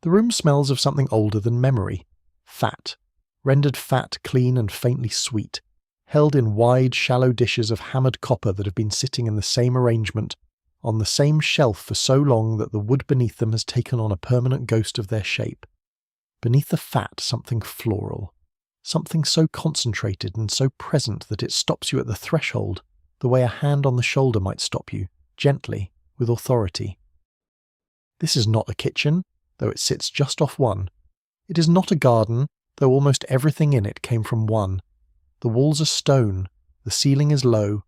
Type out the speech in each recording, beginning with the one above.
The room smells of something older than memory. Fat. Rendered fat, clean and faintly sweet. Held in wide, shallow dishes of hammered copper that have been sitting in the same arrangement, on the same shelf for so long that the wood beneath them has taken on a permanent ghost of their shape. Beneath the fat, something floral. Something so concentrated and so present that it stops you at the threshold, the way a hand on the shoulder might stop you, gently, with authority. This is not a kitchen, though it sits just off one. It is not a garden, though almost everything in it came from one. The walls are stone, the ceiling is low.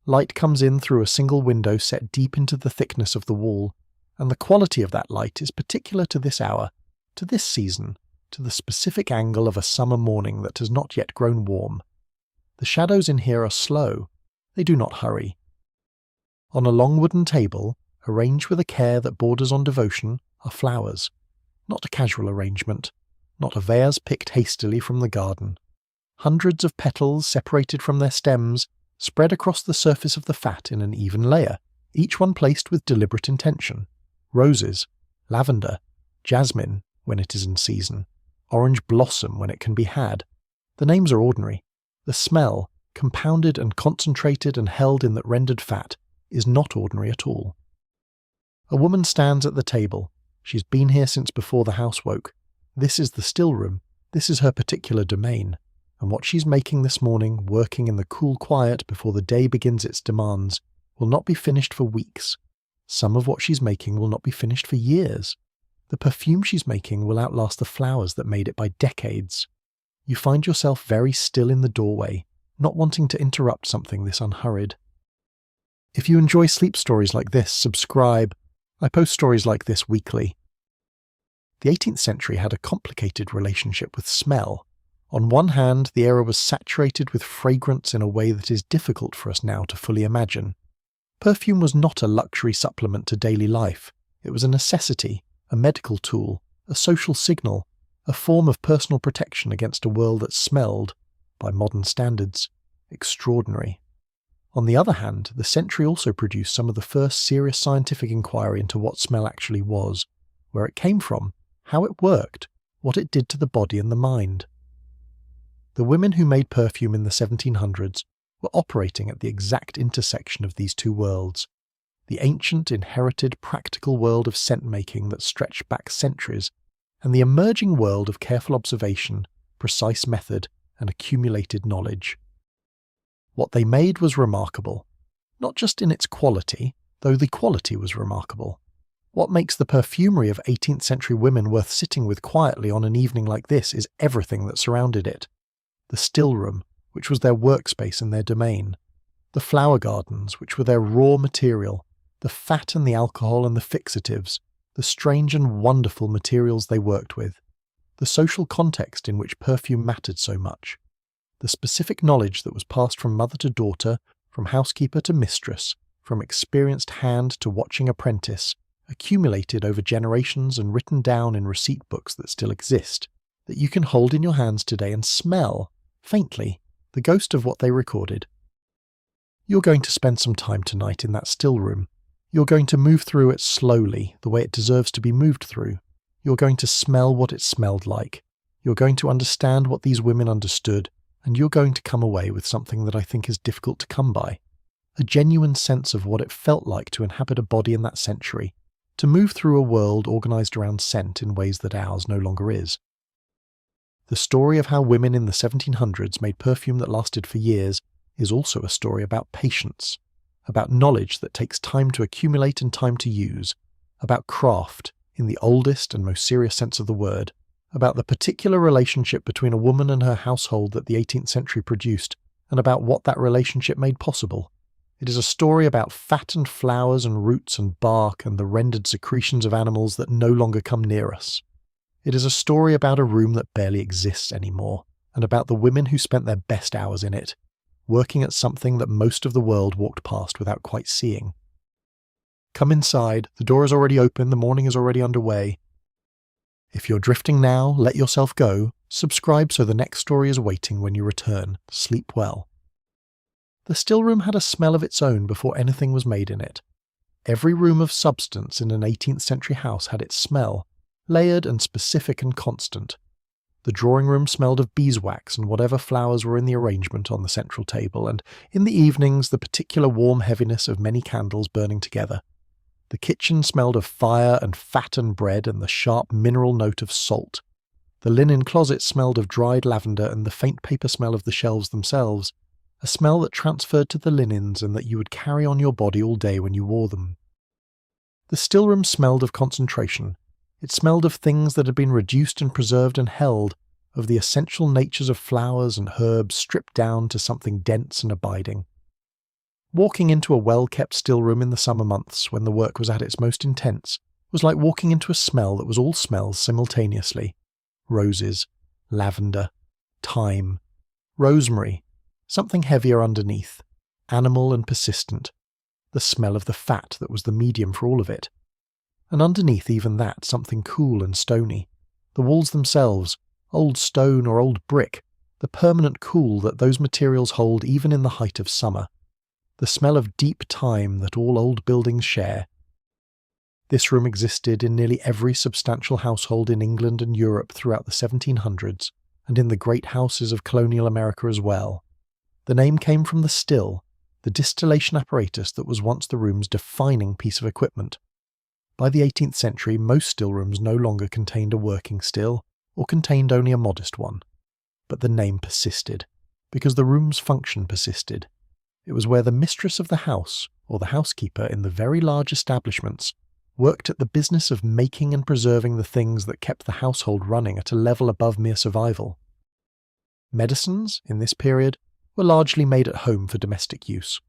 Light comes in through a single window set deep into the thickness of the wall, and the quality of that light is particular to this hour, to this season, to the specific angle of a summer morning that has not yet grown warm. The shadows in here are slow. They do not hurry. On a long wooden table, arranged with a care that borders on devotion, are flowers. Not a casual arrangement, not a vase picked hastily from the garden. Hundreds of petals separated from their stems, spread across the surface of the fat in an even layer, each one placed with deliberate intention. Roses, lavender, jasmine when it is in season, orange blossom when it can be had. The names are ordinary. The smell, compounded and concentrated and held in that rendered fat, is not ordinary at all. A woman stands at the table. She's been here since before the house woke. This is the still room. This is her particular domain. And what she's making this morning, working in the cool quiet before the day begins its demands, will not be finished for weeks. Some of what she's making will not be finished for years. The perfume she's making will outlast the flowers that made it by decades. You find yourself very still in the doorway, not wanting to interrupt something this unhurried. If you enjoy sleep stories like this, subscribe. I post stories like this weekly. The 18th century had a complicated relationship with smell. On one hand, the era was saturated with fragrance in a way that is difficult for us now to fully imagine. Perfume was not a luxury supplement to daily life. It was a necessity, a medical tool, a social signal, a form of personal protection against a world that smelled, by modern standards, extraordinary. On the other hand, the century also produced some of the first serious scientific inquiry into what smell actually was, where it came from, how it worked, what it did to the body and the mind. The women who made perfume in the 1700s were operating at the exact intersection of these two worlds, the ancient, inherited, practical world of scent-making that stretched back centuries, and the emerging world of careful observation, precise method, and accumulated knowledge. What they made was remarkable, not just in its quality, though the quality was remarkable. What makes the perfumery of 18th century women worth sitting with quietly on an evening like this is everything that surrounded it. The still room, which was their workspace and their domain. The flower gardens, which were their raw material. The fat and the alcohol and the fixatives. The strange and wonderful materials they worked with. The social context in which perfume mattered so much. The specific knowledge that was passed from mother to daughter, from housekeeper to mistress, from experienced hand to watching apprentice, accumulated over generations and written down in receipt books that still exist, that you can hold in your hands today and smell, faintly, the ghost of what they recorded. You're going to spend some time tonight in that still room. You're going to move through it slowly, the way it deserves to be moved through. You're going to smell what it smelled like. You're going to understand what these women understood, and you're going to come away with something that I think is difficult to come by. A genuine sense of what it felt like to inhabit a body in that century, to move through a world organised around scent in ways that ours no longer is. The story of how women in the 1700s made perfume that lasted for years is also a story about patience, about knowledge that takes time to accumulate and time to use, about craft, in the oldest and most serious sense of the word, about the particular relationship between a woman and her household that the 18th century produced, and about what that relationship made possible. It is a story about fat and flowers and roots and bark and the rendered secretions of animals that no longer come near us. It is a story about a room that barely exists anymore, and about the women who spent their best hours in it, working at something that most of the world walked past without quite seeing. Come inside, the door is already open, the morning is already underway. If you're drifting now, let yourself go, subscribe so the next story is waiting when you return. Sleep well. The still room had a smell of its own before anything was made in it. Every room of substance in an 18th century house had its smell, layered and specific and constant. The drawing room smelled of beeswax and whatever flowers were in the arrangement on the central table, and in the evenings the particular warm heaviness of many candles burning together. The kitchen smelled of fire and fat and bread and the sharp mineral note of salt. The linen closet smelled of dried lavender and the faint paper smell of the shelves themselves, a smell that transferred to the linens and that you would carry on your body all day when you wore them. The still room smelled of concentration. It smelled of things that had been reduced and preserved and held, of the essential natures of flowers and herbs stripped down to something dense and abiding. Walking into a well-kept still room in the summer months, when the work was at its most intense, was like walking into a smell that was all smells simultaneously. Roses, lavender, thyme, rosemary, something heavier underneath, animal and persistent, the smell of the fat that was the medium for all of it. And underneath even that, something cool and stony. The walls themselves, old stone or old brick, the permanent cool that those materials hold even in the height of summer. The smell of deep thyme that all old buildings share. This room existed in nearly every substantial household in England and Europe throughout the 1700s, and in the great houses of colonial America as well. The name came from the still, the distillation apparatus that was once the room's defining piece of equipment. By the 18th century, most still rooms no longer contained a working still, or contained only a modest one. But the name persisted, because the room's function persisted. It was where the mistress of the house, or the housekeeper in the very large establishments, worked at the business of making and preserving the things that kept the household running at a level above mere survival. Medicines, in this period, were largely made at home for domestic use.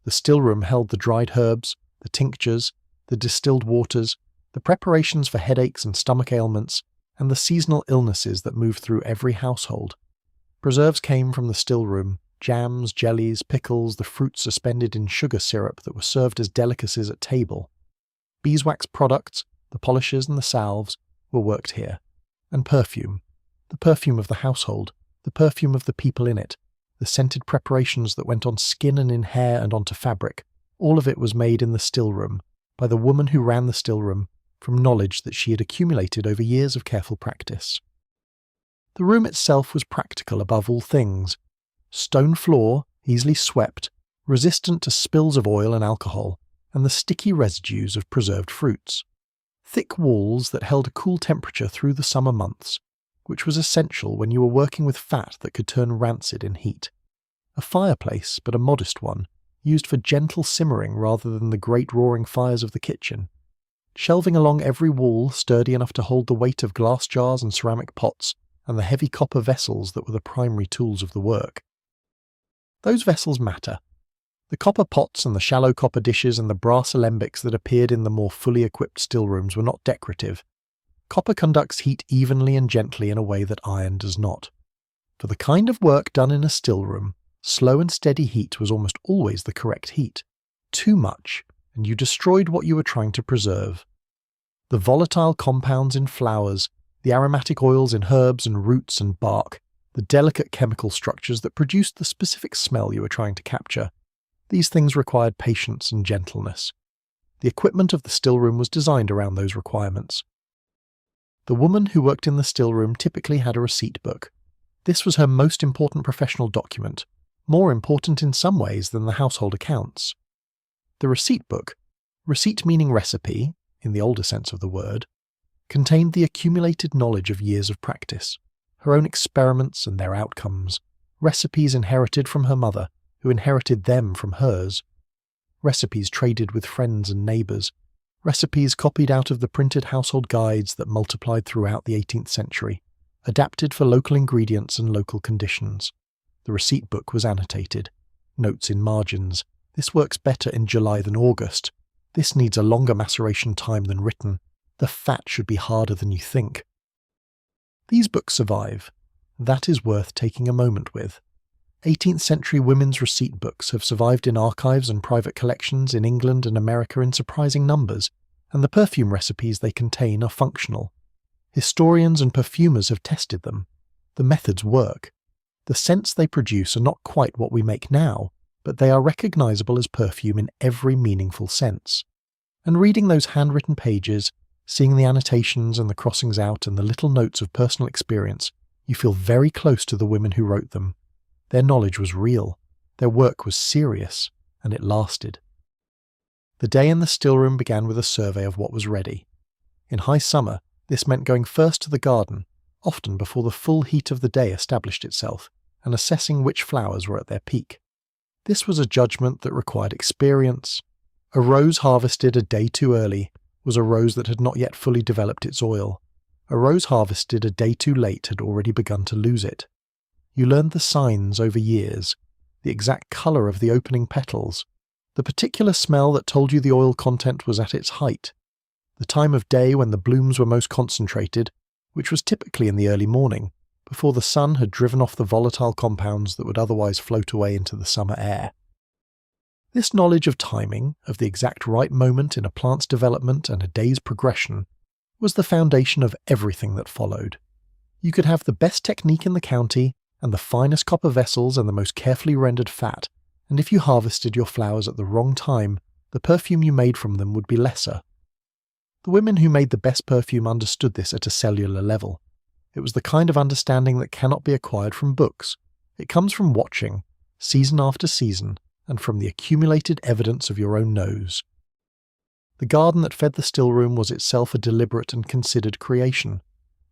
The still room held the dried herbs, the tinctures, the distilled waters, the preparations for headaches and stomach ailments, and the seasonal illnesses that moved through every household. Preserves came from the still room, jams, jellies, pickles, the fruits suspended in sugar syrup that were served as delicacies at table. Beeswax products, the polishes and the salves, were worked here. And perfume, the perfume of the household, the perfume of the people in it, the scented preparations that went on skin and in hair and onto fabric, all of it was made in the still room, by the woman who ran the still room, from knowledge that she had accumulated over years of careful practice. The room itself was practical above all things. Stone floor, easily swept, resistant to spills of oil and alcohol, and the sticky residues of preserved fruits. Thick walls that held a cool temperature through the summer months, which was essential when you were working with fat that could turn rancid in heat. A fireplace, but a modest one, used for gentle simmering rather than the great roaring fires of the kitchen. Shelving along every wall sturdy enough to hold the weight of glass jars and ceramic pots, and the heavy copper vessels that were the primary tools of the work. Those vessels matter. The copper pots and the shallow copper dishes and the brass alembics that appeared in the more fully equipped still rooms were not decorative. Copper conducts heat evenly and gently in a way that iron does not. For the kind of work done in a still room, slow and steady heat was almost always the correct heat. Too much, and you destroyed what you were trying to preserve. The volatile compounds in flowers, the aromatic oils in herbs and roots and bark, the delicate chemical structures that produced the specific smell you were trying to capture. These things required patience and gentleness. The equipment of the still room was designed around those requirements. The woman who worked in the still room typically had a receipt book. This was her most important professional document, more important in some ways than the household accounts. The receipt book, receipt meaning recipe, in the older sense of the word, contained the accumulated knowledge of years of practice, her own experiments and their outcomes, recipes inherited from her mother, who inherited them from hers, recipes traded with friends and neighbours, recipes copied out of the printed household guides that multiplied throughout the 18th century, adapted for local ingredients and local conditions. The receipt book was annotated. Notes in margins. This works better in July than August. This needs a longer maceration time than written. The fat should be harder than you think. These books survive. That is worth taking a moment with. 18th century women's receipt books have survived in archives and private collections in England and America in surprising numbers, and the perfume recipes they contain are functional. Historians and perfumers have tested them. The methods work. The scents they produce are not quite what we make now, but they are recognizable as perfume in every meaningful sense. And reading those handwritten pages, Seeing the annotations and the crossings out and the little notes of personal experience, you feel very close to the women who wrote them. Their knowledge was real, their work was serious, and it lasted. The day in the stillroom began with a survey of what was ready. In high summer, this meant going first to the garden, often before the full heat of the day established itself, and assessing which flowers were at their peak. This was a judgment that required experience. A rose harvested a day too early was a rose that had not yet fully developed its oil. A rose harvested a day too late had already begun to lose it. You learned the signs over years, the exact colour of the opening petals, the particular smell that told you the oil content was at its height, the time of day when the blooms were most concentrated, which was typically in the early morning, before the sun had driven off the volatile compounds that would otherwise float away into the summer air. This knowledge of timing, of the exact right moment in a plant's development and a day's progression, was the foundation of everything that followed. You could have the best technique in the county, and the finest copper vessels and the most carefully rendered fat, and if you harvested your flowers at the wrong time, the perfume you made from them would be lesser. The women who made the best perfume understood this at a cellular level. It was the kind of understanding that cannot be acquired from books. It comes from watching, season after season, and from the accumulated evidence of your own nose. The garden that fed the stillroom was itself a deliberate and considered creation.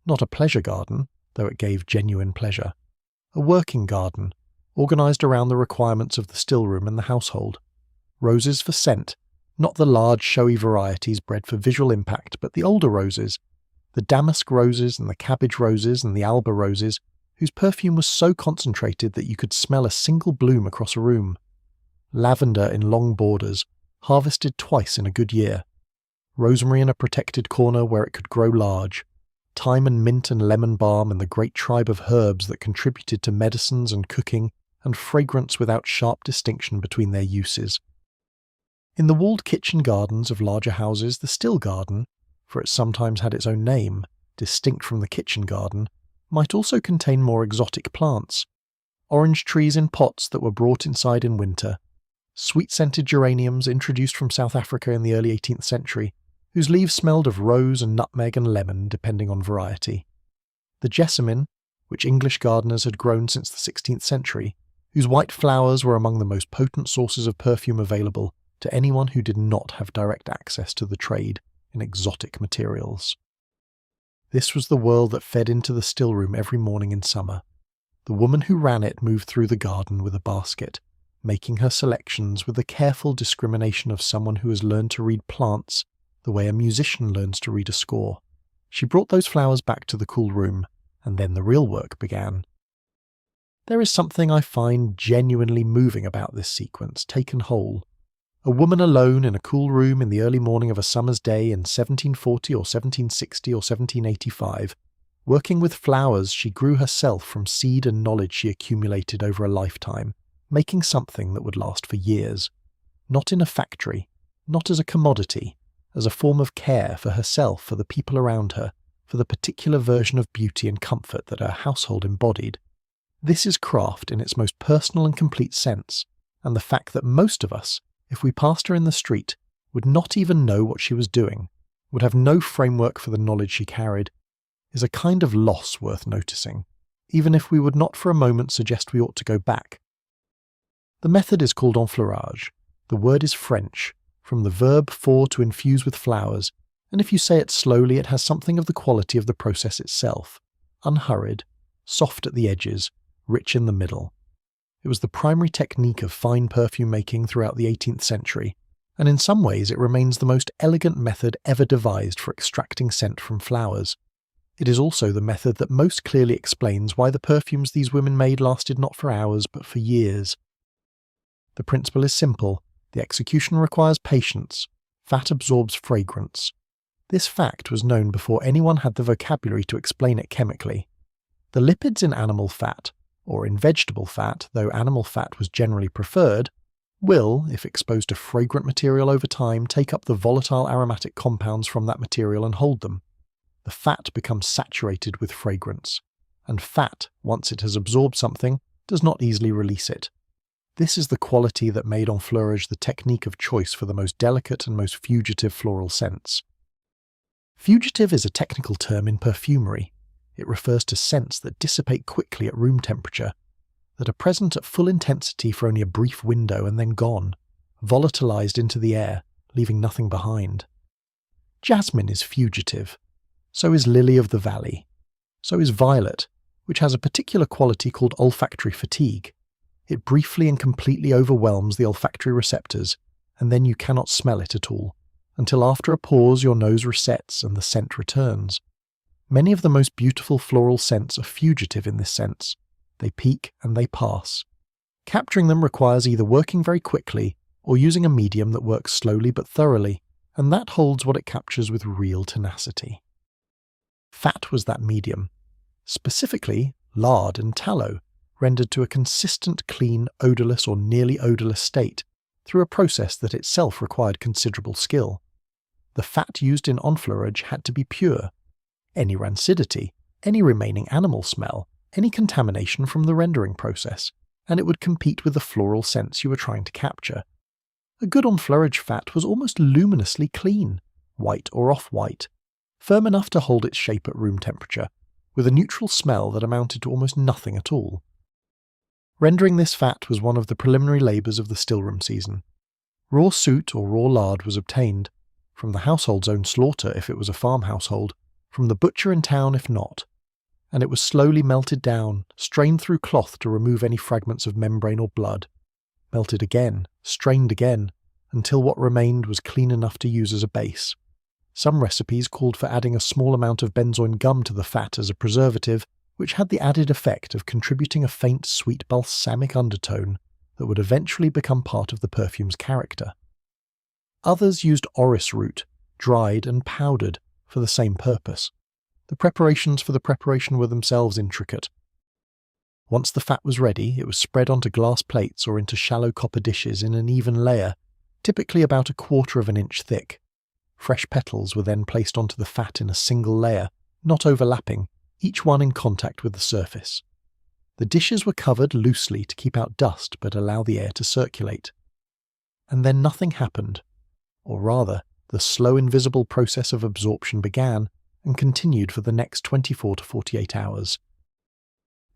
Not a pleasure garden, though it gave genuine pleasure. A working garden, organised around the requirements of the stillroom and the household. Roses for scent, not the large showy varieties bred for visual impact, but the older roses, the damask roses and the cabbage roses and the alba roses, whose perfume was so concentrated that you could smell a single bloom across a room. Lavender in long borders, harvested twice in a good year. Rosemary in a protected corner where it could grow large. Thyme and mint and lemon balm and the great tribe of herbs that contributed to medicines and cooking and fragrance without sharp distinction between their uses. In the walled kitchen gardens of larger houses, the still garden, for it sometimes had its own name, distinct from the kitchen garden, might also contain more exotic plants. Orange trees in pots that were brought inside in winter, sweet-scented geraniums introduced from South Africa in the early 18th century, whose leaves smelled of rose and nutmeg and lemon depending on variety. The jessamine, which English gardeners had grown since the 16th century, whose white flowers were among the most potent sources of perfume available to anyone who did not have direct access to the trade in exotic materials. This was the world that fed into the stillroom every morning in summer. The woman who ran it moved through the garden with a basket, making her selections with the careful discrimination of someone who has learned to read plants the way a musician learns to read a score. She brought those flowers back to the cool room, and then the real work began. There is something I find genuinely moving about this sequence, taken whole. A woman alone in a cool room in the early morning of a summer's day in 1740 or 1760 or 1785, working with flowers she grew herself from seed and knowledge she accumulated over a lifetime, making something that would last for years. Not in a factory, not as a commodity, as a form of care for herself, for the people around her, for the particular version of beauty and comfort that her household embodied. This is craft in its most personal and complete sense, and the fact that most of us, if we passed her in the street, would not even know what she was doing, would have no framework for the knowledge she carried, is a kind of loss worth noticing, even if we would not for a moment suggest we ought to go back. The method is called enfleurage. The word is French, from the verb for to infuse with flowers, and if you say it slowly it has something of the quality of the process itself, unhurried, soft at the edges, rich in the middle. It was the primary technique of fine perfume making throughout the 18th century, and in some ways it remains the most elegant method ever devised for extracting scent from flowers. It is also the method that most clearly explains why the perfumes these women made lasted not for hours but for years. The principle is simple. The execution requires patience. Fat absorbs fragrance. This fact was known before anyone had the vocabulary to explain it chemically. The lipids in animal fat, or in vegetable fat, though animal fat was generally preferred, will, if exposed to fragrant material over time, take up the volatile aromatic compounds from that material and hold them. The fat becomes saturated with fragrance, and fat, once it has absorbed something, does not easily release it. This is the quality that made enfleurage the technique of choice for the most delicate and most fugitive floral scents. Fugitive is a technical term in perfumery. It refers to scents that dissipate quickly at room temperature, that are present at full intensity for only a brief window and then gone, volatilized into the air, leaving nothing behind. Jasmine is fugitive. So is lily of the valley. So is violet, which has a particular quality called olfactory fatigue. It briefly and completely overwhelms the olfactory receptors, and then you cannot smell it at all, until after a pause your nose resets and the scent returns. Many of the most beautiful floral scents are fugitive in this sense. They peak and they pass. Capturing them requires either working very quickly or using a medium that works slowly but thoroughly, and that holds what it captures with real tenacity. Fat was that medium. Specifically, lard and tallow, rendered to a consistent, clean, odourless or nearly odourless state through a process that itself required considerable skill. The fat used in enfleurage had to be pure. Any rancidity, any remaining animal smell, any contamination from the rendering process, and it would compete with the floral scents you were trying to capture. A good enfleurage fat was almost luminously clean, white or off-white, firm enough to hold its shape at room temperature, with a neutral smell that amounted to almost nothing at all. Rendering this fat was one of the preliminary labours of the stillroom season. Raw soot or raw lard was obtained, from the household's own slaughter if it was a farm household, from the butcher in town if not, and it was slowly melted down, strained through cloth to remove any fragments of membrane or blood, melted again, strained again, until what remained was clean enough to use as a base. Some recipes called for adding a small amount of benzoin gum to the fat as a preservative, which had the added effect of contributing a faint sweet balsamic undertone that would eventually become part of the perfume's character. Others used orris root, dried and powdered, for the same purpose. The preparations for the preparation were themselves intricate. Once the fat was ready, it was spread onto glass plates or into shallow copper dishes in an even layer, typically about 1/4 of an inch thick. Fresh petals were then placed onto the fat in a single layer, not overlapping, each one in contact with the surface. The dishes were covered loosely to keep out dust but allow the air to circulate. And then nothing happened, or rather, the slow invisible process of absorption began and continued for the next 24 to 48 hours.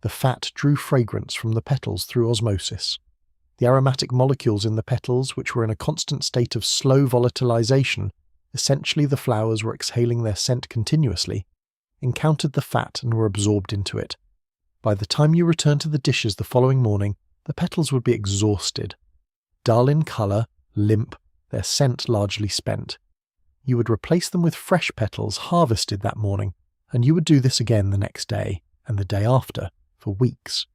The fat drew fragrance from the petals through osmosis. The aromatic molecules in the petals, which were in a constant state of slow volatilization, essentially the flowers were exhaling their scent continuously, encountered the fat and were absorbed into it. By the time you returned to the dishes the following morning, the petals would be exhausted. Dull in colour, limp, their scent largely spent. You would replace them with fresh petals harvested that morning, and you would do this again the next day, and the day after, for weeks.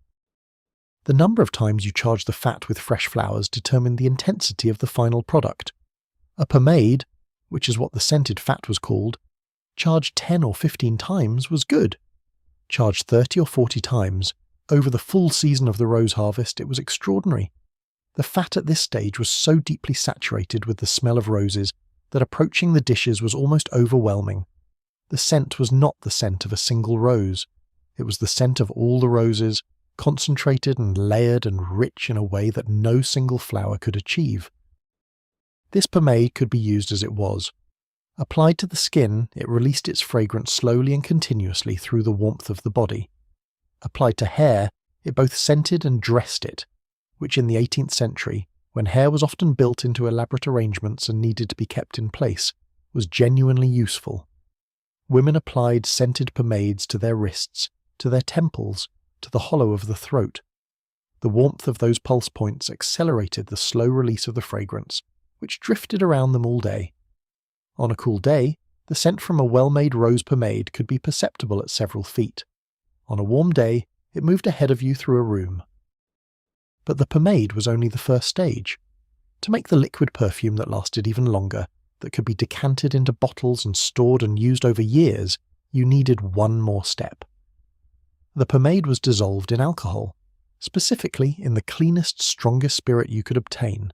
The number of times you charged the fat with fresh flowers determined the intensity of the final product. A pomade, which is what the scented fat was called, charged 10 or 15 times was good. Charged 30 or 40 times, over the full season of the rose harvest, it was extraordinary. The fat at this stage was so deeply saturated with the smell of roses that approaching the dishes was almost overwhelming. The scent was not the scent of a single rose. It was the scent of all the roses, concentrated and layered and rich in a way that no single flower could achieve. This pomade could be used as it was. Applied to the skin, it released its fragrance slowly and continuously through the warmth of the body. Applied to hair, it both scented and dressed it, which in the 18th century, when hair was often built into elaborate arrangements and needed to be kept in place, was genuinely useful. Women applied scented pomades to their wrists, to their temples, to the hollow of the throat. The warmth of those pulse points accelerated the slow release of the fragrance, which drifted around them all day. On a cool day, the scent from a well-made rose pomade could be perceptible at several feet. On a warm day, it moved ahead of you through a room. But the pomade was only the first stage. To make the liquid perfume that lasted even longer, that could be decanted into bottles and stored and used over years, you needed one more step. The pomade was dissolved in alcohol, specifically in the cleanest, strongest spirit you could obtain.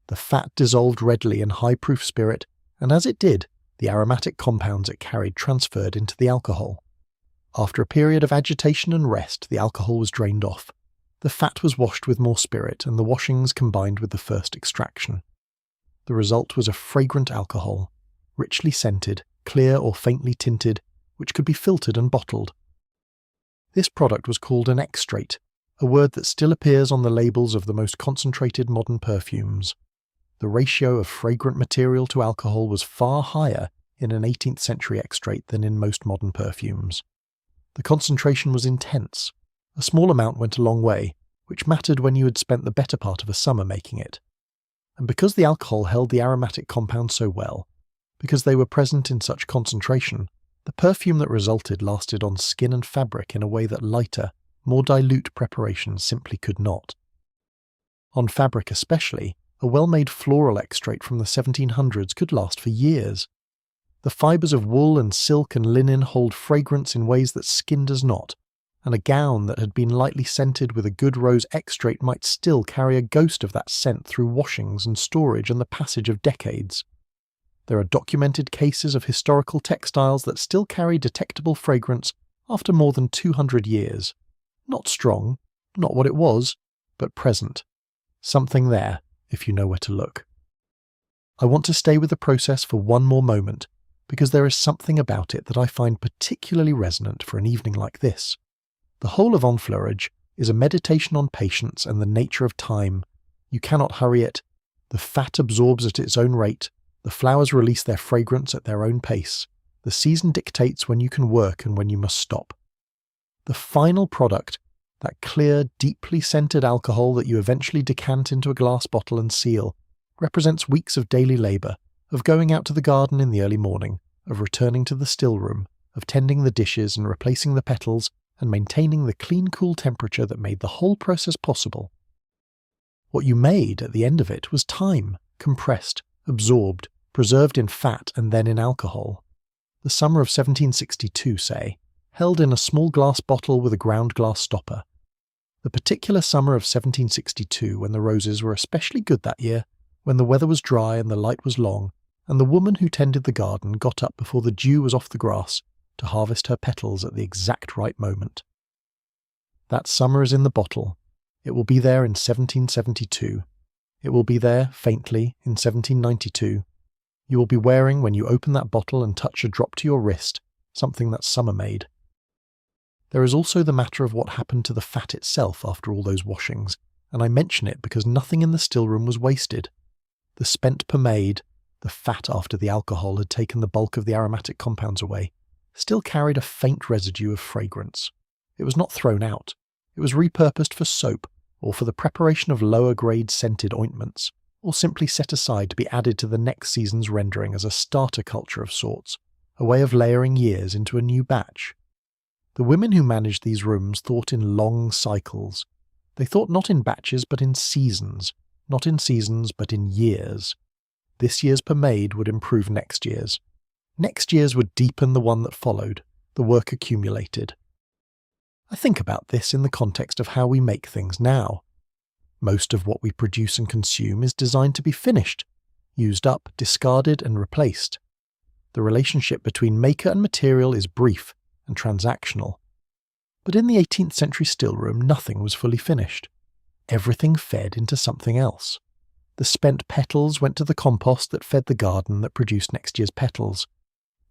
The fat dissolved readily in high-proof spirit, and as it did, the aromatic compounds it carried transferred into the alcohol. After a period of agitation and rest, the alcohol was drained off. The fat was washed with more spirit, and the washings combined with the first extraction. The result was a fragrant alcohol, richly scented, clear or faintly tinted, which could be filtered and bottled. This product was called an extrait, a word that still appears on the labels of the most concentrated modern perfumes. The ratio of fragrant material to alcohol was far higher in an 18th century extrait than in most modern perfumes. The concentration was intense. A small amount went a long way, which mattered when you had spent the better part of a summer making it. And because the alcohol held the aromatic compounds so well, because they were present in such concentration, the perfume that resulted lasted on skin and fabric in a way that lighter, more dilute preparations simply could not. On fabric especially, a well-made floral extrait from the 1700s could last for years. The fibres of wool and silk and linen hold fragrance in ways that skin does not, and a gown that had been lightly scented with a good rose extrait might still carry a ghost of that scent through washings and storage and the passage of decades. There are documented cases of historical textiles that still carry detectable fragrance after more than 200 years. Not strong, not what it was, but present. Something there, if you know where to look. I want to stay with the process for one more moment, because there is something about it that I find particularly resonant for an evening like this. The whole of enfleurage is a meditation on patience and the nature of time. You cannot hurry it. The fat absorbs at its own rate. The flowers release their fragrance at their own pace. The season dictates when you can work and when you must stop. The final product, that clear, deeply scented alcohol that you eventually decant into a glass bottle and seal, represents weeks of daily labour, of going out to the garden in the early morning, of returning to the still room, of tending the dishes and replacing the petals, and maintaining the clean, cool temperature that made the whole process possible. What you made at the end of it was time, compressed, absorbed, preserved in fat and then in alcohol. The summer of 1762, say, held in a small glass bottle with a ground glass stopper. The particular summer of 1762, when the roses were especially good that year, when the weather was dry and the light was long, and the woman who tended the garden got up before the dew was off the grass to harvest her petals at the exact right moment. That summer is in the bottle. It will be there in 1772. It will be there, faintly, in 1792. You will be wearing, when you open that bottle and touch a drop to your wrist, something that's summer-made. There is also the matter of what happened to the fat itself after all those washings, and I mention it because nothing in the still room was wasted. The spent pomade, the fat after the alcohol had taken the bulk of the aromatic compounds away, still carried a faint residue of fragrance. It was not thrown out. It was repurposed for soap, or for the preparation of lower-grade scented ointments, or simply set aside to be added to the next season's rendering as a starter culture of sorts, a way of layering years into a new batch. The women who managed these rooms thought in long cycles. They thought not in batches but in seasons, not in seasons but in years. This year's pomade would improve next year's. Next year's would deepen the one that followed, the work accumulated. I think about this in the context of how we make things now. Most of what we produce and consume is designed to be finished, used up, discarded and replaced. The relationship between maker and material is brief and transactional. But in the 18th century stillroom, nothing was fully finished. Everything fed into something else. The spent petals went to the compost that fed the garden that produced next year's petals.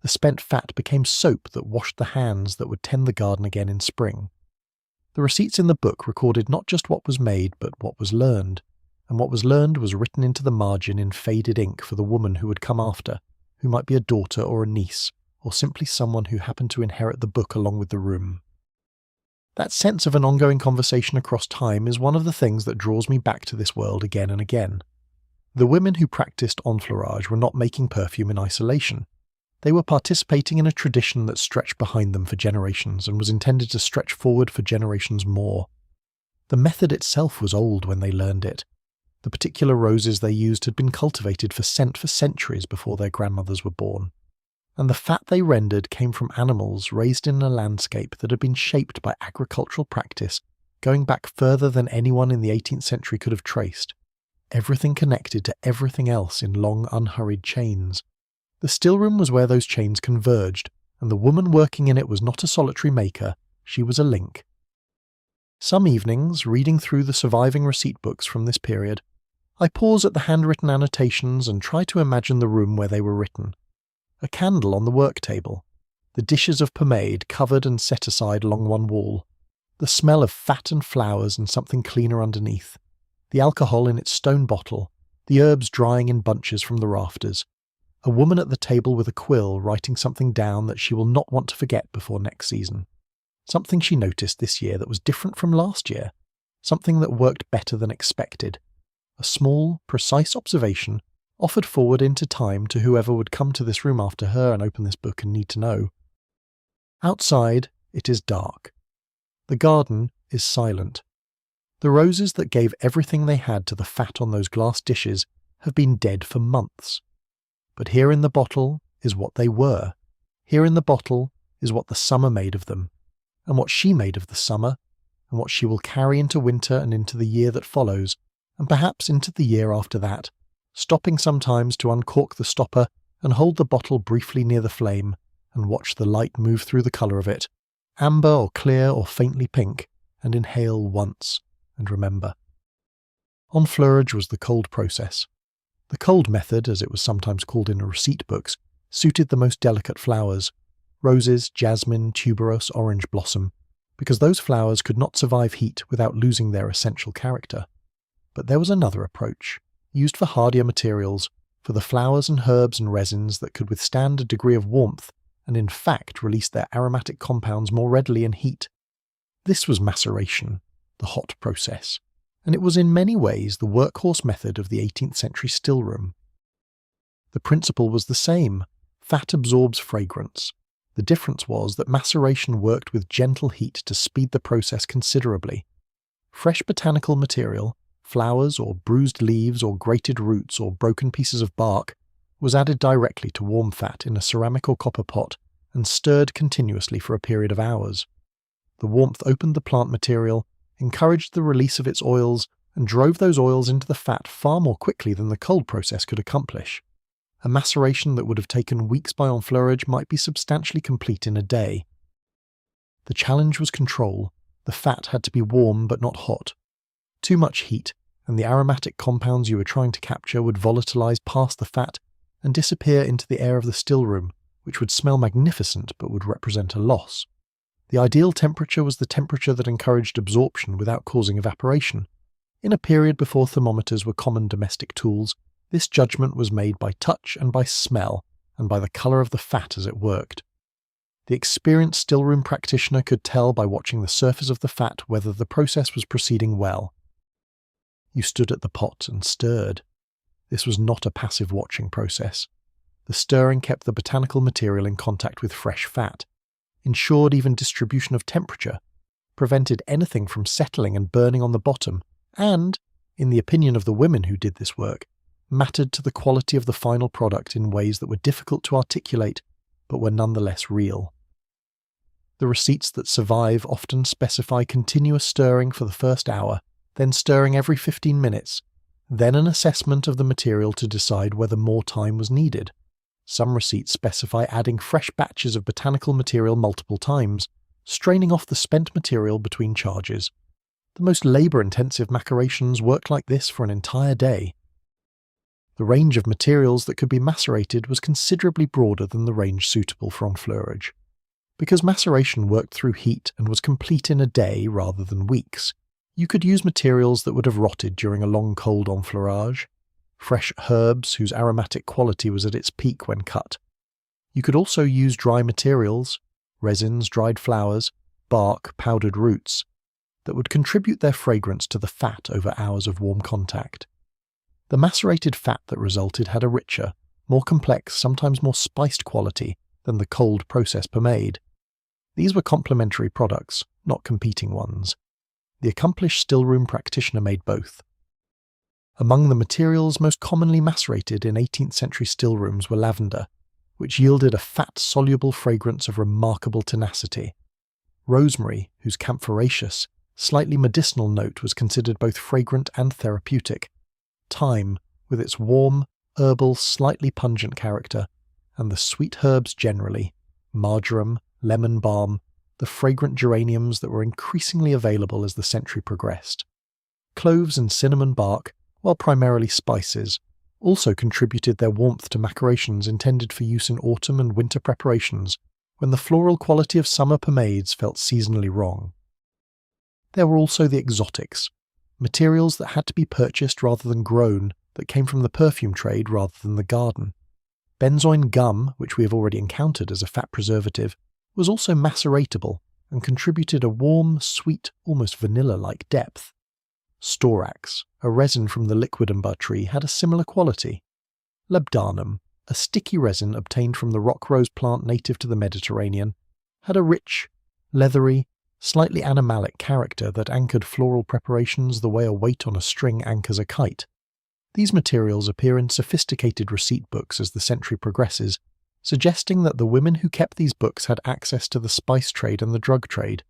The spent fat became soap that washed the hands that would tend the garden again in spring. The receipts in the book recorded not just what was made, but what was learned, and what was learned was written into the margin in faded ink for the woman who would come after, who might be a daughter or a niece, or simply someone who happened to inherit the book along with the room. That sense of an ongoing conversation across time is one of the things that draws me back to this world again and again. The women who practiced enfleurage were not making perfume in isolation. They were participating in a tradition that stretched behind them for generations and was intended to stretch forward for generations more. The method itself was old when they learned it. The particular roses they used had been cultivated for scent for centuries before their grandmothers were born. And the fat they rendered came from animals raised in a landscape that had been shaped by agricultural practice going back further than anyone in the 18th century could have traced. Everything connected to everything else in long, unhurried chains. The stillroom was where those chains converged, and the woman working in it was not a solitary maker, she was a link. Some evenings, reading through the surviving receipt books from this period, I pause at the handwritten annotations and try to imagine the room where they were written. a candle on the work table, the dishes of pomade covered and set aside along one wall, the smell of fat and flowers and something cleaner underneath, the alcohol in its stone bottle, the herbs drying in bunches from the rafters, a woman at the table with a quill writing something down that she will not want to forget before next season. Something she noticed this year that was different from last year, something that worked better than expected. A small, precise observation offered forward into time to whoever would come to this room after her and open this book and need to know. Outside, it is dark. The garden is silent. The roses that gave everything they had to the fat on those glass dishes have been dead for months. But here in the bottle is what they were. Here in the bottle is what the summer made of them, and what she made of the summer, and what she will carry into winter and into the year that follows, and perhaps into the year after that, stopping sometimes to uncork the stopper and hold the bottle briefly near the flame and watch the light move through the colour of it, amber or clear or faintly pink, and inhale once and remember. Enfleurage was the cold process. The cold method, as it was sometimes called in receipt books, suited the most delicate flowers, roses, jasmine, tuberose, orange blossom, because those flowers could not survive heat without losing their essential character. But there was another approach, used for hardier materials, for the flowers and herbs and resins that could withstand a degree of warmth and in fact release their aromatic compounds more readily in heat. This was maceration, the hot process, and it was in many ways the workhorse method of the 18th century stillroom. The principle was the same. Fat absorbs fragrance. The difference was that maceration worked with gentle heat to speed the process considerably. Fresh botanical material, flowers or bruised leaves or grated roots or broken pieces of bark, was added directly to warm fat in a ceramic or copper pot and stirred continuously for a period of hours. The warmth opened the plant material, encouraged the release of its oils, and drove those oils into the fat far more quickly than the cold process could accomplish. A maceration that would have taken weeks by enfleurage might be substantially complete in a day. The challenge was control. The fat had to be warm but not hot. Too much heat, and the aromatic compounds you were trying to capture would volatilize past the fat and disappear into the air of the stillroom, which would smell magnificent but would represent a loss. The ideal temperature was the temperature that encouraged absorption without causing evaporation. In a period before thermometers were common domestic tools, this judgment was made by touch and by smell, and by the colour of the fat as it worked. The experienced stillroom practitioner could tell by watching the surface of the fat whether the process was proceeding well. You stood at the pot and stirred. This was not a passive watching process. The stirring kept the botanical material in contact with fresh fat, ensured even distribution of temperature, prevented anything from settling and burning on the bottom, and, in the opinion of the women who did this work, mattered to the quality of the final product in ways that were difficult to articulate, but were nonetheless real. The receipts that survive often specify continuous stirring for the first hour, then stirring every 15 minutes, then an assessment of the material to decide whether more time was needed. Some receipts specify adding fresh batches of botanical material multiple times, straining off the spent material between charges. The most labour-intensive macerations worked like this for an entire day. The range of materials that could be macerated was considerably broader than the range suitable for enfleurage. Because maceration worked through heat and was complete in a day rather than weeks, you could use materials that would have rotted during a long cold enfleurage, fresh herbs whose aromatic quality was at its peak when cut. You could also use dry materials, resins, dried flowers, bark, powdered roots, that would contribute their fragrance to the fat over hours of warm contact. The macerated fat that resulted had a richer, more complex, sometimes more spiced quality than the cold process pomade. These were complementary products, not competing ones. The accomplished stillroom practitioner made both. Among the materials most commonly macerated in 18th century stillrooms were lavender, which yielded a fat-soluble fragrance of remarkable tenacity; rosemary, whose camphoraceous, slightly medicinal note was considered both fragrant and therapeutic; thyme, with its warm, herbal, slightly pungent character; and the sweet herbs generally, marjoram, lemon balm, the fragrant geraniums that were increasingly available as the century progressed. Cloves and cinnamon bark, while primarily spices, also contributed their warmth to macerations intended for use in autumn and winter preparations, when the floral quality of summer pomades felt seasonally wrong. There were also the exotics, materials that had to be purchased rather than grown, that came from the perfume trade rather than the garden. Benzoin gum, which we have already encountered as a fat preservative, was also maceratable and contributed a warm, sweet, almost vanilla-like depth. Storax, a resin from the liquidambar tree, had a similar quality. Laudanum, a sticky resin obtained from the rock rose plant native to the Mediterranean, had a rich, leathery, slightly animalic character that anchored floral preparations the way a weight on a string anchors a kite. These materials appear in sophisticated receipt books as the century progresses, suggesting that the women who kept these books had access to the spice trade and the drug trade,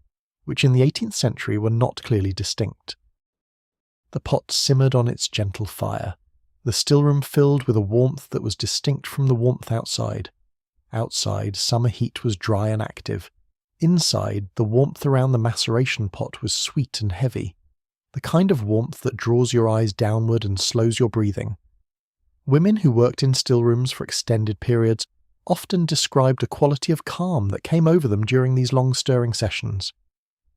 which in the 18th century were not clearly distinct. The pot simmered on its gentle fire, the stillroom filled with a warmth that was distinct from the warmth outside. Outside, summer heat was dry and active. Inside, the warmth around the maceration pot was sweet and heavy, the kind of warmth that draws your eyes downward and slows your breathing. Women who worked in stillrooms for extended periods often described a quality of calm that came over them during these long stirring sessions.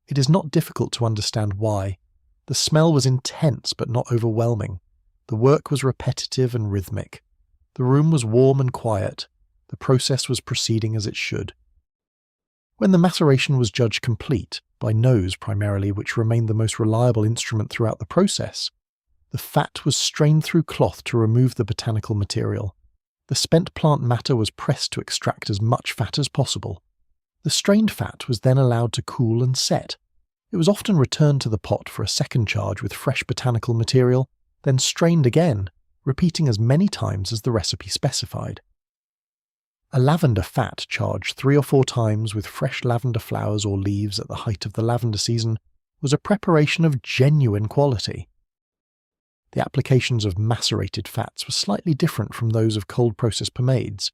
It is not difficult to understand why. The smell was intense but not overwhelming. The work was repetitive and rhythmic. The room was warm and quiet. The process was proceeding as it should. When the maceration was judged complete, by nose primarily, which remained the most reliable instrument throughout the process, the fat was strained through cloth to remove the botanical material. The spent plant matter was pressed to extract as much fat as possible. The strained fat was then allowed to cool and set. It was often returned to the pot for a second charge with fresh botanical material, then strained again, repeating as many times as the recipe specified. A lavender fat charged 3 or 4 times with fresh lavender flowers or leaves at the height of the lavender season was a preparation of genuine quality. The applications of macerated fats were slightly different from those of cold-processed pomades.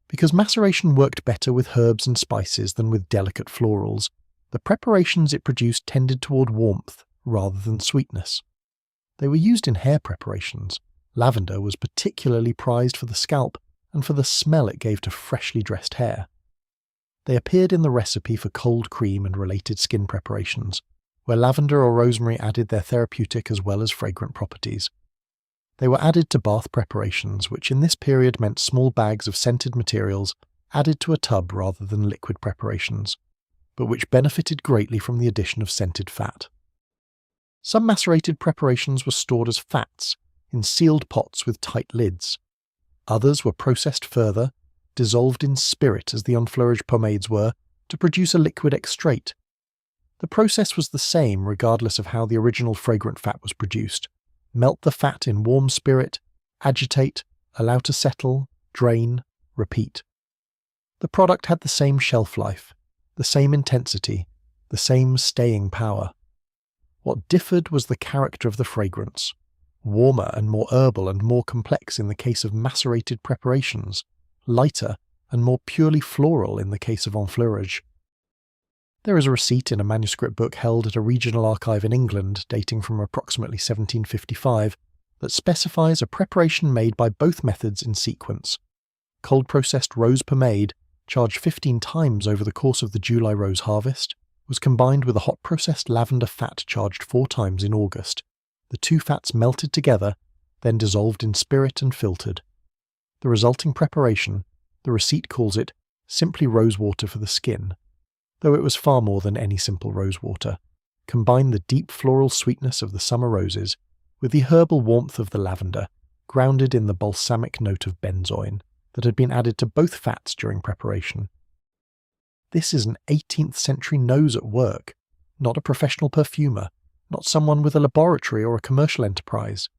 Because maceration worked better with herbs and spices than with delicate florals, the preparations it produced tended toward warmth rather than sweetness. They were used in hair preparations. Lavender was particularly prized for the scalp and for the smell it gave to freshly dressed hair. They appeared in the recipe for cold cream and related skin preparations, where lavender or rosemary added their therapeutic as well as fragrant properties. They were added to bath preparations, which in this period meant small bags of scented materials added to a tub rather than liquid preparations, but which benefited greatly from the addition of scented fat. Some macerated preparations were stored as fats, in sealed pots with tight lids. Others were processed further, dissolved in spirit as the unflourished pomades were, to produce a liquid extrait. The process was the same regardless of how the original fragrant fat was produced. Melt the fat in warm spirit, agitate, allow to settle, drain, repeat. The product had the same shelf life, the same intensity, the same staying power. What differed was the character of the fragrance, warmer and more herbal and more complex in the case of macerated preparations, lighter and more purely floral in the case of enfleurage. There is a receipt in a manuscript book held at a regional archive in England dating from approximately 1755 that specifies a preparation made by both methods in sequence. Cold-processed rose pomade, charged 15 times over the course of the July rose harvest, was combined with a hot-processed lavender fat charged 4 times in August. The 2 fats melted together, then dissolved in spirit and filtered. The resulting preparation, the receipt calls it simply rose water for the skin, though it was far more than any simple rose water, combined the deep floral sweetness of the summer roses with the herbal warmth of the lavender, grounded in the balsamic note of benzoin that had been added to both fats during preparation. This is an 18th century nose at work, not a professional perfumer, not someone with a laboratory or a commercial enterprise,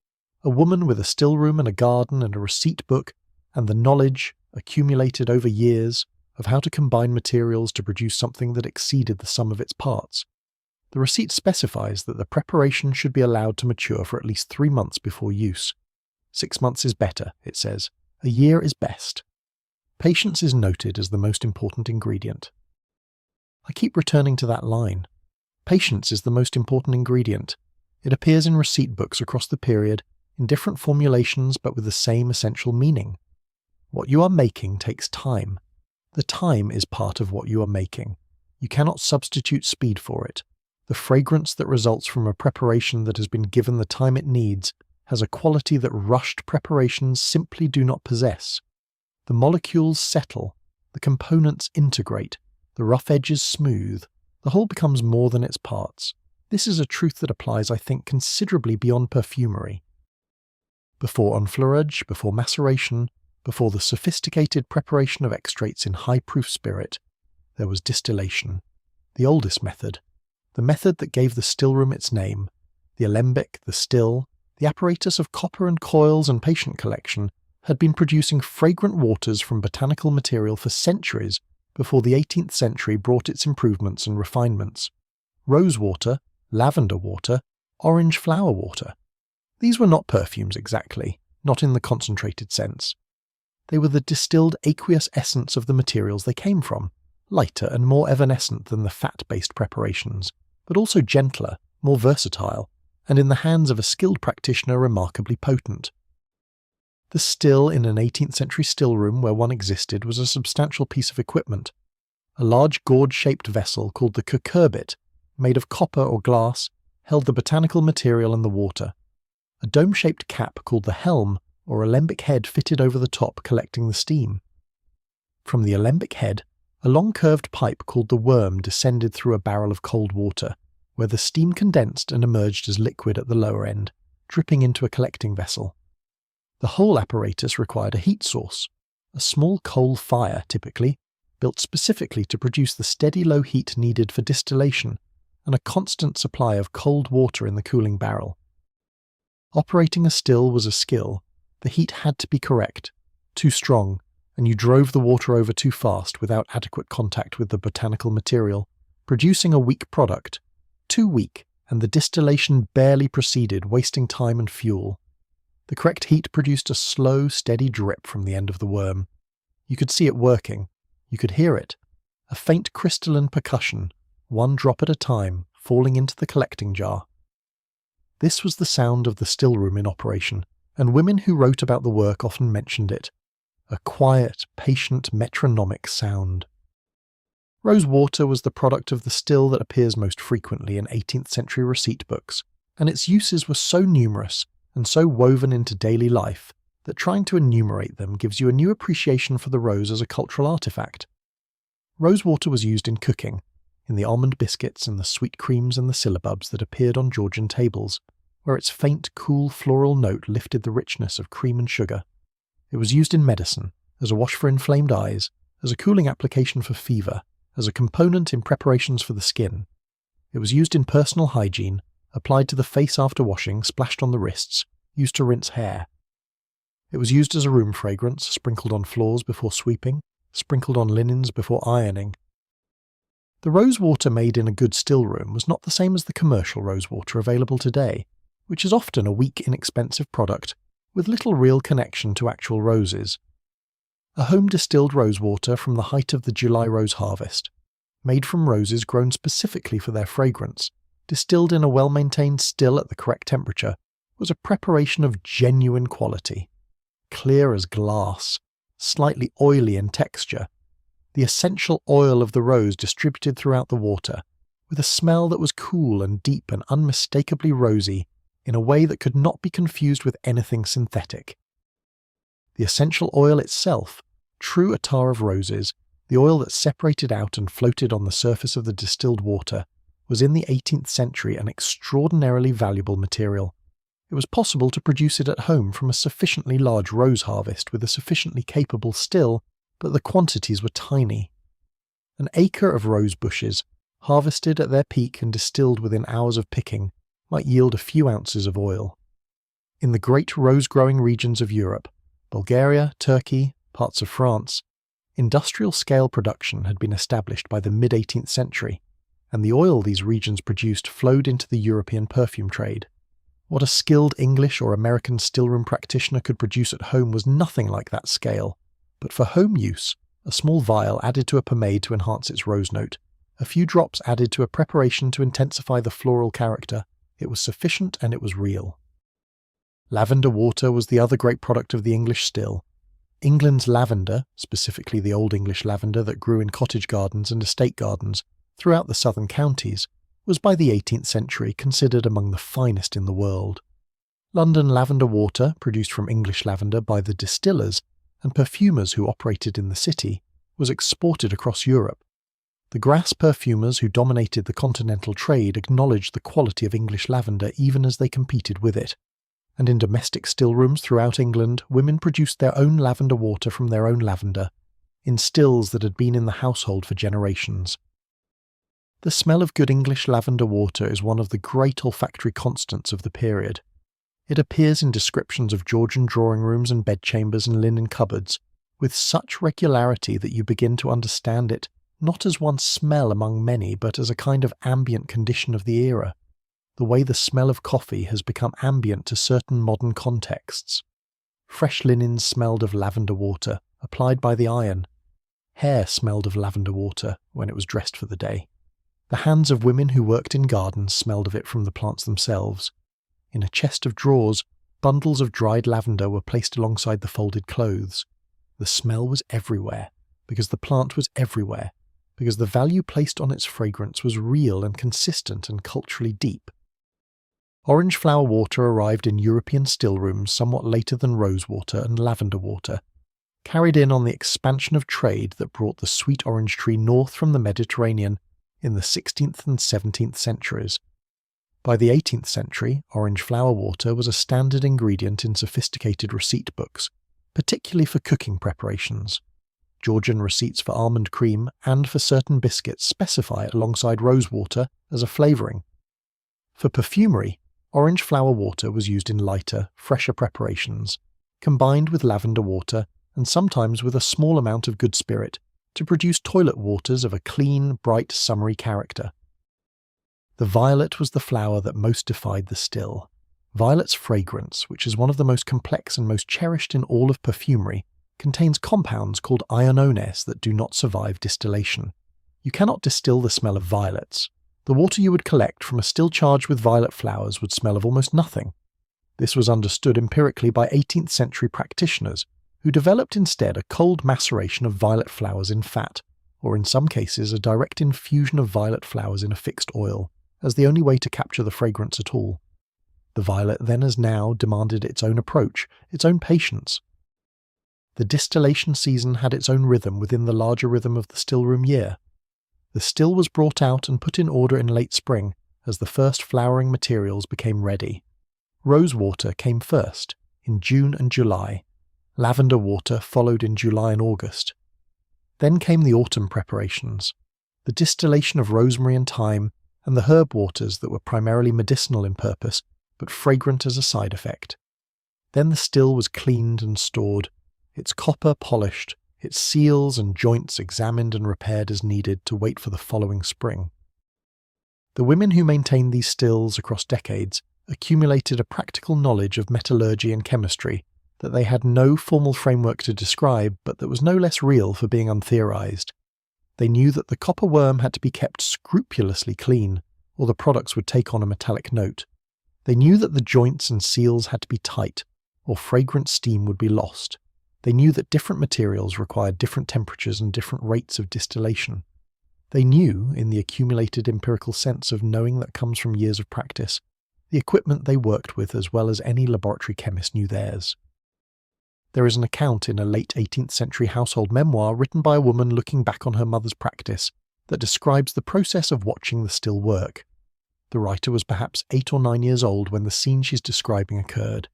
a woman with a stillroom and a garden and a receipt book and the knowledge, accumulated over years, of how to combine materials to produce something that exceeded the sum of its parts. The receipt specifies that the preparation should be allowed to mature for at least 3 months before use. 6 months is better, it says. A year is best. Patience is noted as the most important ingredient. I keep returning to that line. Patience is the most important ingredient. It appears in receipt books across the period, in different formulations but with the same essential meaning. What you are making takes time. The time is part of what you are making. You cannot substitute speed for it. The fragrance that results from a preparation that has been given the time it needs has a quality that rushed preparations simply do not possess. The molecules settle, the components integrate, the rough edges smooth, the whole becomes more than its parts. This is a truth that applies, I think, considerably beyond perfumery. Before enfleurage, before maceration, before the sophisticated preparation of extracts in high-proof spirit, there was distillation, the oldest method, the method that gave the stillroom its name. The alembic, the still, the apparatus of copper and coils and patient collection had been producing fragrant waters from botanical material for centuries before the 18th century brought its improvements and refinements. Rose water, lavender water, orange flower water. These were not perfumes exactly, not in the concentrated sense. They were the distilled aqueous essence of the materials they came from, lighter and more evanescent than the fat-based preparations, but also gentler, more versatile, and in the hands of a skilled practitioner remarkably potent. The still in an 18th century stillroom where one existed was a substantial piece of equipment. A large gourd-shaped vessel called the cucurbit, made of copper or glass, held the botanical material and the water. A dome-shaped cap called the helm or alembic head fitted over the top collecting the steam. From the alembic head, a long curved pipe called the worm descended through a barrel of cold water, where the steam condensed and emerged as liquid at the lower end, dripping into a collecting vessel. The whole apparatus required a heat source, a small coal fire typically, built specifically to produce the steady low heat needed for distillation, and a constant supply of cold water in the cooling barrel. Operating a still was a skill. The heat had to be correct, too strong, and you drove the water over too fast without adequate contact with the botanical material, producing a weak product, too weak, and the distillation barely proceeded, wasting time and fuel. The correct heat produced a slow, steady drip from the end of the worm. You could see it working. You could hear it. A faint crystalline percussion, one drop at a time, falling into the collecting jar. This was the sound of the stillroom in operation, and women who wrote about the work often mentioned it. A quiet, patient, metronomic sound. Rose water was the product of the still that appears most frequently in 18th century receipt books, and its uses were so numerous and so woven into daily life that trying to enumerate them gives you a new appreciation for the rose as a cultural artifact. Rose water was used in cooking, in the almond biscuits and the sweet creams and the syllabubs that appeared on Georgian tables, where its faint, cool floral note lifted the richness of cream and sugar. It was used in medicine, as a wash for inflamed eyes, as a cooling application for fever, as a component in preparations for the skin. It was used in personal hygiene, applied to the face after washing, splashed on the wrists, used to rinse hair. It was used as a room fragrance, sprinkled on floors before sweeping, sprinkled on linens before ironing. The rose water made in a good stillroom was not the same as the commercial rose water available today, which is often a weak, inexpensive product with little real connection to actual roses. A home-distilled rose water from the height of the July rose harvest, made from roses grown specifically for their fragrance, distilled in a well-maintained still at the correct temperature, was a preparation of genuine quality. Clear as glass, slightly oily in texture, the essential oil of the rose distributed throughout the water, with a smell that was cool and deep and unmistakably rosy, in a way that could not be confused with anything synthetic. The essential oil itself, true attar of roses, the oil that separated out and floated on the surface of the distilled water, was in the 18th century an extraordinarily valuable material. It was possible to produce it at home from a sufficiently large rose harvest with a sufficiently capable still, but the quantities were tiny. An acre of rose bushes, harvested at their peak and distilled within hours of picking, might yield a few ounces of oil. In the great rose-growing regions of Europe, Bulgaria, Turkey, parts of France, industrial-scale production had been established by the mid-18th century, and the oil these regions produced flowed into the European perfume trade. What a skilled English or American stillroom practitioner could produce at home was nothing like that scale, but for home use, a small vial added to a pomade to enhance its rose note, a few drops added to a preparation to intensify the floral character, it was sufficient and it was real. Lavender water was the other great product of the English still. England's lavender, specifically the Old English lavender that grew in cottage gardens and estate gardens throughout the southern counties, was by the 18th century considered among the finest in the world. London lavender water, produced from English lavender by the distillers and perfumers who operated in the city, was exported across Europe. The grass perfumers who dominated the continental trade acknowledged the quality of English lavender even as they competed with it. And in domestic stillrooms throughout England, women produced their own lavender water from their own lavender, in stills that had been in the household for generations. The smell of good English lavender water is one of the great olfactory constants of the period. It appears in descriptions of Georgian drawing rooms and bedchambers and linen cupboards, with such regularity that you begin to understand it not as one smell among many, but as a kind of ambient condition of the era, the way the smell of coffee has become ambient to certain modern contexts. Fresh linens smelled of lavender water, applied by the iron. Hair smelled of lavender water when it was dressed for the day. The hands of women who worked in gardens smelled of it from the plants themselves. In a chest of drawers, bundles of dried lavender were placed alongside the folded clothes. The smell was everywhere, because the plant was everywhere, because the value placed on its fragrance was real and consistent and culturally deep. Orange flower water arrived in European stillrooms somewhat later than rose water and lavender water, carried in on the expansion of trade that brought the sweet orange tree north from the Mediterranean in the 16th and 17th centuries. By the 18th century, orange flower water was a standard ingredient in sophisticated receipt books, particularly for cooking preparations. Georgian receipts for almond cream and for certain biscuits specify it alongside rose water as a flavouring. For perfumery, orange flower water was used in lighter, fresher preparations, combined with lavender water and sometimes with a small amount of good spirit to produce toilet waters of a clean, bright, summery character. The violet was the flower that most defied the still. Violet's fragrance, which is one of the most complex and most cherished in all of perfumery, contains compounds called ionones that do not survive distillation. You cannot distill the smell of violets. The water you would collect from a still charged with violet flowers would smell of almost nothing. This was understood empirically by 18th century practitioners, who developed instead a cold maceration of violet flowers in fat, or in some cases a direct infusion of violet flowers in a fixed oil, as the only way to capture the fragrance at all. The violet then as now demanded its own approach, its own patience. The distillation season had its own rhythm within the larger rhythm of the stillroom year. The still was brought out and put in order in late spring as the first flowering materials became ready. Rose water came first, in June and July. Lavender water followed in July and August. Then came the autumn preparations, the distillation of rosemary and thyme, and the herb waters that were primarily medicinal in purpose, but fragrant as a side effect. Then the still was cleaned and stored, its copper polished, its seals and joints examined and repaired as needed to wait for the following spring. The women who maintained these stills across decades accumulated a practical knowledge of metallurgy and chemistry that they had no formal framework to describe, but that was no less real for being untheorized. They knew that the copper worm had to be kept scrupulously clean, or the products would take on a metallic note. They knew that the joints and seals had to be tight, or fragrant steam would be lost. They knew that different materials required different temperatures and different rates of distillation. They knew, in the accumulated empirical sense of knowing that comes from years of practice, the equipment they worked with as well as any laboratory chemist knew theirs. There is an account in a late 18th century household memoir written by a woman looking back on her mother's practice that describes the process of watching the still work. The writer was perhaps 8 or 9 years old when the scene she's describing occurred.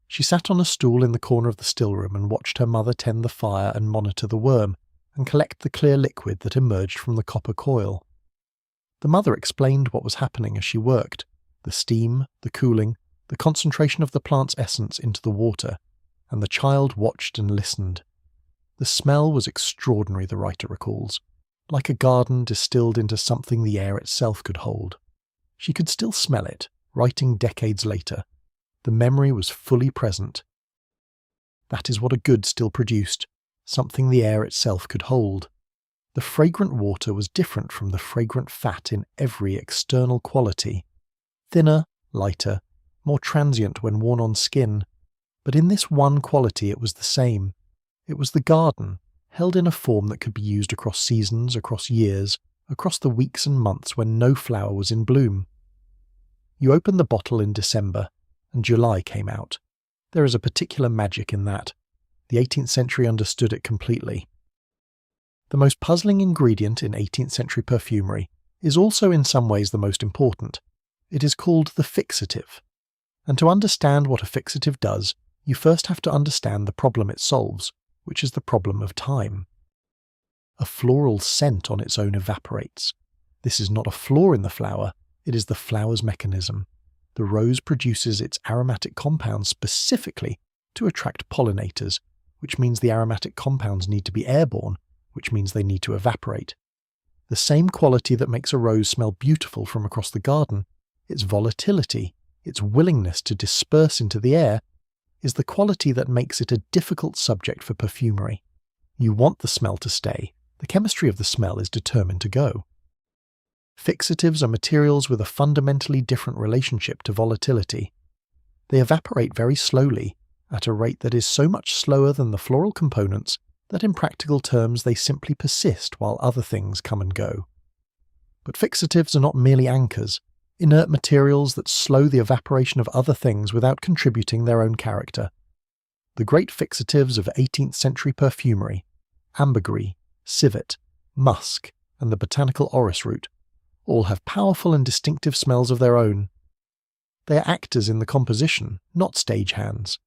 She sat on a stool in the corner of the stillroom and watched her mother tend the fire and monitor the worm, and collect the clear liquid that emerged from the copper coil. The mother explained what was happening as she worked, the steam, the cooling, the concentration of the plant's essence into the water, and the child watched and listened. The smell was extraordinary, the writer recalls, like a garden distilled into something the air itself could hold. She could still smell it, writing decades later. The memory was fully present. That is what a good still produced, something the air itself could hold. The fragrant water was different from the fragrant fat in every external quality. Thinner, lighter, more transient when worn on skin, but in this one quality it was the same. It was the garden, held in a form that could be used across seasons, across years, across the weeks and months when no flower was in bloom. You opened the bottle in December, and July came out. There is a particular magic in that. The 18th century understood it completely. The most puzzling ingredient in 18th century perfumery is also in some ways the most important. It is called the fixative. And to understand what a fixative does, you first have to understand the problem it solves, which is the problem of time. A floral scent on its own evaporates. This is not a flaw in the flower, it is the flower's mechanism. The rose produces its aromatic compounds specifically to attract pollinators, which means the aromatic compounds need to be airborne, which means they need to evaporate. The same quality that makes a rose smell beautiful from across the garden, its volatility, its willingness to disperse into the air, is the quality that makes it a difficult subject for perfumery. You want the smell to stay. The chemistry of the smell is determined to go. Fixatives are materials with a fundamentally different relationship to volatility. They evaporate very slowly, at a rate that is so much slower than the floral components that in practical terms they simply persist while other things come and go. But fixatives are not merely anchors, inert materials that slow the evaporation of other things without contributing their own character. The great fixatives of 18th century perfumery, ambergris, civet, musk, and the botanical orris root, all have powerful and distinctive smells of their own. They are actors in the composition, not stagehands.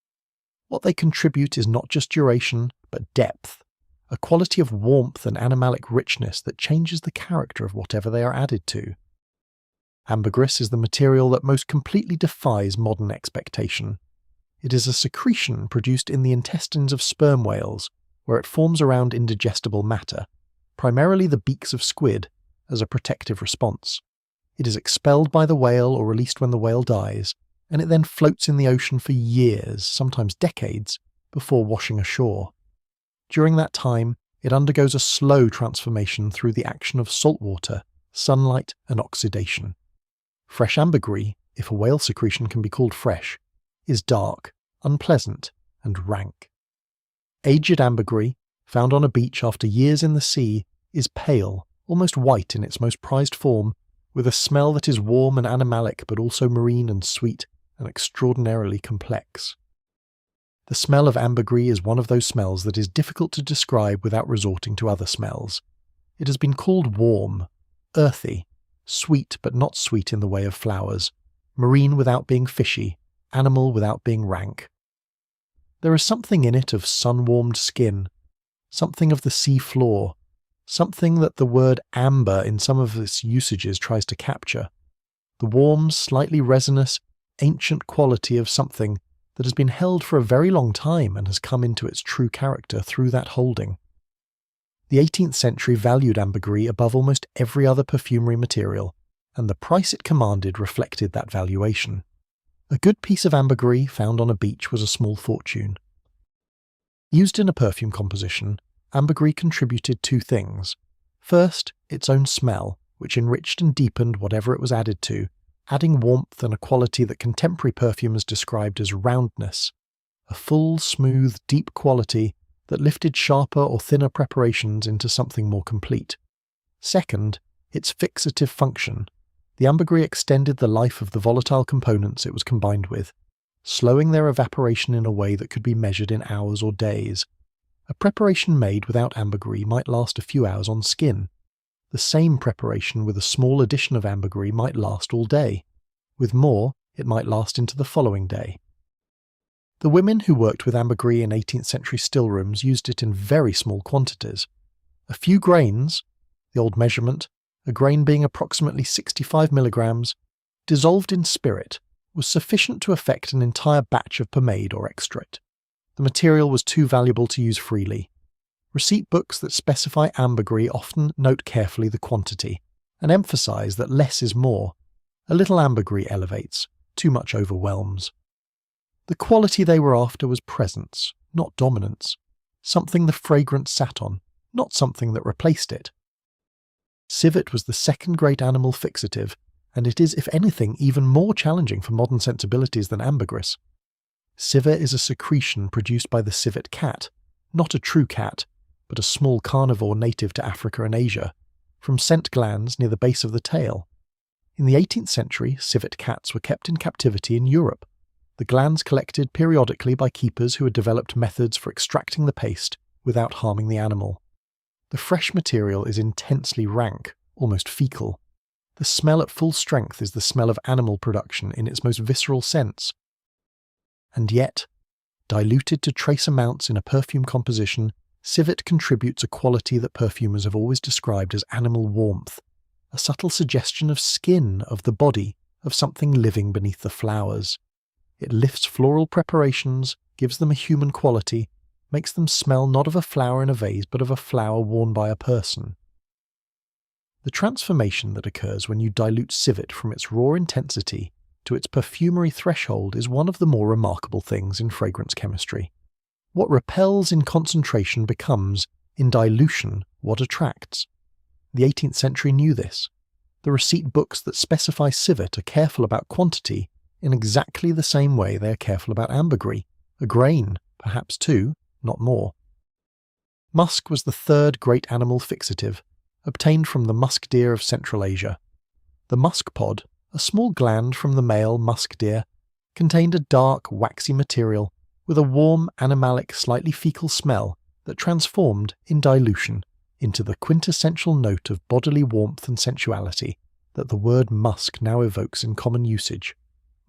What they contribute is not just duration, but depth, a quality of warmth and animalic richness that changes the character of whatever they are added to. Ambergris is the material that most completely defies modern expectation. It is a secretion produced in the intestines of sperm whales, where it forms around indigestible matter, primarily the beaks of squid, as a protective response. It is expelled by the whale or released when the whale dies, and it then floats in the ocean for years, sometimes decades, before washing ashore. During that time, it undergoes a slow transformation through the action of salt water, sunlight, and oxidation. Fresh ambergris, if a whale secretion can be called fresh, is dark, unpleasant, and rank. Aged ambergris, found on a beach after years in the sea, is pale, almost white in its most prized form, with a smell that is warm and animalic but also marine and sweet and extraordinarily complex. The smell of ambergris is one of those smells that is difficult to describe without resorting to other smells. It has been called warm, earthy, sweet but not sweet in the way of flowers, marine without being fishy, animal without being rank. There is something in it of sun-warmed skin, something of the sea floor, something that the word amber in some of its usages tries to capture. The warm, slightly resinous, ancient quality of something that has been held for a very long time and has come into its true character through that holding. The 18th century valued ambergris above almost every other perfumery material, and the price it commanded reflected that valuation. A good piece of ambergris found on a beach was a small fortune. Used in a perfume composition, ambergris contributed two things. First, its own smell, which enriched and deepened whatever it was added to, adding warmth and a quality that contemporary perfumers described as roundness, a full, smooth, deep quality that lifted sharper or thinner preparations into something more complete. Second, its fixative function. The ambergris extended the life of the volatile components it was combined with, slowing their evaporation in a way that could be measured in hours or days. A preparation made without ambergris might last a few hours on skin. The same preparation with a small addition of ambergris might last all day. With more, it might last into the following day. The women who worked with ambergris in 18th century still rooms used it in very small quantities. A few grains, the old measurement, a grain being approximately 65 milligrams, dissolved in spirit, was sufficient to affect an entire batch of pomade or extract. The material was too valuable to use freely. Receipt books that specify ambergris often note carefully the quantity, and emphasize that less is more. A little ambergris elevates, too much overwhelms. The quality they were after was presence, not dominance, something the fragrance sat on, not something that replaced it. Civet was the second great animal fixative, and it is, if anything, even more challenging for modern sensibilities than ambergris. Civet is a secretion produced by the civet cat, not a true cat, but a small carnivore native to Africa and Asia, from scent glands near the base of the tail. In the 18th century, civet cats were kept in captivity in Europe, the glands collected periodically by keepers who had developed methods for extracting the paste without harming the animal. The fresh material is intensely rank, almost fecal. The smell at full strength is the smell of animal production in its most visceral sense. And yet, diluted to trace amounts in a perfume composition, civet contributes a quality that perfumers have always described as animal warmth, a subtle suggestion of skin, of the body, of something living beneath the flowers. It lifts floral preparations, gives them a human quality, makes them smell not of a flower in a vase but of a flower worn by a person. The transformation that occurs when you dilute civet from its raw intensity to its perfumery threshold is one of the more remarkable things in fragrance chemistry. What repels in concentration becomes, in dilution, what attracts. The 18th century knew this. The receipt books that specify civet are careful about quantity in exactly the same way they are careful about ambergris, a grain, perhaps two, not more. Musk was the third great animal fixative, obtained from the musk deer of Central Asia. The musk pod, a small gland from the male musk deer, contained a dark, waxy material with a warm, animalic, slightly fecal smell that transformed, in dilution, into the quintessential note of bodily warmth and sensuality that the word musk now evokes in common usage.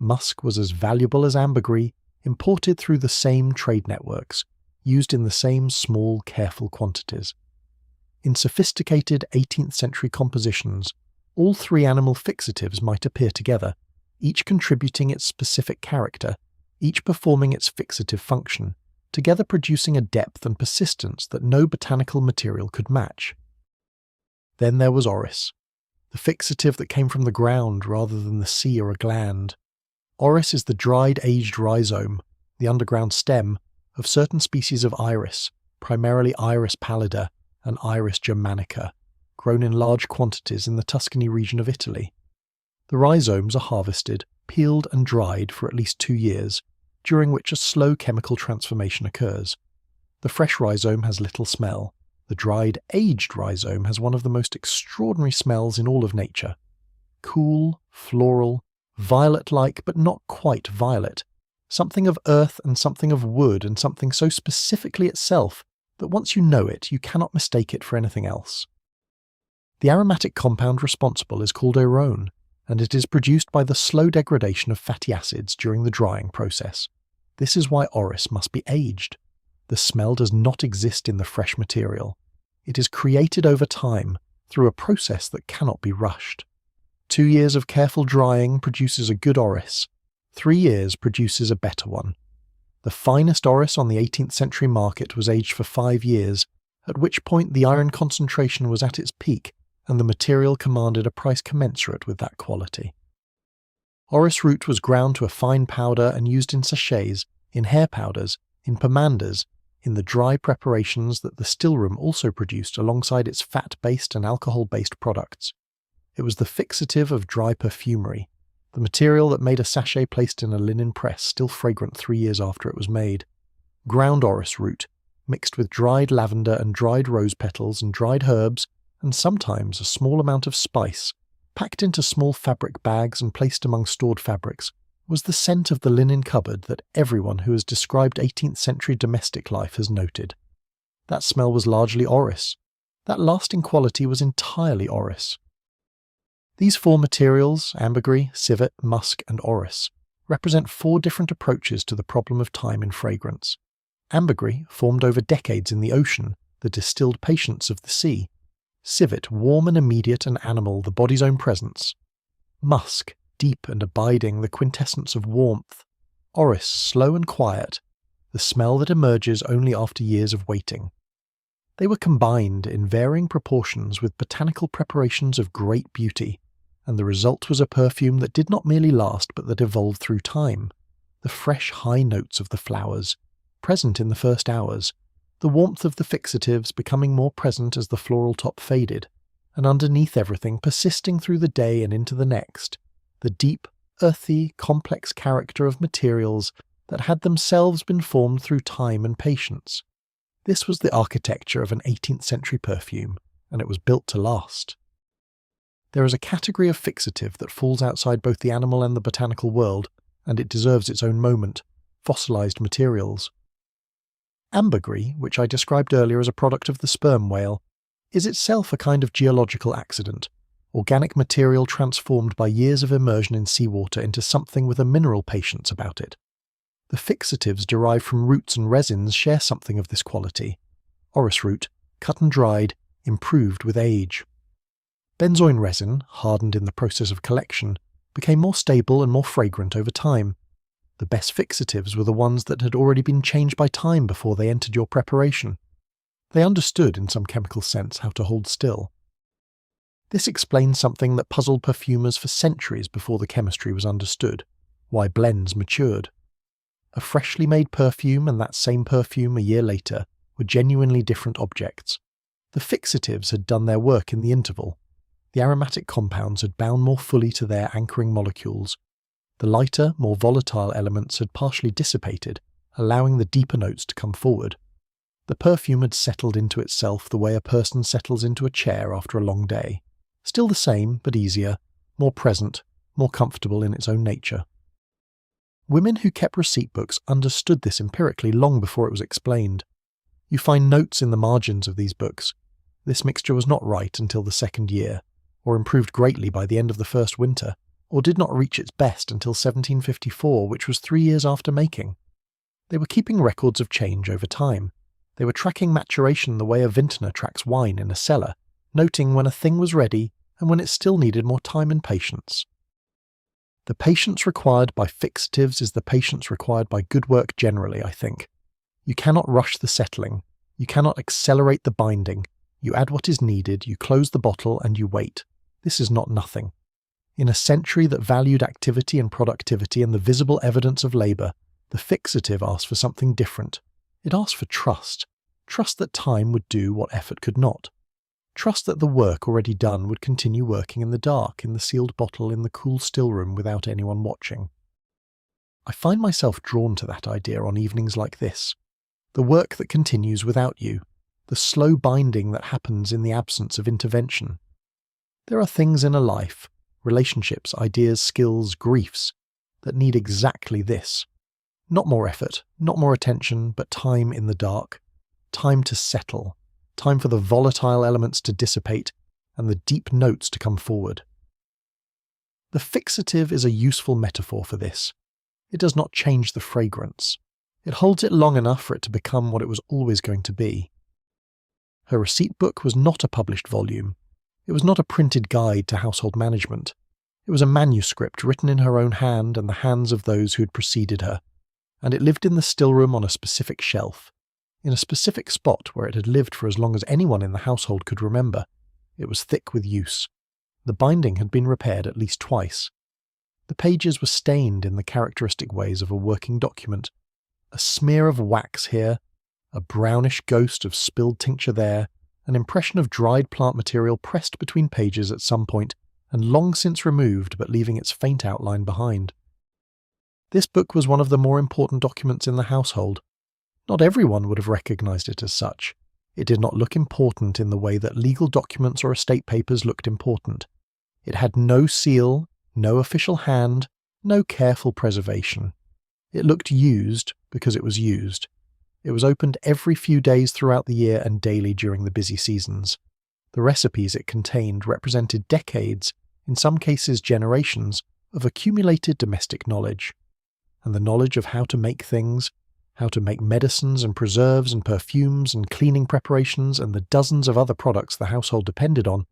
Musk was as valuable as ambergris, imported through the same trade networks, used in the same small, careful quantities. In sophisticated 18th century compositions, all three animal fixatives might appear together, each contributing its specific character, each performing its fixative function, together producing a depth and persistence that no botanical material could match. Then there was orris, the fixative that came from the ground rather than the sea or a gland. Orris is the dried aged rhizome, the underground stem, of certain species of iris, primarily Iris pallida and Iris germanica, grown in large quantities in the Tuscany region of Italy. The rhizomes are harvested, peeled and dried for at least 2 years, during which a slow chemical transformation occurs. The fresh rhizome has little smell. The dried, aged rhizome has one of the most extraordinary smells in all of nature. Cool, floral, violet-like but not quite violet, something of earth and something of wood and something so specifically itself that once you know it, you cannot mistake it for anything else. The aromatic compound responsible is called orone, and it is produced by the slow degradation of fatty acids during the drying process. This is why orris must be aged. The smell does not exist in the fresh material. It is created over time through a process that cannot be rushed. 2 years of careful drying produces a good orris. 3 years produces a better one. The finest orris on the 18th century market was aged for 5 years, at which point the iron concentration was at its peak and the material commanded a price commensurate with that quality. Orris root was ground to a fine powder and used in sachets, in hair powders, in pomanders, in the dry preparations that the stillroom also produced alongside its fat-based and alcohol-based products. It was the fixative of dry perfumery, the material that made a sachet placed in a linen press still fragrant 3 years after it was made. Ground orris root, mixed with dried lavender and dried rose petals and dried herbs, and sometimes a small amount of spice, packed into small fabric bags and placed among stored fabrics, was the scent of the linen cupboard that everyone who has described 18th century domestic life has noted. That smell was largely orris. That lasting quality was entirely orris. These 4 materials, ambergris, civet, musk, and orris, represent 4 different approaches to the problem of time in fragrance. Ambergris, formed over decades in the ocean, the distilled patience of the sea. Civet, warm and immediate and animal, the body's own presence. Musk, deep and abiding, the quintessence of warmth. Orris, slow and quiet, the smell that emerges only after years of waiting. They were combined in varying proportions with botanical preparations of great beauty, and the result was a perfume that did not merely last but that evolved through time. The fresh high notes of the flowers, present in the first hours, the warmth of the fixatives becoming more present as the floral top faded, and underneath everything, persisting through the day and into the next, the deep, earthy, complex character of materials that had themselves been formed through time and patience. This was the architecture of an 18th century perfume, and it was built to last. There is a category of fixative that falls outside both the animal and the botanical world, and it deserves its own moment: fossilized materials. Ambergris, which I described earlier as a product of the sperm whale, is itself a kind of geological accident, organic material transformed by years of immersion in seawater into something with a mineral patience about it. The fixatives derived from roots and resins share something of this quality. Orris root, cut and dried, improved with age. Benzoin resin, hardened in the process of collection, became more stable and more fragrant over time. The best fixatives were the ones that had already been changed by time before they entered your preparation. They understood, in some chemical sense, how to hold still. This explains something that puzzled perfumers for centuries before the chemistry was understood: why blends matured. A freshly made perfume and that same perfume a year later were genuinely different objects. The fixatives had done their work in the interval. The aromatic compounds had bound more fully to their anchoring molecules. The lighter, more volatile elements had partially dissipated, allowing the deeper notes to come forward. The perfume had settled into itself the way a person settles into a chair after a long day. Still the same, but easier, more present, more comfortable in its own nature. Women who kept receipt books understood this empirically long before it was explained. You find notes in the margins of these books. This mixture was not right until the second year, or improved greatly by the end of the first winter, or did not reach its best until 1754, which was 3 years after making. They were keeping records of change over time. They were tracking maturation the way a vintner tracks wine in a cellar, noting when a thing was ready and when it still needed more time and patience. The patience required by fixatives is the patience required by good work generally, I think. You cannot rush the settling. You cannot accelerate the binding. You add what is needed, you close the bottle, and you wait. This is not nothing. In a century that valued activity and productivity and the visible evidence of labour, the fixative asked for something different. It asked for trust. Trust that time would do what effort could not. Trust that the work already done would continue working in the dark, in the sealed bottle, in the cool still room without anyone watching. I find myself drawn to that idea on evenings like this. The work that continues without you. The slow binding that happens in the absence of intervention. There are things in a life, relationships, ideas, skills, griefs, that need exactly this. Not more effort, not more attention, but time in the dark. Time to settle. Time for the volatile elements to dissipate and the deep notes to come forward. The fixative is a useful metaphor for this. It does not change the fragrance. It holds it long enough for it to become what it was always going to be. Her receipt book was not a published volume. It was not a printed guide to household management. It was a manuscript written in her own hand and the hands of those who had preceded her, and it lived in the still room on a specific shelf, in a specific spot where it had lived for as long as anyone in the household could remember. It was thick with use. The binding had been repaired at least twice. The pages were stained in the characteristic ways of a working document. A smear of wax here, a brownish ghost of spilled tincture there, an impression of dried plant material pressed between pages at some point and long since removed but leaving its faint outline behind. This book was one of the more important documents in the household. Not everyone would have recognized it as such. It did not look important in the way that legal documents or estate papers looked important. It had no seal, no official hand, no careful preservation. It looked used because it was used. It was opened every few days throughout the year and daily during the busy seasons. The recipes it contained represented decades, in some cases generations, of accumulated domestic knowledge. And the knowledge of how to make things, how to make medicines and preserves and perfumes and cleaning preparations and the dozens of other products the household depended on,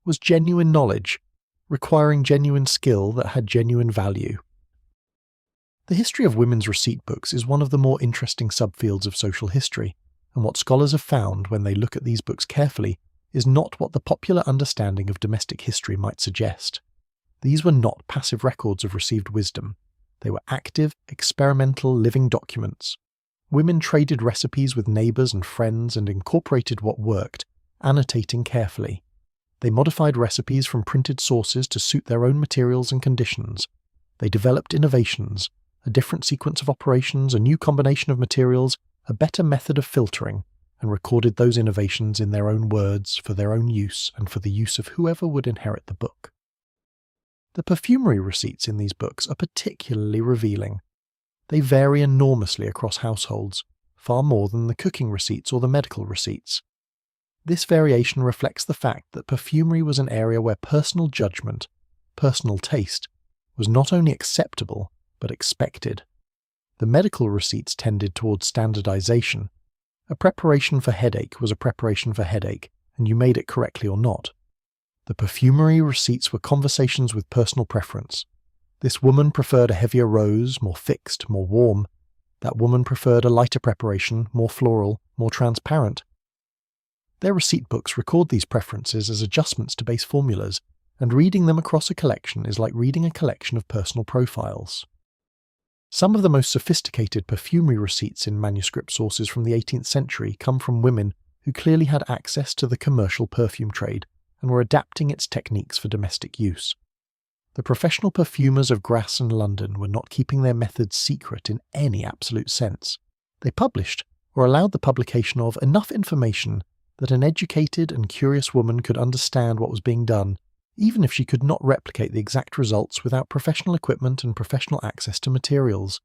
was genuine knowledge, requiring genuine skill that had genuine value. The history of women's receipt books is one of the more interesting subfields of social history, and what scholars have found when they look at these books carefully is not what the popular understanding of domestic history might suggest. These were not passive records of received wisdom. They were active, experimental, living documents. Women traded recipes with neighbours and friends and incorporated what worked, annotating carefully. They modified recipes from printed sources to suit their own materials and conditions. They developed innovations, a different sequence of operations, a new combination of materials, a better method of filtering, and recorded those innovations in their own words for their own use and for the use of whoever would inherit the book. The perfumery receipts in these books are particularly revealing. They vary enormously across households, far more than the cooking receipts or the medical receipts. This variation reflects the fact that perfumery was an area where personal judgment, personal taste, was not only acceptable, but expected. The medical receipts tended towards standardization. A preparation for headache was a preparation for headache, and you made it correctly or not. The perfumery receipts were conversations with personal preference. This woman preferred a heavier rose, more fixed, more warm. That woman preferred a lighter preparation, more floral, more transparent. Their receipt books record these preferences as adjustments to base formulas, and reading them across a collection is like reading a collection of personal profiles. Some of the most sophisticated perfumery receipts in manuscript sources from the 18th century come from women who clearly had access to the commercial perfume trade and were adapting its techniques for domestic use. The professional perfumers of Grasse and London were not keeping their methods secret in any absolute sense. They published, or allowed the publication of, enough information that an educated and curious woman could understand what was being done, even if she could not replicate the exact results without professional equipment and professional access to materials.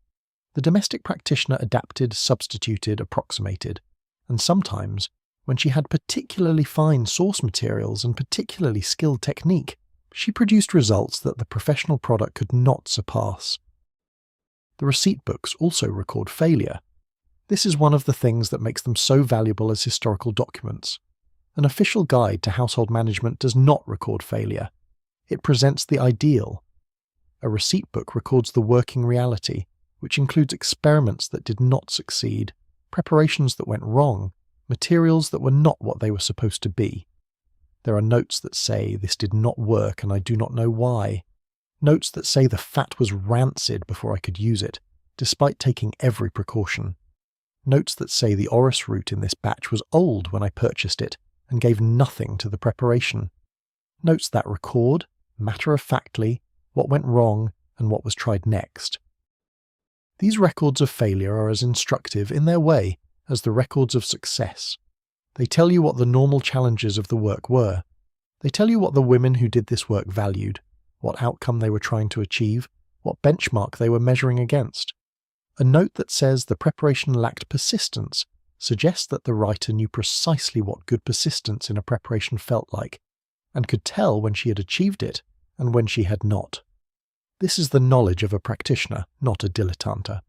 The domestic practitioner adapted, substituted, approximated, and sometimes, when she had particularly fine source materials and particularly skilled technique, she produced results that the professional product could not surpass. The receipt books also record failure. This is one of the things that makes them so valuable as historical documents. An official guide to household management does not record failure. It presents the ideal. A receipt book records the working reality, which includes experiments that did not succeed, preparations that went wrong, materials that were not what they were supposed to be. There are notes that say, "This did not work and I do not know why." Notes that say the fat was rancid before I could use it, despite taking every precaution. Notes that say the orris root in this batch was old when I purchased it and gave nothing to the preparation. Notes that record, matter-of-factly, what went wrong and what was tried next. These records of failure are as instructive in their way as the records of success. They tell you what the normal challenges of the work were. They tell you what the women who did this work valued, what outcome they were trying to achieve, what benchmark they were measuring against. A note that says the preparation lacked persistence suggests that the writer knew precisely what good persistence in a preparation felt like, and could tell when she had achieved it and when she had not. This is the knowledge of a practitioner, not a dilettante.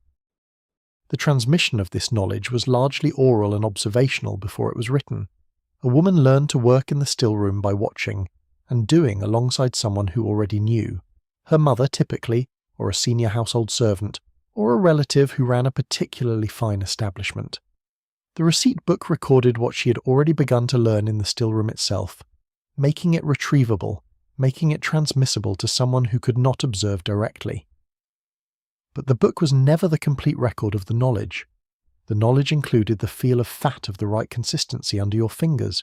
The transmission of this knowledge was largely oral and observational before it was written. A woman learned to work in the stillroom by watching and doing alongside someone who already knew, her mother typically, or a senior household servant, or a relative who ran a particularly fine establishment. The receipt book recorded what she had already begun to learn in the stillroom itself, making it retrievable, making it transmissible to someone who could not observe directly. But the book was never the complete record of the knowledge. The knowledge included the feel of fat of the right consistency under your fingers,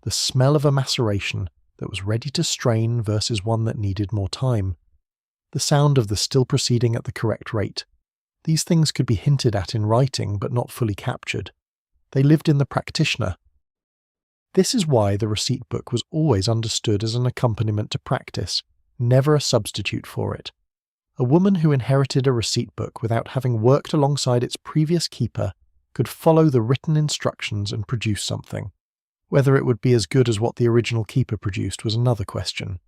the smell of a maceration that was ready to strain versus one that needed more time, the sound of the still proceeding at the correct rate. These things could be hinted at in writing but not fully captured. They lived in the practitioner. This is why the receipt book was always understood as an accompaniment to practice, never a substitute for it. A woman who inherited a receipt book without having worked alongside its previous keeper could follow the written instructions and produce something. Whether it would be as good as what the original keeper produced was another question.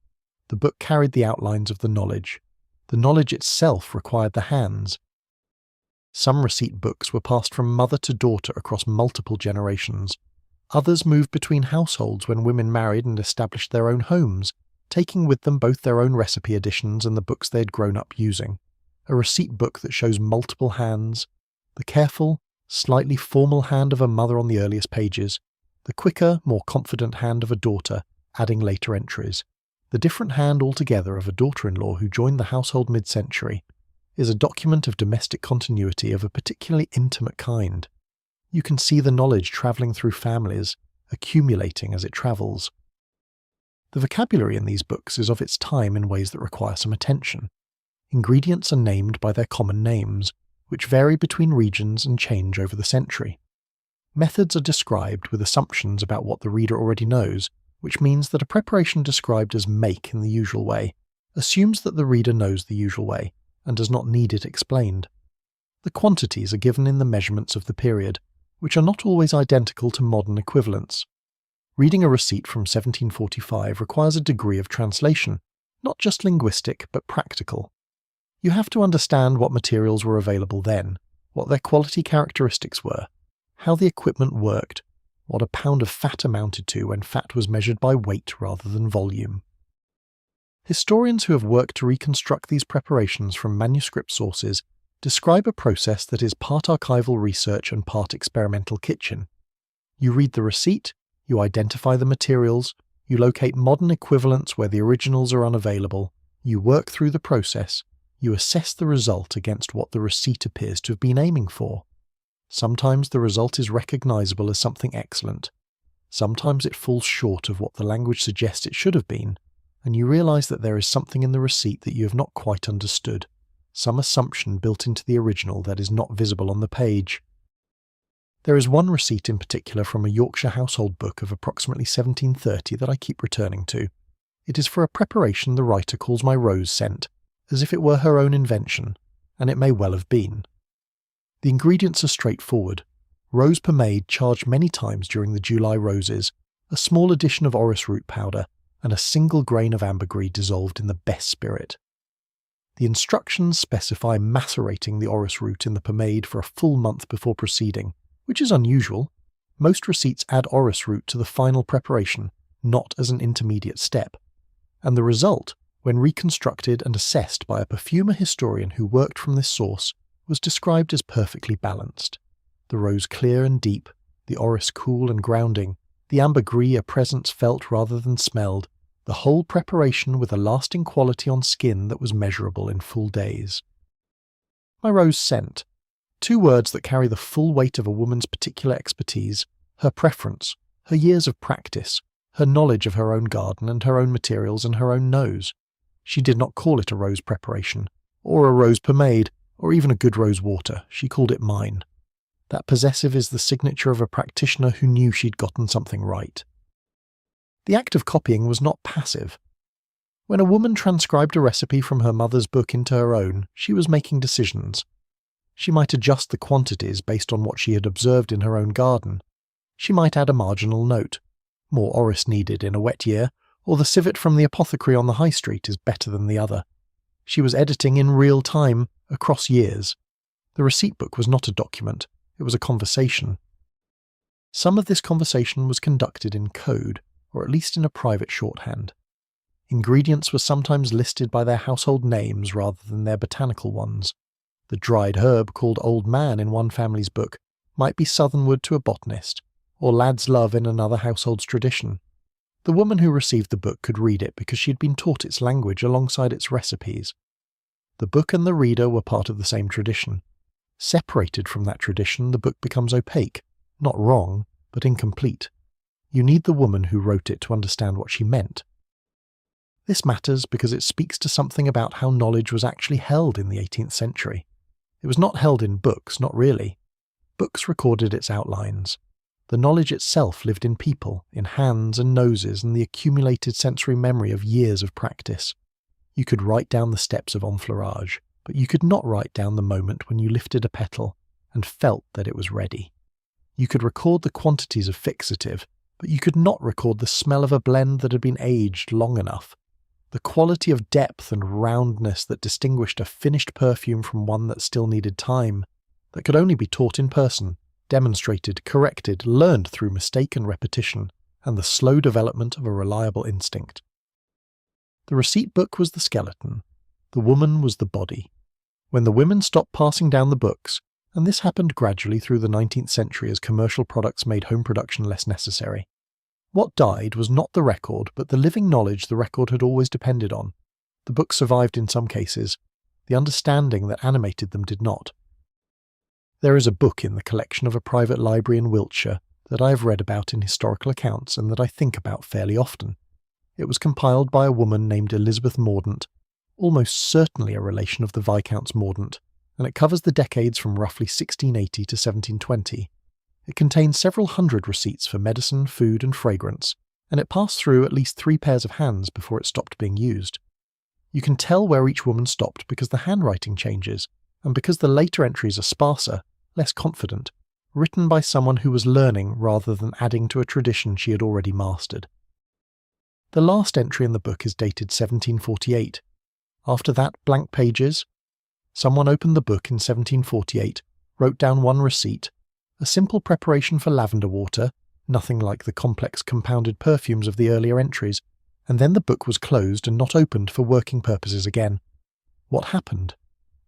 The book carried the outlines of the knowledge. The knowledge itself required the hands. Some receipt books were passed from mother to daughter across multiple generations. Others moved between households when women married and established their own homes, taking with them both their own recipe editions and the books they had grown up using. A receipt book that shows multiple hands, the careful, slightly formal hand of a mother on the earliest pages, the quicker, more confident hand of a daughter, adding later entries, the different hand altogether of a daughter-in-law who joined the household mid-century, is a document of domestic continuity of a particularly intimate kind. You can see the knowledge travelling through families, accumulating as it travels. The vocabulary in these books is of its time in ways that require some attention. Ingredients are named by their common names, which vary between regions and change over the century. Methods are described with assumptions about what the reader already knows, which means that a preparation described as make in the usual way assumes that the reader knows the usual way and does not need it explained. The quantities are given in the measurements of the period, which are not always identical to modern equivalents. Reading a receipt from 1745 requires a degree of translation, not just linguistic but practical. You have to understand what materials were available then, what their quality characteristics were, how the equipment worked, what a pound of fat amounted to when fat was measured by weight rather than volume. Historians who have worked to reconstruct these preparations from manuscript sources describe a process that is part archival research and part experimental kitchen. You read the receipt, you identify the materials, you locate modern equivalents where the originals are unavailable, you work through the process, you assess the result against what the receipt appears to have been aiming for. Sometimes the result is recognizable as something excellent. Sometimes it falls short of what the language suggests it should have been, and you realize that there is something in the receipt that you have not quite understood, some assumption built into the original that is not visible on the page. There is one receipt in particular from a Yorkshire household book of approximately 1730 that I keep returning to. It is for a preparation the writer calls my rose scent, as if it were her own invention, and it may well have been. The ingredients are straightforward. Rose pomade charged many times during the July roses, a small addition of orris root powder, and a single grain of ambergris dissolved in the best spirit. The instructions specify macerating the orris root in the pomade for a full month before proceeding, which is unusual. Most receipts add orris root to the final preparation, not as an intermediate step. And the result, when reconstructed and assessed by a perfumer historian who worked from this source, was described as perfectly balanced. The rose clear and deep, the orris cool and grounding, the ambergris a presence felt rather than smelled, the whole preparation with a lasting quality on skin that was measurable in full days. My rose scent. 2 words that carry the full weight of a woman's particular expertise, her preference, her years of practice, her knowledge of her own garden and her own materials and her own nose. She did not call it a rose preparation, or a rose pomade, or even a good rose water. She called it mine. That possessive is the signature of a practitioner who knew she'd gotten something right. The act of copying was not passive. When a woman transcribed a recipe from her mother's book into her own, she was making decisions. She might adjust the quantities based on what she had observed in her own garden. She might add a marginal note. More orris needed in a wet year, or the civet from the apothecary on the high street is better than the other. She was editing in real time, across years. The receipt book was not a document, it was a conversation. Some of this conversation was conducted in code, or at least in a private shorthand. Ingredients were sometimes listed by their household names rather than their botanical ones. The dried herb called Old Man in one family's book might be southernwood to a botanist, or lad's love in another household's tradition. The woman who received the book could read it because she had been taught its language alongside its recipes. The book and the reader were part of the same tradition. Separated from that tradition, the book becomes opaque, not wrong, but incomplete. You need the woman who wrote it to understand what she meant. This matters because it speaks to something about how knowledge was actually held in the 18th century. It was not held in books, not really. Books recorded its outlines. The knowledge itself lived in people, in hands and noses and the accumulated sensory memory of years of practice. You could write down the steps of enfleurage, but you could not write down the moment when you lifted a petal and felt that it was ready. You could record the quantities of fixative, but you could not record the smell of a blend that had been aged long enough. The quality of depth and roundness that distinguished a finished perfume from one that still needed time, that could only be taught in person, demonstrated, corrected, learned through mistake and repetition, and the slow development of a reliable instinct. The receipt book was the skeleton. The woman was the body. When the women stopped passing down the books, and this happened gradually through the 19th century as commercial products made home production less necessary, what died was not the record, but the living knowledge the record had always depended on. The books survived in some cases. The understanding that animated them did not. There is a book in the collection of a private library in Wiltshire that I have read about in historical accounts and that I think about fairly often. It was compiled by a woman named Elizabeth Mordaunt, almost certainly a relation of the Viscounts Mordaunt, and it covers the decades from roughly 1680 to 1720. It contains several hundred receipts for medicine, food, and fragrance, and it passed through at least 3 pairs of hands before it stopped being used. You can tell where each woman stopped because the handwriting changes, and because the later entries are sparser, less confident, written by someone who was learning rather than adding to a tradition she had already mastered. The last entry in the book is dated 1748. After that, blank pages. Someone opened the book in 1748, wrote down one receipt, a simple preparation for lavender water, nothing like the complex compounded perfumes of the earlier entries, and then the book was closed and not opened for working purposes again. What happened?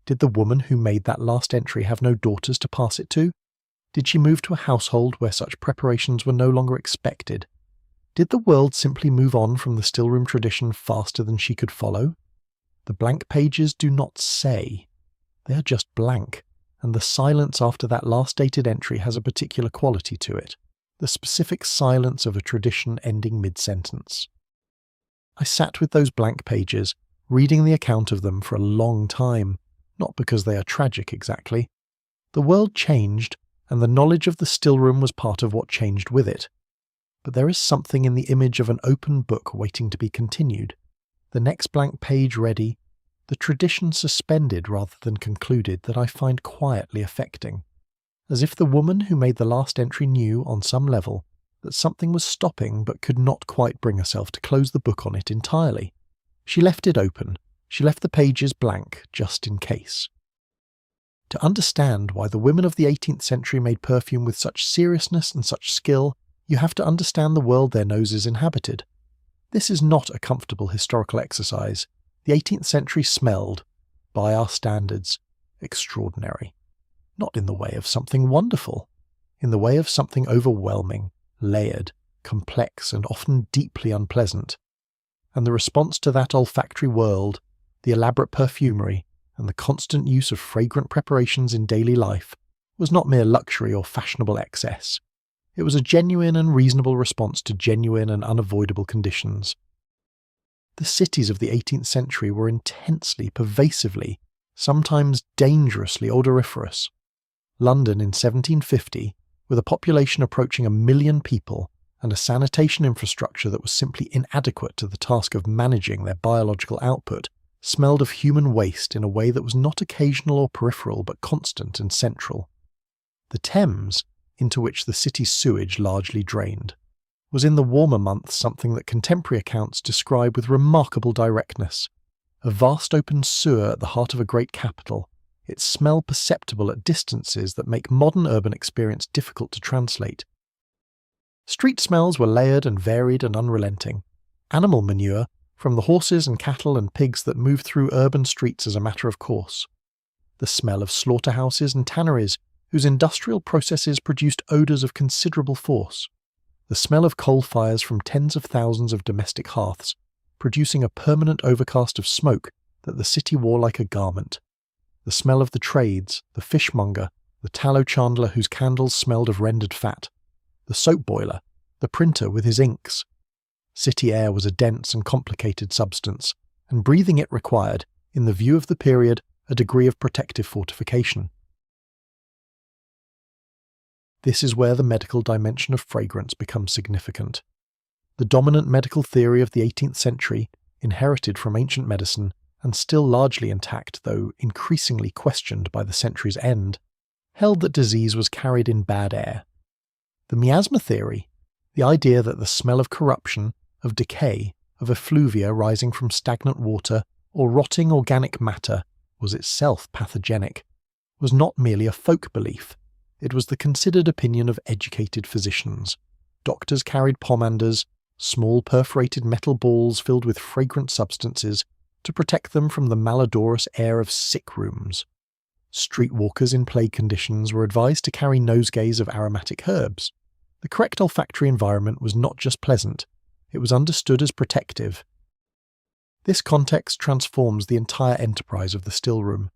Did the woman who made that last entry have no daughters to pass it to? Did she move to a household where such preparations were no longer expected? Did the world simply move on from the stillroom tradition faster than she could follow? The blank pages do not say. They are just blank, and the silence after that last dated entry has a particular quality to it, the specific silence of a tradition ending mid-sentence. I sat with those blank pages, reading the account of them for a long time, not because they are tragic exactly. The world changed, and the knowledge of the stillroom was part of what changed with it. But there is something in the image of an open book waiting to be continued, the next blank page ready, the tradition suspended rather than concluded, that I find quietly affecting. As if the woman who made the last entry knew, on some level, that something was stopping but could not quite bring herself to close the book on it entirely. She left it open. She left the pages blank, just in case. To understand why the women of the 18th century made perfume with such seriousness and such skill, you have to understand the world their noses inhabited. This is not a comfortable historical exercise. The 18th century smelled, by our standards, extraordinary. Not in the way of something wonderful, in the way of something overwhelming, layered, complex, and often deeply unpleasant. And the response to that olfactory world, the elaborate perfumery, and the constant use of fragrant preparations in daily life, was not mere luxury or fashionable excess. It was a genuine and reasonable response to genuine and unavoidable conditions. The cities of the 18th century were intensely, pervasively, sometimes dangerously odoriferous. London in 1750, with a population approaching 1 million people and a sanitation infrastructure that was simply inadequate to the task of managing their biological output, smelled of human waste in a way that was not occasional or peripheral but constant and central. The Thames, into which the city's sewage largely drained, was in the warmer months something that contemporary accounts describe with remarkable directness. A vast open sewer at the heart of a great capital, its smell perceptible at distances that make modern urban experience difficult to translate. Street smells were layered and varied and unrelenting. Animal manure, from the horses and cattle and pigs that moved through urban streets as a matter of course. The smell of slaughterhouses and tanneries, whose industrial processes produced odours of considerable force. The smell of coal fires from tens of thousands of domestic hearths, producing a permanent overcast of smoke that the city wore like a garment. The smell of the trades, the fishmonger, the tallow chandler whose candles smelled of rendered fat, the soap boiler, the printer with his inks. City air was a dense and complicated substance, and breathing it required, in the view of the period, a degree of protective fortification. This is where the medical dimension of fragrance becomes significant. The dominant medical theory of the 18th century, inherited from ancient medicine, and still largely intact though increasingly questioned by the century's end, held that disease was carried in bad air. The miasma theory, the idea that the smell of corruption, of decay, of effluvia rising from stagnant water or rotting organic matter was itself pathogenic, was not merely a folk belief. It was the considered opinion of educated physicians. Doctors carried pomanders, small perforated metal balls filled with fragrant substances, to protect them from the malodorous air of sick rooms. Streetwalkers in plague conditions were advised to carry nosegays of aromatic herbs. The correct olfactory environment was not just pleasant, it was understood as protective. This context transforms the entire enterprise of the stillroom.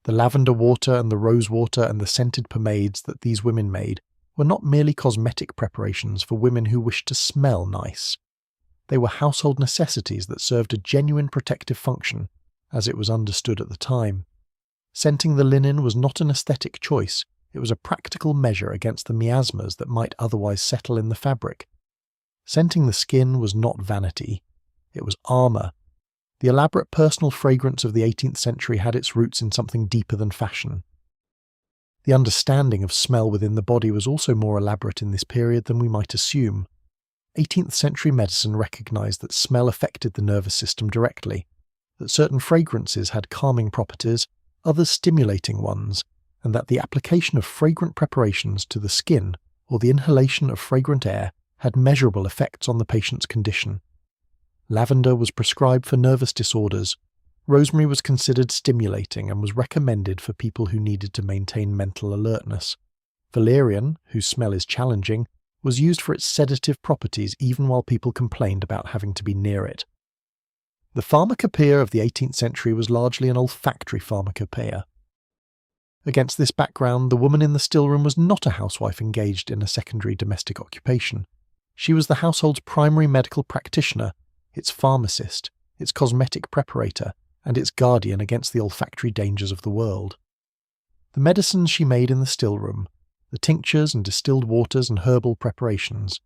The lavender water and the rose water and the scented pomades that these women made were not merely cosmetic preparations for women who wished to smell nice. They were household necessities that served a genuine protective function, as it was understood at the time. Scenting the linen was not an aesthetic choice, it was a practical measure against the miasmas that might otherwise settle in the fabric. Scenting the skin was not vanity, it was armour. The elaborate personal fragrance of the 18th century had its roots in something deeper than fashion. The understanding of smell within the body was also more elaborate in this period than we might assume. 18th century medicine recognised that smell affected the nervous system directly, that certain fragrances had calming properties, others stimulating ones, and that the application of fragrant preparations to the skin or the inhalation of fragrant air had measurable effects on the patient's condition. Lavender was prescribed for nervous disorders. Rosemary was considered stimulating and was recommended for people who needed to maintain mental alertness. Valerian, whose smell is challenging, was used for its sedative properties even while people complained about having to be near it. The pharmacopoeia of the 18th century was largely an olfactory pharmacopoeia. Against this background, the woman in the stillroom was not a housewife engaged in a secondary domestic occupation. She was the household's primary medical practitioner, its pharmacist, its cosmetic preparator, and its guardian against the olfactory dangers of the world. The medicines she made in the stillroom, the tinctures and distilled waters and herbal preparations,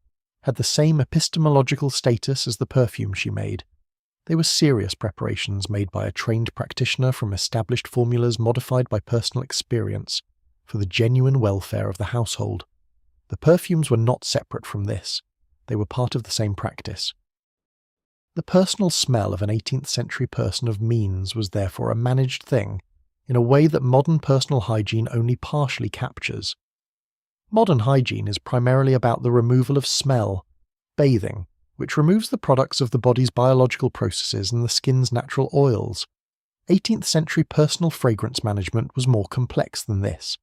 had the same epistemological status as the perfume she made. They were serious preparations made by a trained practitioner from established formulas modified by personal experience for the genuine welfare of the household. The perfumes were not separate from this. They were part of the same practice. The personal smell of an 18th century person of means was therefore a managed thing, in a way that modern personal hygiene only partially captures. Modern hygiene is primarily about the removal of smell, bathing, which removes the products of the body's biological processes and the skin's natural oils. 18th century personal fragrance management was more complex than this.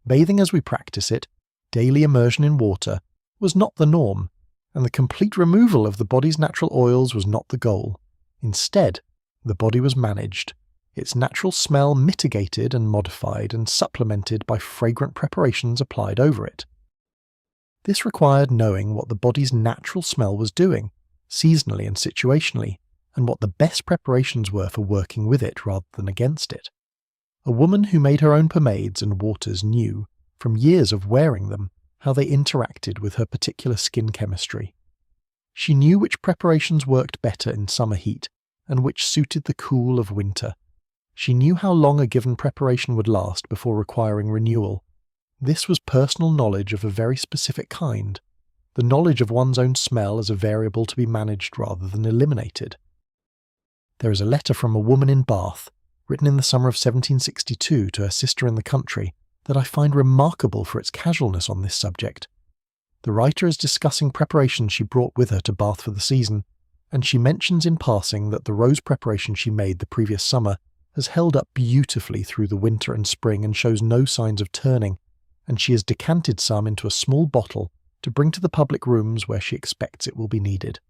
Bathing as we practice it, daily immersion in water, was not the norm, and the complete removal of the body's natural oils was not the goal. Instead, the body was managed, its natural smell mitigated and modified and supplemented by fragrant preparations applied over it. This required knowing what the body's natural smell was doing, seasonally and situationally, and what the best preparations were for working with it rather than against it. A woman who made her own pomades and waters knew, from years of wearing them, how they interacted with her particular skin chemistry. She knew which preparations worked better in summer heat and which suited the cool of winter. She knew how long a given preparation would last before requiring renewal. This was personal knowledge of a very specific kind, the knowledge of one's own smell as a variable to be managed rather than eliminated. There is a letter from a woman in Bath, written in the summer of 1762 to her sister in the country, that I find remarkable for its casualness on this subject. The writer is discussing preparations she brought with her to Bath for the season, and she mentions in passing that the rose preparation she made the previous summer has held up beautifully through the winter and spring and shows no signs of turning, and she has decanted some into a small bottle to bring to the public rooms where she expects it will be needed.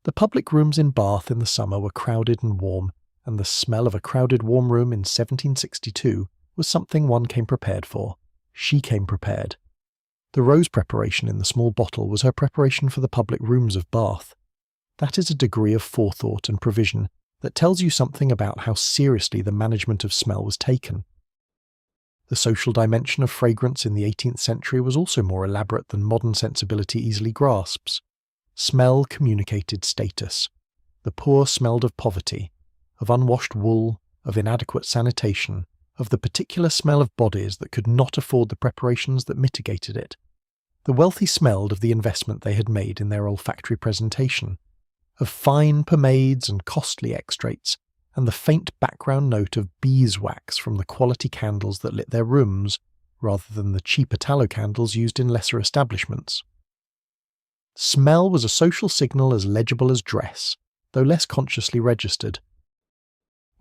The public rooms in Bath in the summer were crowded and warm, and the smell of a crowded warm room in 1762 was something one came prepared for. She came prepared. The rose preparation in the small bottle was her preparation for the public rooms of Bath. That is a degree of forethought and provision that tells you something about how seriously the management of smell was taken. The social dimension of fragrance in the 18th century was also more elaborate than modern sensibility easily grasps. Smell communicated status. The poor smelled of poverty, of unwashed wool, of inadequate sanitation, of the particular smell of bodies that could not afford the preparations that mitigated it. The wealthy smelled of the investment they had made in their olfactory presentation, of fine pomades and costly extracts, and the faint background note of beeswax from the quality candles that lit their rooms, rather than the cheaper tallow candles used in lesser establishments. Smell was a social signal as legible as dress, though less consciously registered.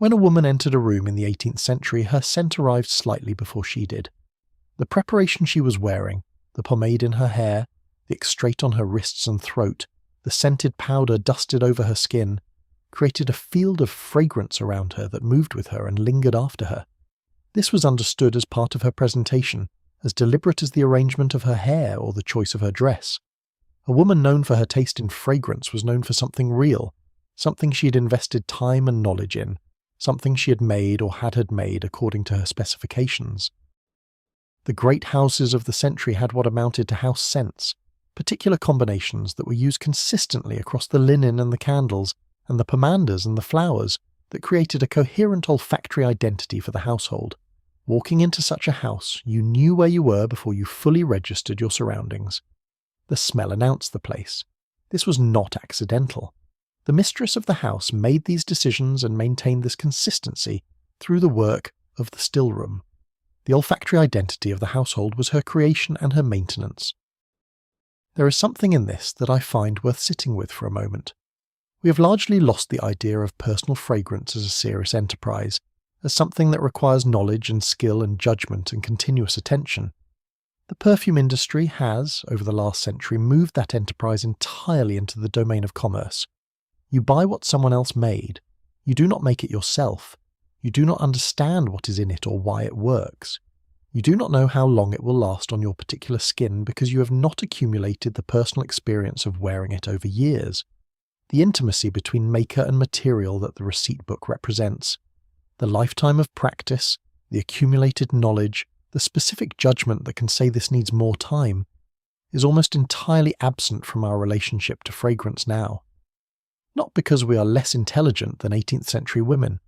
When a woman entered a room in the 18th century, her scent arrived slightly before she did. The preparation she was wearing, the pomade in her hair, the extrait on her wrists and throat, the scented powder dusted over her skin, created a field of fragrance around her that moved with her and lingered after her. This was understood as part of her presentation, as deliberate as the arrangement of her hair or the choice of her dress. A woman known for her taste in fragrance was known for something real, something she had invested time and knowledge in, something she had made or had made according to her specifications. The great houses of the century had what amounted to house scents, particular combinations that were used consistently across the linen and the candles and the pomanders and the flowers that created a coherent olfactory identity for the household. Walking into such a house, you knew where you were before you fully registered your surroundings. The smell announced the place. This was not accidental. The mistress of the house made these decisions and maintained this consistency through the work of the still room. The olfactory identity of the household was her creation and her maintenance. There is something in this that I find worth sitting with for a moment. We have largely lost the idea of personal fragrance as a serious enterprise, as something that requires knowledge and skill and judgment and continuous attention. The perfume industry has, over the last century, moved that enterprise entirely into the domain of commerce. You buy what someone else made. You do not make it yourself. You do not understand what is in it or why it works. You do not know how long it will last on your particular skin because you have not accumulated the personal experience of wearing it over years. The intimacy between maker and material that the receipt book represents, the lifetime of practice, the accumulated knowledge, the specific judgment that can say this needs more time, is almost entirely absent from our relationship to fragrance now. Not because we are less intelligent than 18th century women,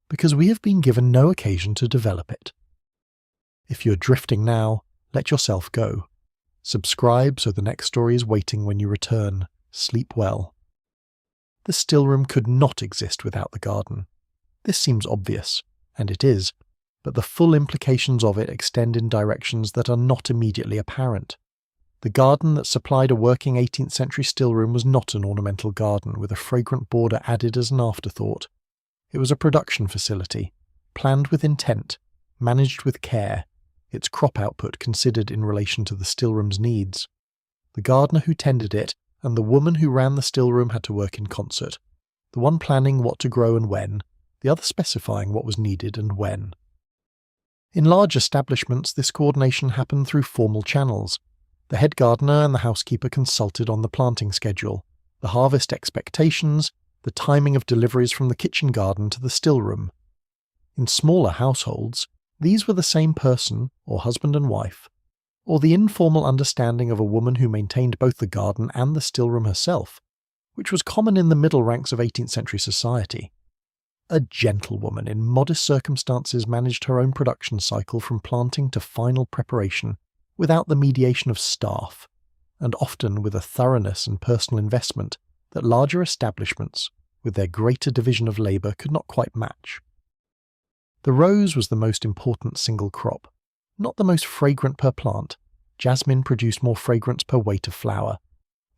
because we have been given no occasion to develop it. If you are drifting now, let yourself go. Subscribe so the next story is waiting when you return. Sleep well. The still room could not exist without the garden. This seems obvious, and it is, but the full implications of it extend in directions that are not immediately apparent. The garden that supplied a working 18th century stillroom was not an ornamental garden with a fragrant border added as an afterthought. It was a production facility, planned with intent, managed with care, its crop output considered in relation to the stillroom's needs. The gardener who tended it and the woman who ran the stillroom had to work in concert, the one planning what to grow and when, the other specifying what was needed and when. In large establishments, this coordination happened through formal channels. The head gardener and the housekeeper consulted on the planting schedule, the harvest expectations, the timing of deliveries from the kitchen garden to the stillroom. In smaller households, these were the same person, or husband and wife, or the informal understanding of a woman who maintained both the garden and the stillroom herself, which was common in the middle ranks of 18th century society. A gentlewoman in modest circumstances managed her own production cycle from planting to final preparation without the mediation of staff, and often with a thoroughness and personal investment that larger establishments, with their greater division of labour, could not quite match. The rose was the most important single crop, not the most fragrant per plant. Jasmine produced more fragrance per weight of flower,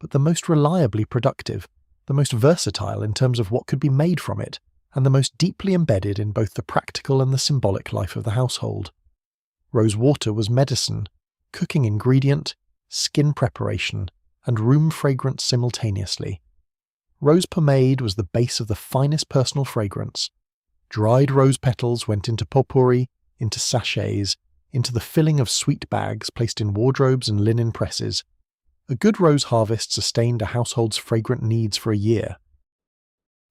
but the most reliably productive, the most versatile in terms of what could be made from it, and the most deeply embedded in both the practical and the symbolic life of the household. Rose water was medicine, cooking ingredient, skin preparation, and room fragrance simultaneously. Rose pomade was the base of the finest personal fragrance. Dried rose petals went into potpourri, into sachets, into the filling of sweet bags placed in wardrobes and linen presses. A good rose harvest sustained a household's fragrant needs for a year.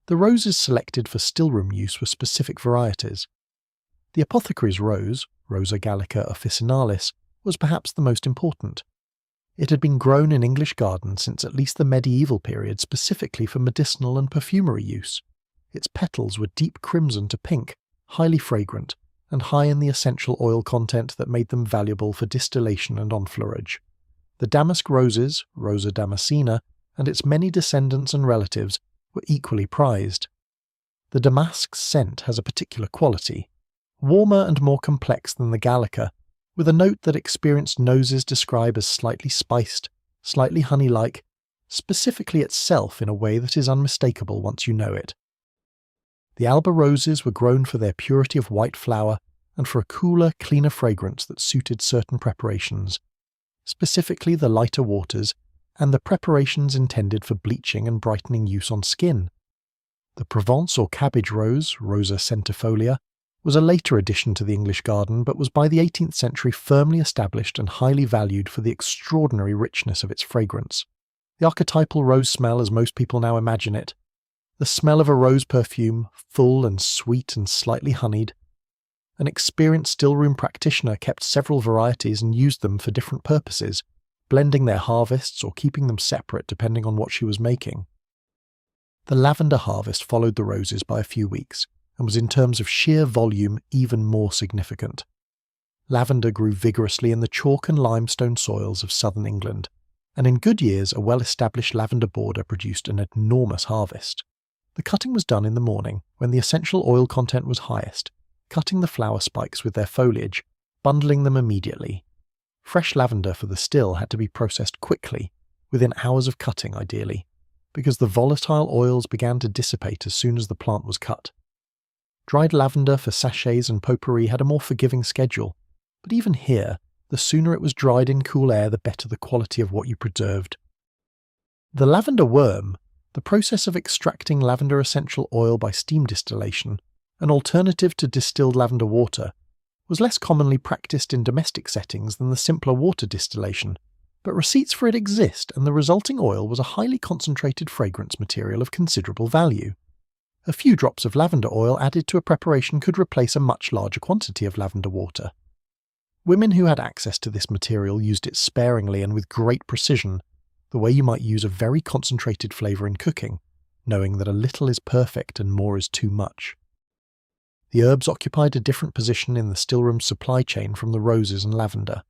The roses selected for stillroom use were specific varieties. The apothecary's rose, Rosa gallica officinalis, was perhaps the most important. It had been grown in English gardens since at least the medieval period specifically for medicinal and perfumery use. Its petals were deep crimson to pink, highly fragrant, and high in the essential oil content that made them valuable for distillation and enfleurage. The damask roses, Rosa damascena, and its many descendants and relatives were equally prized. The damask's scent has a particular quality, warmer and more complex than the gallica, with a note that experienced noses describe as slightly spiced, slightly honey-like, specifically itself in a way that is unmistakable once you know it. The alba roses were grown for their purity of white flower and for a cooler, cleaner fragrance that suited certain preparations, specifically the lighter waters and the preparations intended for bleaching and brightening use on skin. The Provence or cabbage rose, Rosa centifolia, was a later addition to the English garden but was by the 18th century firmly established and highly valued for the extraordinary richness of its fragrance. The archetypal rose smell as most people now imagine it. The smell of a rose perfume, full and sweet and slightly honeyed. An experienced stillroom practitioner kept several varieties and used them for different purposes, blending their harvests or keeping them separate depending on what she was making. The lavender harvest followed the roses by a few weeks, and was in terms of sheer volume even more significant. Lavender grew vigorously in the chalk and limestone soils of southern England, and in good years a well-established lavender border produced an enormous harvest. The cutting was done in the morning, when the essential oil content was highest, cutting the flower spikes with their foliage, bundling them immediately. Fresh lavender for the still had to be processed quickly, within hours of cutting ideally, because the volatile oils began to dissipate as soon as the plant was cut. Dried lavender for sachets and potpourri had a more forgiving schedule, but even here, the sooner it was dried in cool air, the better the quality of what you preserved. The lavender worm, the process of extracting lavender essential oil by steam distillation, an alternative to distilled lavender water, was less commonly practiced in domestic settings than the simpler water distillation, but receipts for it exist, and the resulting oil was a highly concentrated fragrance material of considerable value. A few drops of lavender oil added to a preparation could replace a much larger quantity of lavender water. Women who had access to this material used it sparingly and with great precision, the way you might use a very concentrated flavour in cooking, knowing that a little is perfect and more is too much. The herbs occupied a different position in the stillroom's supply chain from the roses and lavender.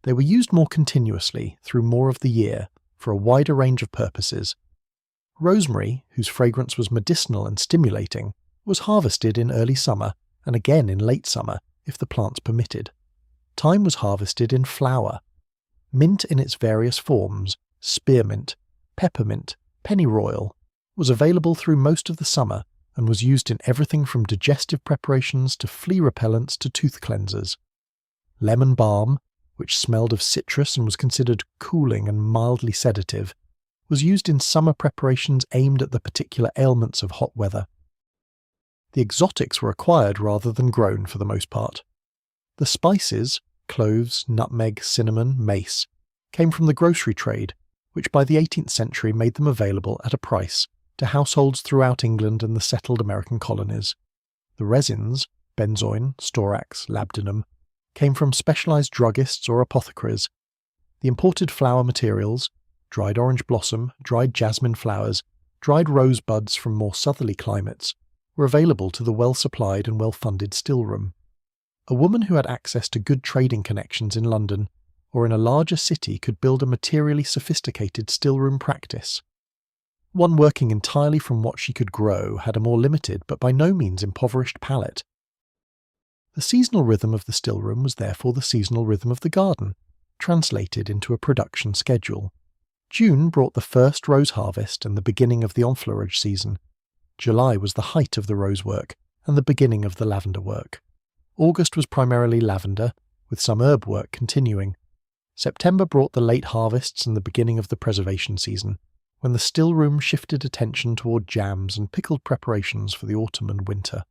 They were used more continuously, through more of the year, for a wider range of purposes. Rosemary, whose fragrance was medicinal and stimulating, was harvested in early summer and again in late summer, if the plants permitted. Thyme was harvested in flower. Mint in its various forms, spearmint, peppermint, pennyroyal, was available through most of the summer and was used in everything from digestive preparations to flea repellents to tooth cleansers. Lemon balm, which smelled of citrus and was considered cooling and mildly sedative, was used in summer preparations aimed at the particular ailments of hot weather. The exotics were acquired rather than grown for the most part. The spices, cloves, nutmeg, cinnamon, mace, came from the grocery trade, which by the 18th century made them available at a price to households throughout England and the settled American colonies. The resins, benzoin, storax, labdanum, came from specialised druggists or apothecaries. The imported flower materials, dried orange blossom, dried jasmine flowers, dried rosebuds from more southerly climates, were available to the well-supplied and well-funded stillroom. A woman who had access to good trading connections in London or in a larger city could build a materially sophisticated stillroom practice. One working entirely from what she could grow had a more limited but by no means impoverished palate. The seasonal rhythm of the stillroom was therefore the seasonal rhythm of the garden, translated into a production schedule. June brought the first rose harvest and the beginning of the enfleurage season. July was the height of the rose work and the beginning of the lavender work. August was primarily lavender, with some herb work continuing. September brought the late harvests and the beginning of the preservation season, when the stillroom shifted attention toward jams and pickled preparations for the autumn and winter.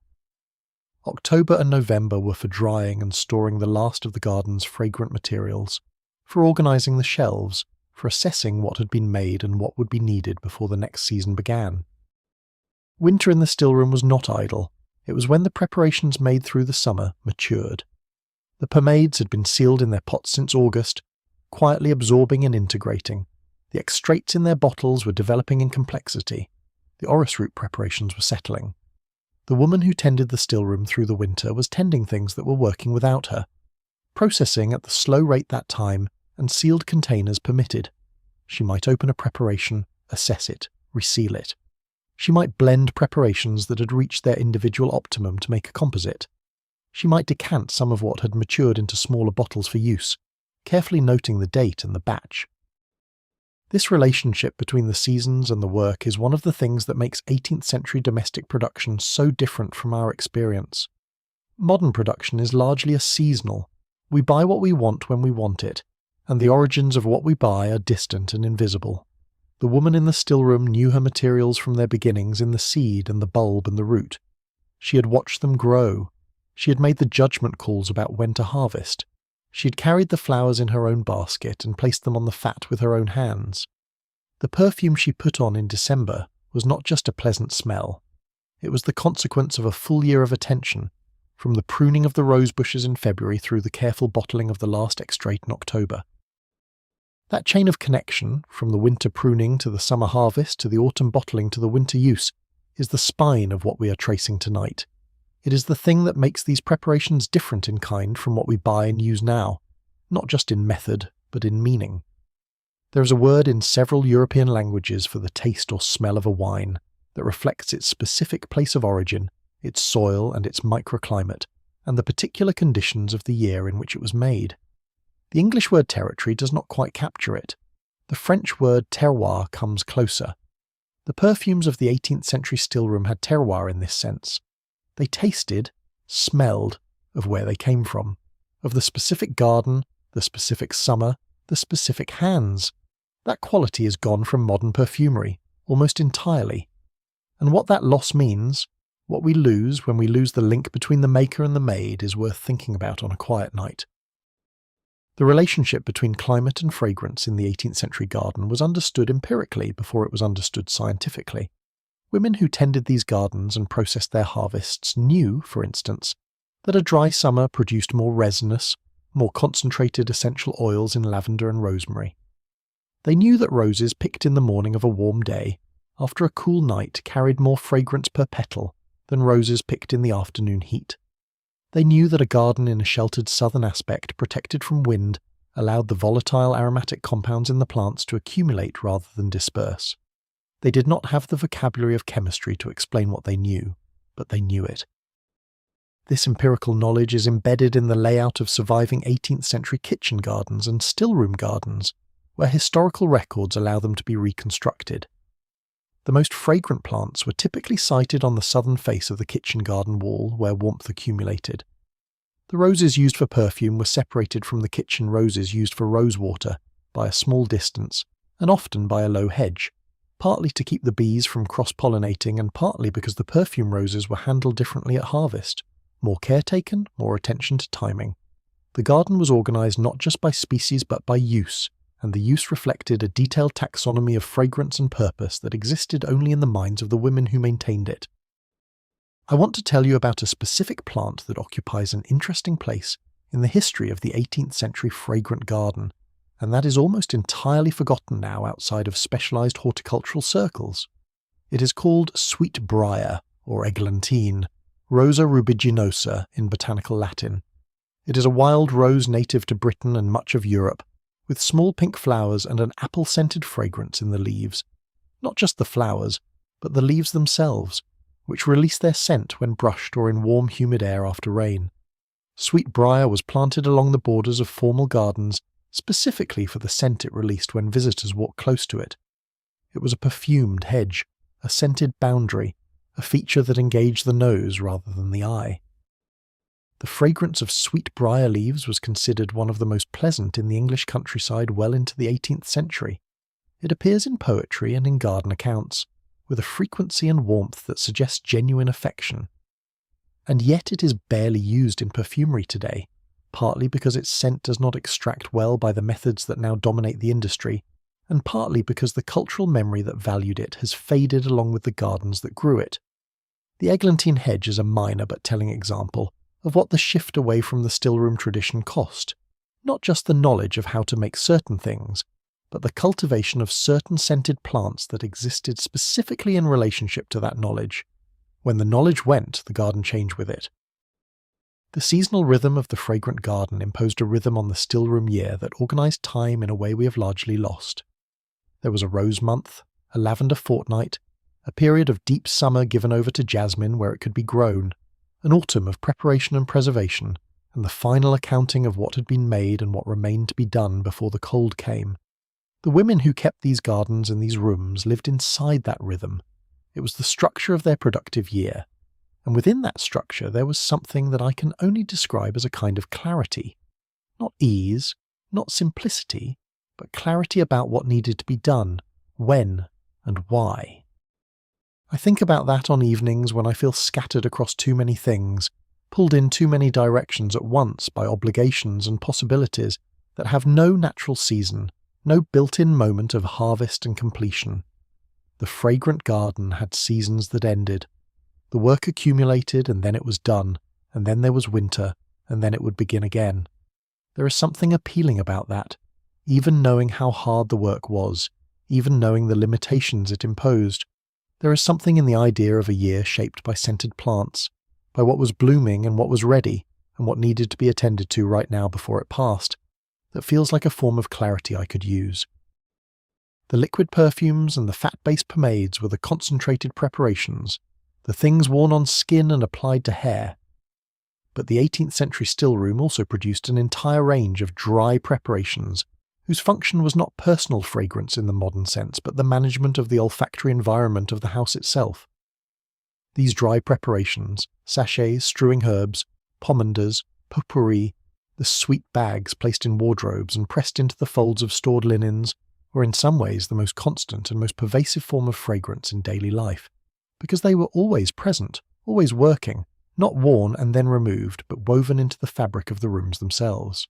October and November were for drying and storing the last of the garden's fragrant materials, for organising the shelves, for assessing what had been made and what would be needed before the next season began. Winter in the stillroom was not idle. It was when the preparations made through the summer matured. The pomades had been sealed in their pots since August, quietly absorbing and integrating. The extracts in their bottles were developing in complexity. The orris root preparations were settling. The woman who tended the stillroom through the winter was tending things that were working without her, processing at the slow rate that time and sealed containers permitted. She might open a preparation, assess it, reseal it. She might blend preparations that had reached their individual optimum to make a composite. She might decant some of what had matured into smaller bottles for use, carefully noting the date and the batch. This relationship between the seasons and the work is one of the things that makes 18th century domestic production so different from our experience. Modern production is largely a seasonal. We buy what we want when we want it, and the origins of what we buy are distant and invisible. The woman in the stillroom knew her materials from their beginnings in the seed and the bulb and the root. She had watched them grow. She had made the judgment calls about when to harvest. She had carried the flowers in her own basket and placed them on the fat with her own hands. The perfume she put on in December was not just a pleasant smell. It was the consequence of a full year of attention, from the pruning of the rose bushes in February through the careful bottling of the last extrait in October. That chain of connection, from the winter pruning to the summer harvest to the autumn bottling to the winter use, is the spine of what we are tracing tonight. It is the thing that makes these preparations different in kind from what we buy and use now, not just in method, but in meaning. There is a word in several European languages for the taste or smell of a wine that reflects its specific place of origin, its soil and its microclimate, and the particular conditions of the year in which it was made. The English word territory does not quite capture it. The French word terroir comes closer. The perfumes of the 18th century stillroom had terroir in this sense. They tasted, smelled, of where they came from, of the specific garden, the specific summer, the specific hands. That quality is gone from modern perfumery, almost entirely. And what that loss means, what we lose when we lose the link between the maker and the made, is worth thinking about on a quiet night. The relationship between climate and fragrance in the 18th century garden was understood empirically before it was understood scientifically. Women who tended these gardens and processed their harvests knew, for instance, that a dry summer produced more resinous, more concentrated essential oils in lavender and rosemary. They knew that roses picked in the morning of a warm day, after a cool night, carried more fragrance per petal than roses picked in the afternoon heat. They knew that a garden in a sheltered southern aspect, protected from wind, allowed the volatile aromatic compounds in the plants to accumulate rather than disperse. They did not have the vocabulary of chemistry to explain what they knew, but they knew it. This empirical knowledge is embedded in the layout of surviving 18th century kitchen gardens and stillroom gardens, where historical records allow them to be reconstructed. The most fragrant plants were typically sited on the southern face of the kitchen garden wall where warmth accumulated. The roses used for perfume were separated from the kitchen roses used for rosewater by a small distance, and often by a low hedge, partly to keep the bees from cross-pollinating and partly because the perfume roses were handled differently at harvest. More care taken, more attention to timing. The garden was organised not just by species but by use, and the use reflected a detailed taxonomy of fragrance and purpose that existed only in the minds of the women who maintained it. I want to tell you about a specific plant that occupies an interesting place in the history of the 18th century fragrant garden, and that is almost entirely forgotten now outside of specialised horticultural circles. It is called sweetbriar, or eglantine, Rosa rubiginosa in botanical Latin. It is a wild rose native to Britain and much of Europe, with small pink flowers and an apple-scented fragrance in the leaves. Not just the flowers, but the leaves themselves, which release their scent when brushed or in warm, humid air after rain. Sweetbriar was planted along the borders of formal gardens specifically for the scent it released when visitors walked close to it. It was a perfumed hedge, a scented boundary, a feature that engaged the nose rather than the eye. The fragrance of sweetbriar leaves was considered one of the most pleasant in the English countryside well into the 18th century. It appears in poetry and in garden accounts, with a frequency and warmth that suggests genuine affection. And yet it is barely used in perfumery today, partly because its scent does not extract well by the methods that now dominate the industry, and partly because the cultural memory that valued it has faded along with the gardens that grew it. The eglantine hedge is a minor but telling example of what the shift away from the stillroom tradition cost, not just the knowledge of how to make certain things, but the cultivation of certain scented plants that existed specifically in relationship to that knowledge. When the knowledge went, the garden changed with it. The seasonal rhythm of the fragrant garden imposed a rhythm on the stillroom year that organised time in a way we have largely lost. There was a rose month, a lavender fortnight, a period of deep summer given over to jasmine where it could be grown, an autumn of preparation and preservation, and the final accounting of what had been made and what remained to be done before the cold came. The women who kept these gardens and these rooms lived inside that rhythm. It was the structure of their productive year, and within that structure there was something that I can only describe as a kind of clarity. Not ease, not simplicity, but clarity about what needed to be done, when, and why. I think about that on evenings when I feel scattered across too many things, pulled in too many directions at once by obligations and possibilities that have no natural season, No built-in moment of harvest and completion. The fragrant garden had seasons that ended. The work accumulated, and then it was done, and then there was winter, and then it would begin again. There is something appealing about that, even knowing how hard the work was, even knowing the limitations it imposed. There is something in the idea of a year shaped by scented plants, by what was blooming and what was ready, and what needed to be attended to right now before it passed, that feels like a form of clarity I could use. The liquid perfumes and the fat-based pomades were the concentrated preparations, the things worn on skin and applied to hair. But the 18th century stillroom also produced an entire range of dry preparations, whose function was not personal fragrance in the modern sense, but the management of the olfactory environment of the house itself. These dry preparations, sachets, strewing herbs, pomanders, potpourri, the sweet bags placed in wardrobes and pressed into the folds of stored linens, were in some ways the most constant and most pervasive form of fragrance in daily life, because they were always present, always working, not worn and then removed, but woven into the fabric of the rooms themselves.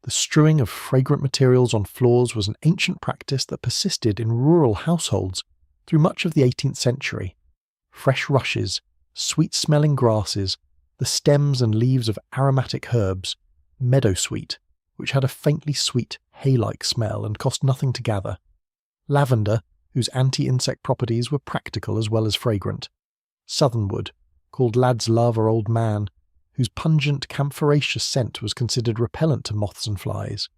The strewing of fragrant materials on floors was an ancient practice that persisted in rural households through much of the 18th century. Fresh rushes, sweet-smelling grasses, the stems and leaves of aromatic herbs, meadowsweet, which had a faintly sweet, hay-like smell and cost nothing to gather, lavender, whose anti-insect properties were practical as well as fragrant, southernwood, called lad's love or old man, whose pungent, camphoraceous scent was considered repellent to moths and flies.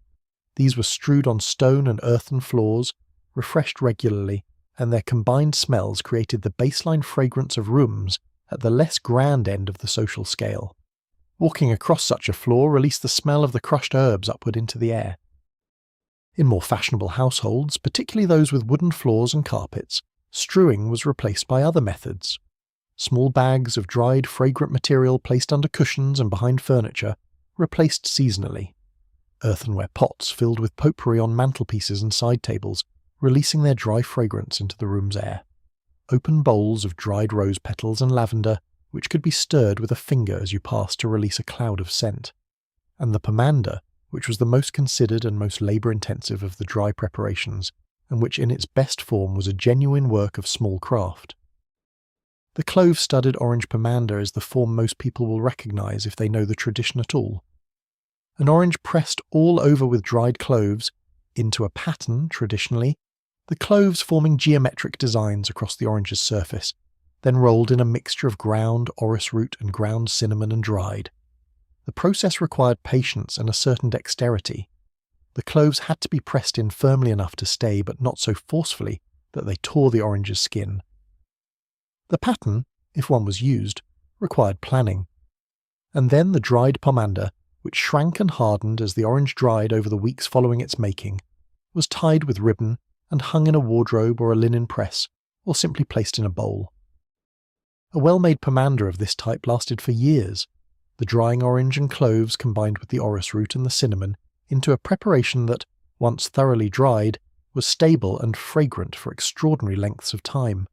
These were strewed on stone and earthen floors, refreshed regularly, and their combined smells created the baseline fragrance of rooms at the less grand end of the social scale. Walking across such a floor released the smell of the crushed herbs upward into the air. In more fashionable households, particularly those with wooden floors and carpets, strewing was replaced by other methods. Small bags of dried fragrant material placed under cushions and behind furniture, replaced seasonally. Earthenware pots filled with potpourri on mantelpieces and side tables, releasing their dry fragrance into the room's air. Open bowls of dried rose petals and lavender, which could be stirred with a finger as you passed to release a cloud of scent. And the pomander, which was the most considered and most labour-intensive of the dry preparations, and which in its best form was a genuine work of small craft. The clove-studded orange pomander is the form most people will recognise if they know the tradition at all. An orange pressed all over with dried cloves, into a pattern traditionally, the cloves forming geometric designs across the orange's surface, then rolled in a mixture of ground orris root and ground cinnamon and dried. The process required patience and a certain dexterity. The cloves had to be pressed in firmly enough to stay, but not so forcefully that they tore the orange's skin. The pattern, if one was used, required planning. And then the dried pomander, which shrank and hardened as the orange dried over the weeks following its making, was tied with ribbon and hung in a wardrobe or a linen press, or simply placed in a bowl. A well-made pomander of this type lasted for years, the drying orange and cloves combined with the orris root and the cinnamon into a preparation that, once thoroughly dried, was stable and fragrant for extraordinary lengths of time.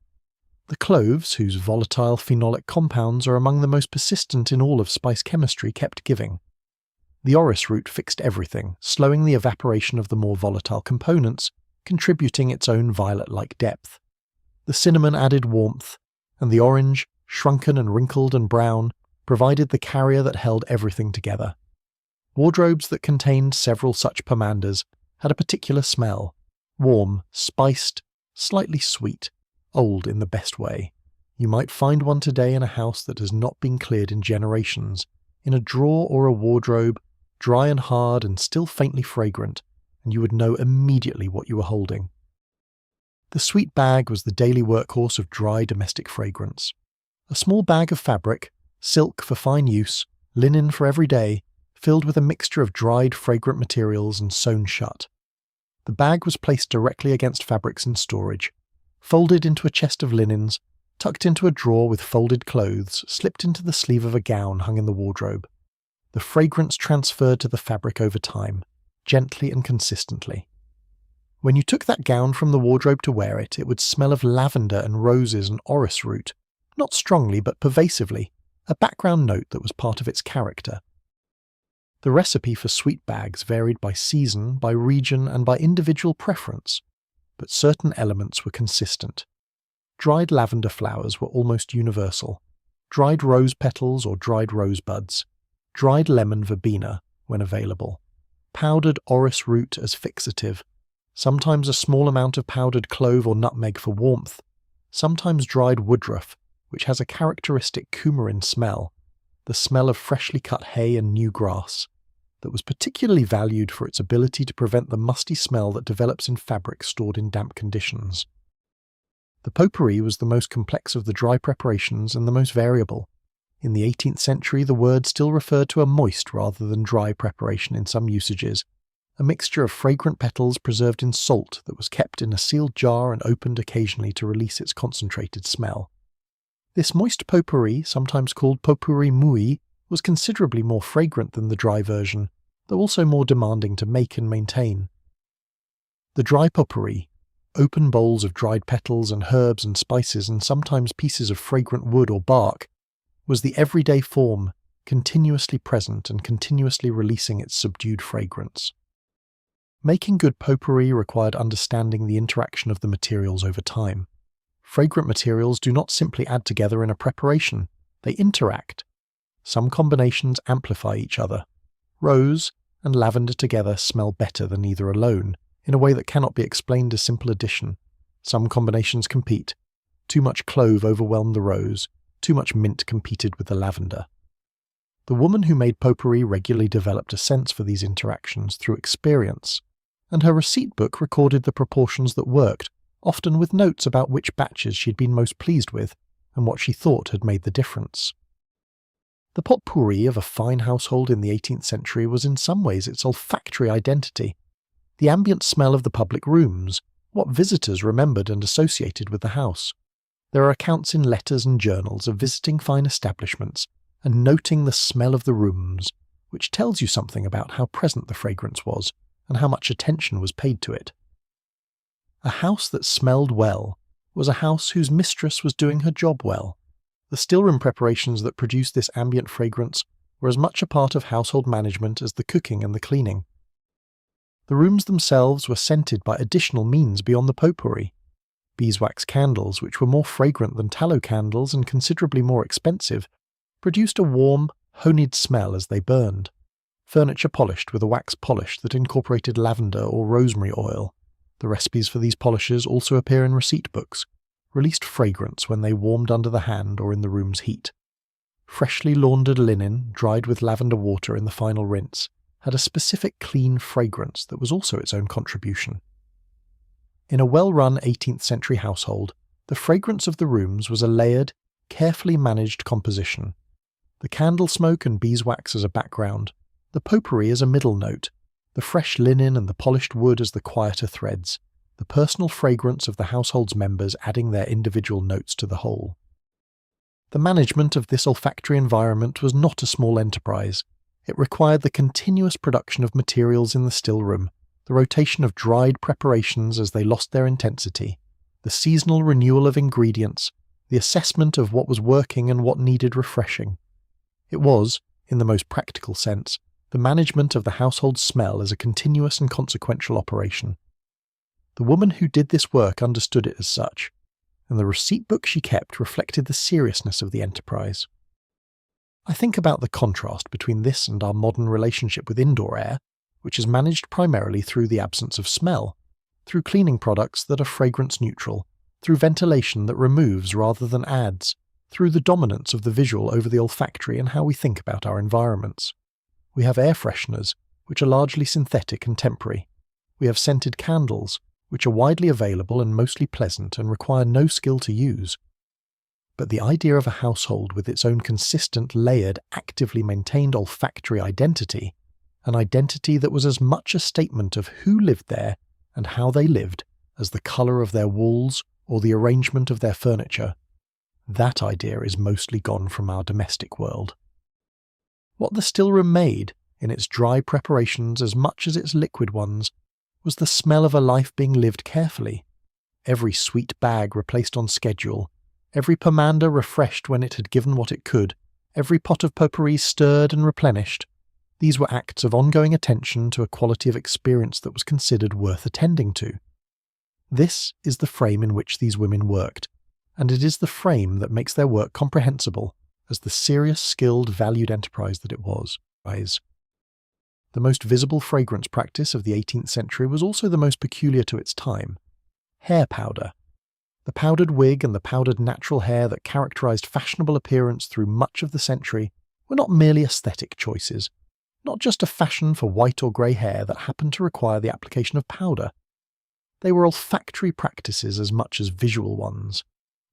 The cloves, whose volatile phenolic compounds are among the most persistent in all of spice chemistry, kept giving. The orris root fixed everything, slowing the evaporation of the more volatile components, contributing its own violet-like depth. The cinnamon added warmth, and the orange, shrunken and wrinkled and brown, provided the carrier that held everything together. Wardrobes that contained several such pomanders had a particular smell, warm, spiced, slightly sweet, old in the best way. You might find one today in a house that has not been cleared in generations, in a drawer or a wardrobe, dry and hard and still faintly fragrant, and you would know immediately what you were holding. The sweet bag was the daily workhorse of dry domestic fragrance. A small bag of fabric, silk for fine use, linen for every day, filled with a mixture of dried fragrant materials and sewn shut. The bag was placed directly against fabrics in storage, folded into a chest of linens, tucked into a drawer with folded clothes, slipped into the sleeve of a gown hung in the wardrobe. The fragrance transferred to the fabric over time, gently and consistently. When you took that gown from the wardrobe to wear it, it would smell of lavender and roses and orris root, not strongly but pervasively, a background note that was part of its character. The recipe for sweet bags varied by season, by region, and by individual preference, but certain elements were consistent. Dried lavender flowers were almost universal, dried rose petals or dried rose buds, dried lemon verbena when available, powdered orris root as fixative, sometimes a small amount of powdered clove or nutmeg for warmth, sometimes dried woodruff, which has a characteristic coumarin smell, the smell of freshly cut hay and new grass, that was particularly valued for its ability to prevent the musty smell that develops in fabric stored in damp conditions. The potpourri was the most complex of the dry preparations and the most variable. In the 18th century, the word still referred to a moist rather than dry preparation in some usages, a mixture of fragrant petals preserved in salt that was kept in a sealed jar and opened occasionally to release its concentrated smell. This moist potpourri, sometimes called potpourri mouille, was considerably more fragrant than the dry version, though also more demanding to make and maintain. The dry potpourri, open bowls of dried petals and herbs and spices and sometimes pieces of fragrant wood or bark, was the everyday form, continuously present and continuously releasing its subdued fragrance. Making good potpourri required understanding the interaction of the materials over time. Fragrant materials do not simply add together in a preparation, they interact. Some combinations amplify each other. Rose and lavender together smell better than either alone, in a way that cannot be explained as simple addition. Some combinations compete. Too much clove overwhelmed the rose, too much mint competed with the lavender. The woman who made potpourri regularly developed a sense for these interactions through experience, and her receipt book recorded the proportions that worked, often with notes about which batches she'd been most pleased with and what she thought had made the difference. The potpourri of a fine household in the 18th century was in some ways its olfactory identity, the ambient smell of the public rooms, what visitors remembered and associated with the house. There are accounts in letters and journals of visiting fine establishments and noting the smell of the rooms, which tells you something about how present the fragrance was and how much attention was paid to it. A house that smelled well was a house whose mistress was doing her job well. The stillroom preparations that produced this ambient fragrance were as much a part of household management as the cooking and the cleaning. The rooms themselves were scented by additional means beyond the potpourri. Beeswax candles, which were more fragrant than tallow candles and considerably more expensive, produced a warm, honeyed smell as they burned. Furniture polished with a wax polish that incorporated lavender or rosemary oil. The recipes for these polishes also appear in receipt books, released fragrance when they warmed under the hand or in the room's heat. Freshly laundered linen, dried with lavender water in the final rinse, had a specific clean fragrance that was also its own contribution. In a well-run 18th century household, the fragrance of the rooms was a layered, carefully managed composition. The candle smoke and beeswax as a background, the potpourri as a middle note, the fresh linen and the polished wood as the quieter threads, the personal fragrance of the household's members adding their individual notes to the whole. The management of this olfactory environment was not a small enterprise. It required the continuous production of materials in the still room, the rotation of dried preparations as they lost their intensity, the seasonal renewal of ingredients, the assessment of what was working and what needed refreshing. It was, in the most practical sense, the management of the household's smell as a continuous and consequential operation. The woman who did this work understood it as such, and the receipt book she kept reflected the seriousness of the enterprise. I think about the contrast between this and our modern relationship with indoor air, which is managed primarily through the absence of smell, through cleaning products that are fragrance neutral, through ventilation that removes rather than adds, through the dominance of the visual over the olfactory and how we think about our environments. We have air fresheners, which are largely synthetic and temporary. We have scented candles, which are widely available and mostly pleasant and require no skill to use. But the idea of a household with its own consistent, layered, actively maintained olfactory identity, an identity that was as much a statement of who lived there and how they lived as the colour of their walls or the arrangement of their furniture, that idea is mostly gone from our domestic world. What the stillroom made, in its dry preparations as much as its liquid ones, was the smell of a life being lived carefully. Every sweet bag replaced on schedule, every pomander refreshed when it had given what it could, every pot of potpourri stirred and replenished, These were acts of ongoing attention to a quality of experience that was considered worth attending to. This is the frame in which these women worked, and it is the frame that makes their work comprehensible as the serious, skilled, valued enterprise that it was. The most visible fragrance practice of the 18th century was also the most peculiar to its time: hair powder. The powdered wig and the powdered natural hair that characterized fashionable appearance through much of the century were not merely aesthetic choices, not just a fashion for white or grey hair that happened to require the application of powder. They were olfactory practices as much as visual ones.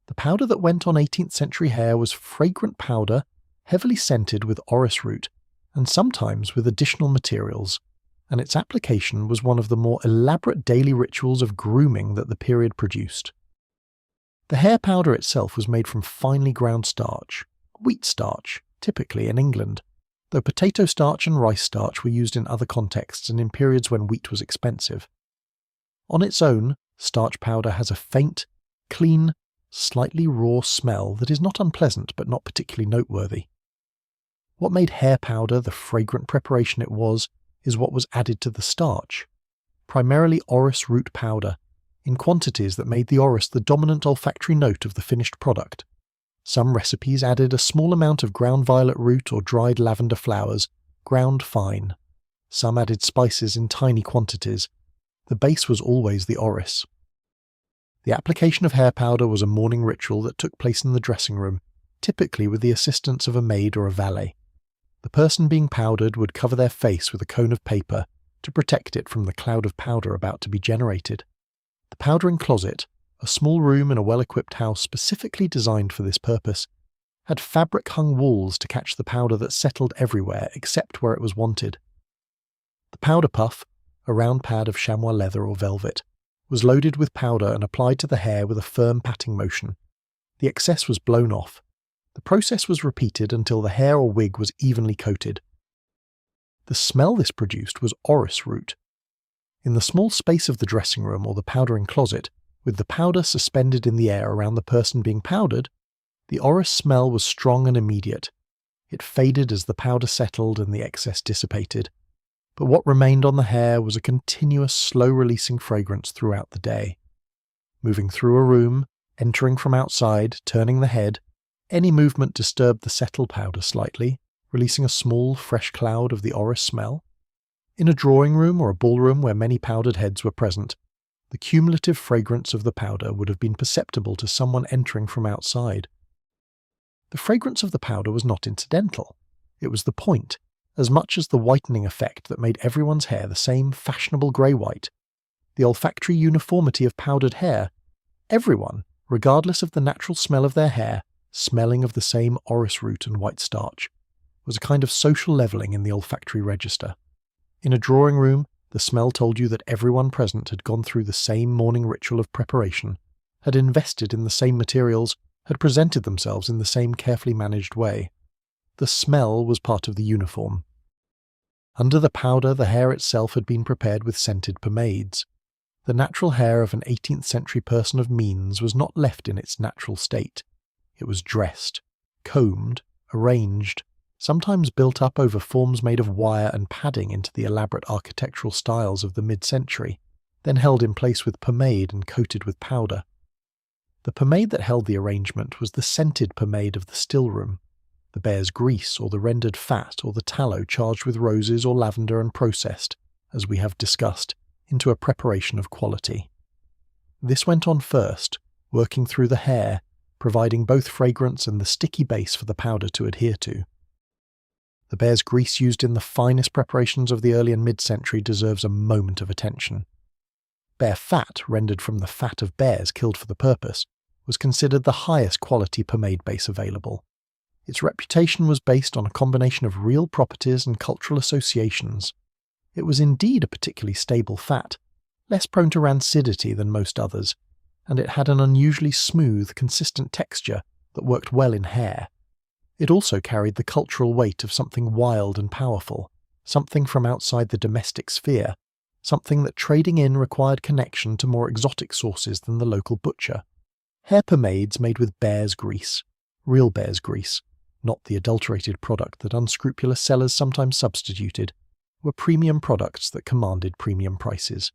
The powder that went on 18th century hair was fragrant powder, heavily scented with orris root, and sometimes with additional materials, and its application was one of the more elaborate daily rituals of grooming that the period produced. The hair powder itself was made from finely ground starch, wheat starch, typically in England, though potato starch and rice starch were used in other contexts and in periods when wheat was expensive. On its own, starch powder has a faint, clean, slightly raw smell that is not unpleasant but not particularly noteworthy. What made hair powder the fragrant preparation it was is what was added to the starch, primarily orris root powder, in quantities that made the orris the dominant olfactory note of the finished product. Some recipes added a small amount of ground violet root or dried lavender flowers, ground fine. Some added spices in tiny quantities. The base was always the orris. The application of hair powder was a morning ritual that took place in the dressing room, typically with the assistance of a maid or a valet. The person being powdered would cover their face with a cone of paper to protect it from the cloud of powder about to be generated. The powdering closet, a small room in a well-equipped house specifically designed for this purpose, had fabric-hung walls to catch the powder that settled everywhere except where it was wanted. The powder puff, a round pad of chamois leather or velvet, was loaded with powder and applied to the hair with a firm patting motion. The excess was blown off. The process was repeated until the hair or wig was evenly coated. The smell this produced was orris root. In the small space of the dressing room or the powdering closet, with the powder suspended in the air around the person being powdered, the orris smell was strong and immediate. It faded as the powder settled and the excess dissipated. But what remained on the hair was a continuous, slow-releasing fragrance throughout the day. Moving through a room, entering from outside, turning the head, any movement disturbed the settled powder slightly, releasing a small, fresh cloud of the orris smell. In a drawing room or a ballroom where many powdered heads were present, the cumulative fragrance of the powder would have been perceptible to someone entering from outside. The fragrance of the powder was not incidental. It was the point, as much as the whitening effect that made everyone's hair the same fashionable grey-white. The olfactory uniformity of powdered hair, everyone, regardless of the natural smell of their hair, smelling of the same orris root and white starch, was a kind of social levelling in the olfactory register. In a drawing room, the smell told you that everyone present had gone through the same morning ritual of preparation, had invested in the same materials, had presented themselves in the same carefully managed way. The smell was part of the uniform. Under the powder, the hair itself had been prepared with scented pomades. The natural hair of an 18th century person of means was not left in its natural state. It was dressed, combed, arranged, sometimes built up over forms made of wire and padding into the elaborate architectural styles of the mid-century, then held in place with pomade and coated with powder. The pomade that held the arrangement was the scented pomade of the still room, the bear's grease or the rendered fat or the tallow charged with roses or lavender and processed, as we have discussed, into a preparation of quality. This went on first, working through the hair, providing both fragrance and the sticky base for the powder to adhere to. The bear's grease used in the finest preparations of the early and mid-century deserves a moment of attention. Bear fat, rendered from the fat of bears killed for the purpose, was considered the highest quality pomade base available. Its reputation was based on a combination of real properties and cultural associations. It was indeed a particularly stable fat, less prone to rancidity than most others, and it had an unusually smooth, consistent texture that worked well in hair. It also carried the cultural weight of something wild and powerful, something from outside the domestic sphere, something that trading in required connection to more exotic sources than the local butcher. Hair pomades made with bear's grease, real bear's grease, not the adulterated product that unscrupulous sellers sometimes substituted, were premium products that commanded premium prices.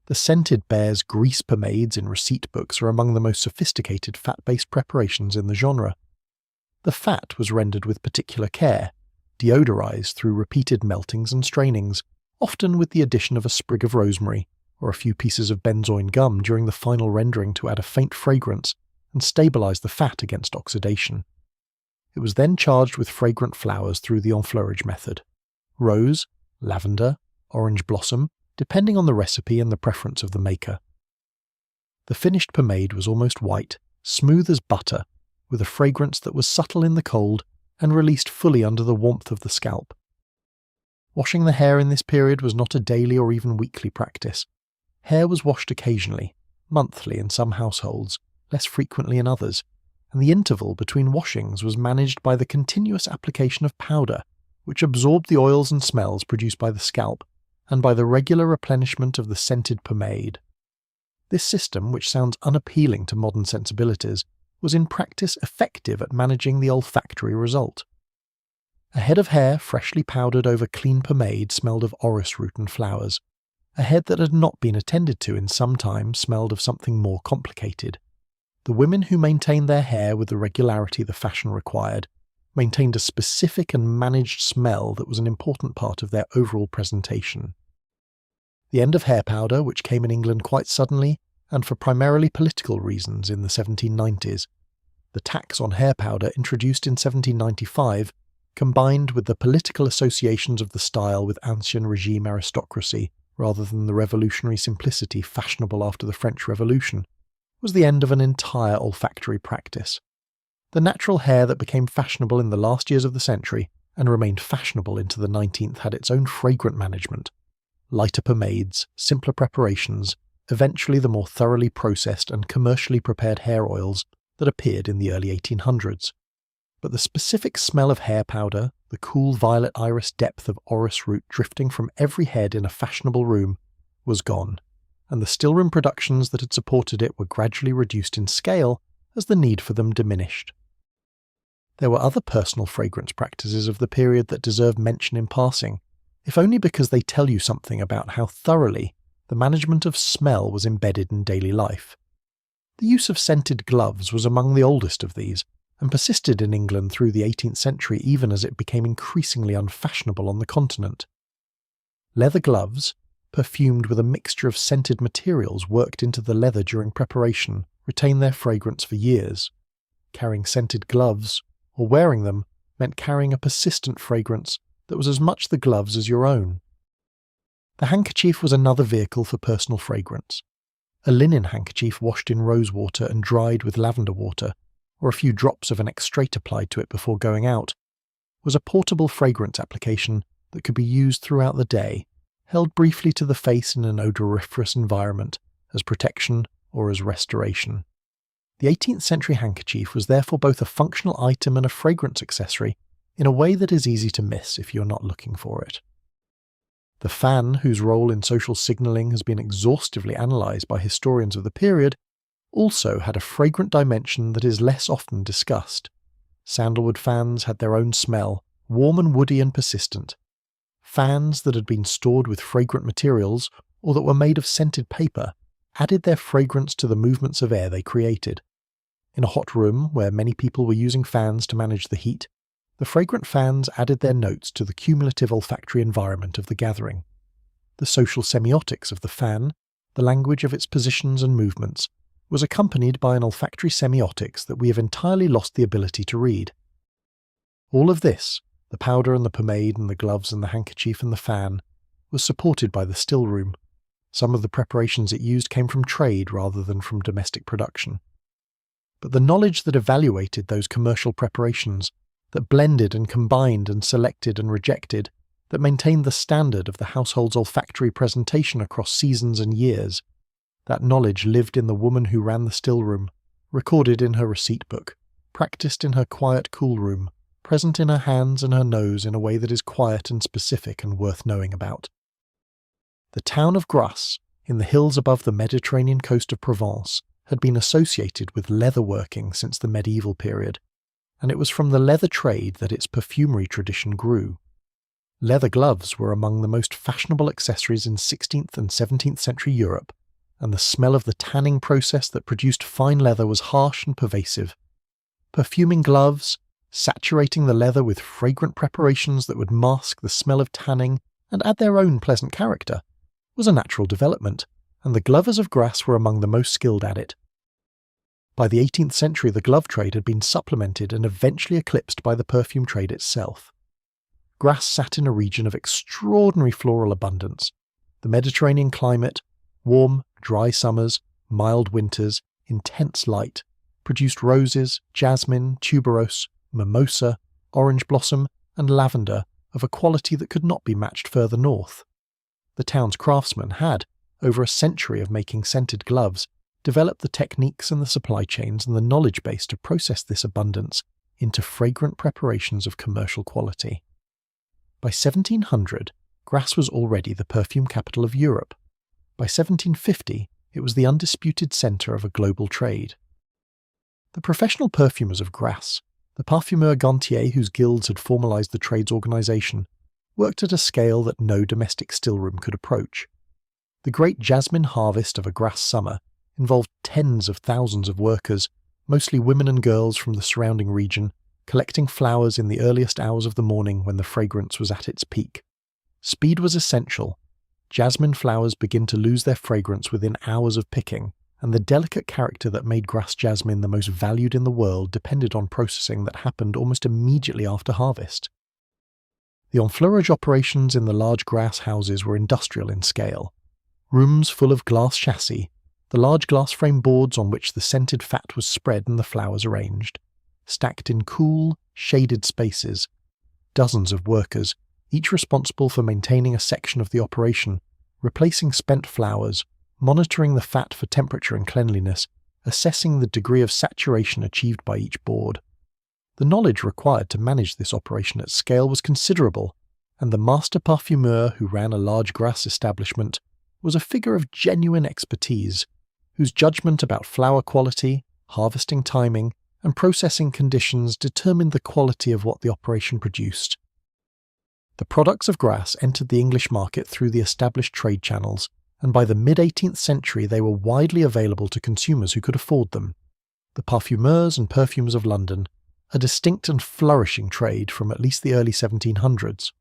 The scented Bear's grease pomades in receipt books are among the most sophisticated fat-based preparations in the genre. The fat was rendered with particular care, deodorized through repeated meltings and strainings, often with the addition of a sprig of rosemary or a few pieces of benzoin gum during the final rendering to add a faint fragrance and stabilize the fat against oxidation. It was then charged with fragrant flowers through the enfleurage method: rose, lavender, orange blossom, depending on the recipe and the preference of the maker. The finished pomade was almost white, smooth as butter, with a fragrance that was subtle in the cold and released fully under the warmth of the scalp. Washing the hair in this period was not a daily or even weekly practice. Hair was washed occasionally, monthly in some households, less frequently in others, and the interval between washings was managed by the continuous application of powder, which absorbed the oils and smells produced by the scalp, and by the regular replenishment of the scented pomade. This system, which sounds unappealing to modern sensibilities, was in practice effective at managing the olfactory result. A head of hair freshly powdered over clean pomade smelled of orris root and flowers. A head that had not been attended to in some time smelled of something more complicated. The women who maintained their hair with the regularity the fashion required maintained a specific and managed smell that was an important part of their overall presentation. The end of hair powder, which came in England quite suddenly and for primarily political reasons in the 1790s, the tax on hair powder introduced in 1795, combined with the political associations of the style with ancien regime aristocracy rather than the revolutionary simplicity fashionable after the French Revolution, was the end of an entire olfactory practice. The natural hair that became fashionable in the last years of the century and remained fashionable into the 19th had its own fragrant management: lighter pomades, simpler preparations, eventually the more thoroughly processed and commercially prepared hair oils that appeared in the early 1800s. But the specific smell of hair powder, the cool violet iris depth of orris root drifting from every head in a fashionable room, was gone, and the stillroom productions that had supported it were gradually reduced in scale as the need for them diminished. There were other personal fragrance practices of the period that deserve mention in passing, if only because they tell you something about how thoroughly the management of smell was embedded in daily life. The use of scented gloves was among the oldest of these, and persisted in England through the 18th century even as it became increasingly unfashionable on the continent. Leather gloves, perfumed with a mixture of scented materials worked into the leather during preparation, retain their fragrance for years. Carrying scented gloves, or wearing them, meant carrying a persistent fragrance that was as much the gloves as your own. The handkerchief was another vehicle for personal fragrance. A linen handkerchief washed in rose water and dried with lavender water, or a few drops of an extrait applied to it before going out, was a portable fragrance application that could be used throughout the day, held briefly to the face in an odoriferous environment, as protection or as restoration. The 18th century handkerchief was therefore both a functional item and a fragrance accessory in a way that is easy to miss if you're not looking for it. The fan, whose role in social signalling has been exhaustively analysed by historians of the period, also had a fragrant dimension that is less often discussed. Sandalwood fans had their own smell, warm and woody and persistent. Fans that had been stored with fragrant materials, or that were made of scented paper, added their fragrance to the movements of air they created. In a hot room where many people were using fans to manage the heat, the fragrant fans added their notes to the cumulative olfactory environment of the gathering. The social semiotics of the fan, the language of its positions and movements, was accompanied by an olfactory semiotics that we have entirely lost the ability to read. All of this, the powder and the pomade and the gloves and the handkerchief and the fan, was supported by the still room. Some of the preparations it used came from trade rather than from domestic production. But the knowledge that evaluated those commercial preparations, that blended and combined and selected and rejected, that maintained the standard of the household's olfactory presentation across seasons and years, that knowledge lived in the woman who ran the still room, recorded in her receipt book, practiced in her quiet cool room, present in her hands and her nose in a way that is quiet and specific and worth knowing about. The town of Grasse, in the hills above the Mediterranean coast of Provence, had been associated with leatherworking since the medieval period, and it was from the leather trade that its perfumery tradition grew. Leather gloves were among the most fashionable accessories in 16th and 17th century Europe, and the smell of the tanning process that produced fine leather was harsh and pervasive. Perfuming gloves, saturating the leather with fragrant preparations that would mask the smell of tanning and add their own pleasant character, was a natural development, and the glovers of Grasse were among the most skilled at it. By the 18th century, the glove trade had been supplemented and eventually eclipsed by the perfume trade itself. Grasse sat in a region of extraordinary floral abundance. The Mediterranean climate, warm, dry summers, mild winters, intense light, produced roses, jasmine, tuberose, mimosa, orange blossom, and lavender of a quality that could not be matched further north. The town's craftsmen had, over a century of making scented gloves, developed the techniques and the supply chains and the knowledge base to process this abundance into fragrant preparations of commercial quality. By 1700, Grasse was already the perfume capital of Europe. By 1750, it was the undisputed centre of a global trade. The professional perfumers of Grasse, the parfumeurs gantiers whose guilds had formalised the trade's organisation, worked at a scale that no domestic stillroom could approach. The great jasmine harvest of a Grasse summer involved tens of thousands of workers, mostly women and girls from the surrounding region, collecting flowers in the earliest hours of the morning when the fragrance was at its peak. Speed was essential. Jasmine flowers begin to lose their fragrance within hours of picking, and the delicate character that made Grasse jasmine the most valued in the world depended on processing that happened almost immediately after harvest. The enfleurage operations in the large Grasse houses were industrial in scale. Rooms full of glass chassis, the large glass frame boards on which the scented fat was spread and the flowers arranged, stacked in cool, shaded spaces. Dozens of workers, each responsible for maintaining a section of the operation, replacing spent flowers, monitoring the fat for temperature and cleanliness, assessing the degree of saturation achieved by each board. The knowledge required to manage this operation at scale was considerable, and the master parfumeur who ran a large Grasse establishment was a figure of genuine expertise, whose judgment about flower quality, harvesting timing, and processing conditions determined the quality of what the operation produced. The products of Grasse entered the English market through the established trade channels, and by the mid-18th century they were widely available to consumers who could afford them. The parfumeurs and perfumers of London, a distinct and flourishing trade from at least the early 1700s,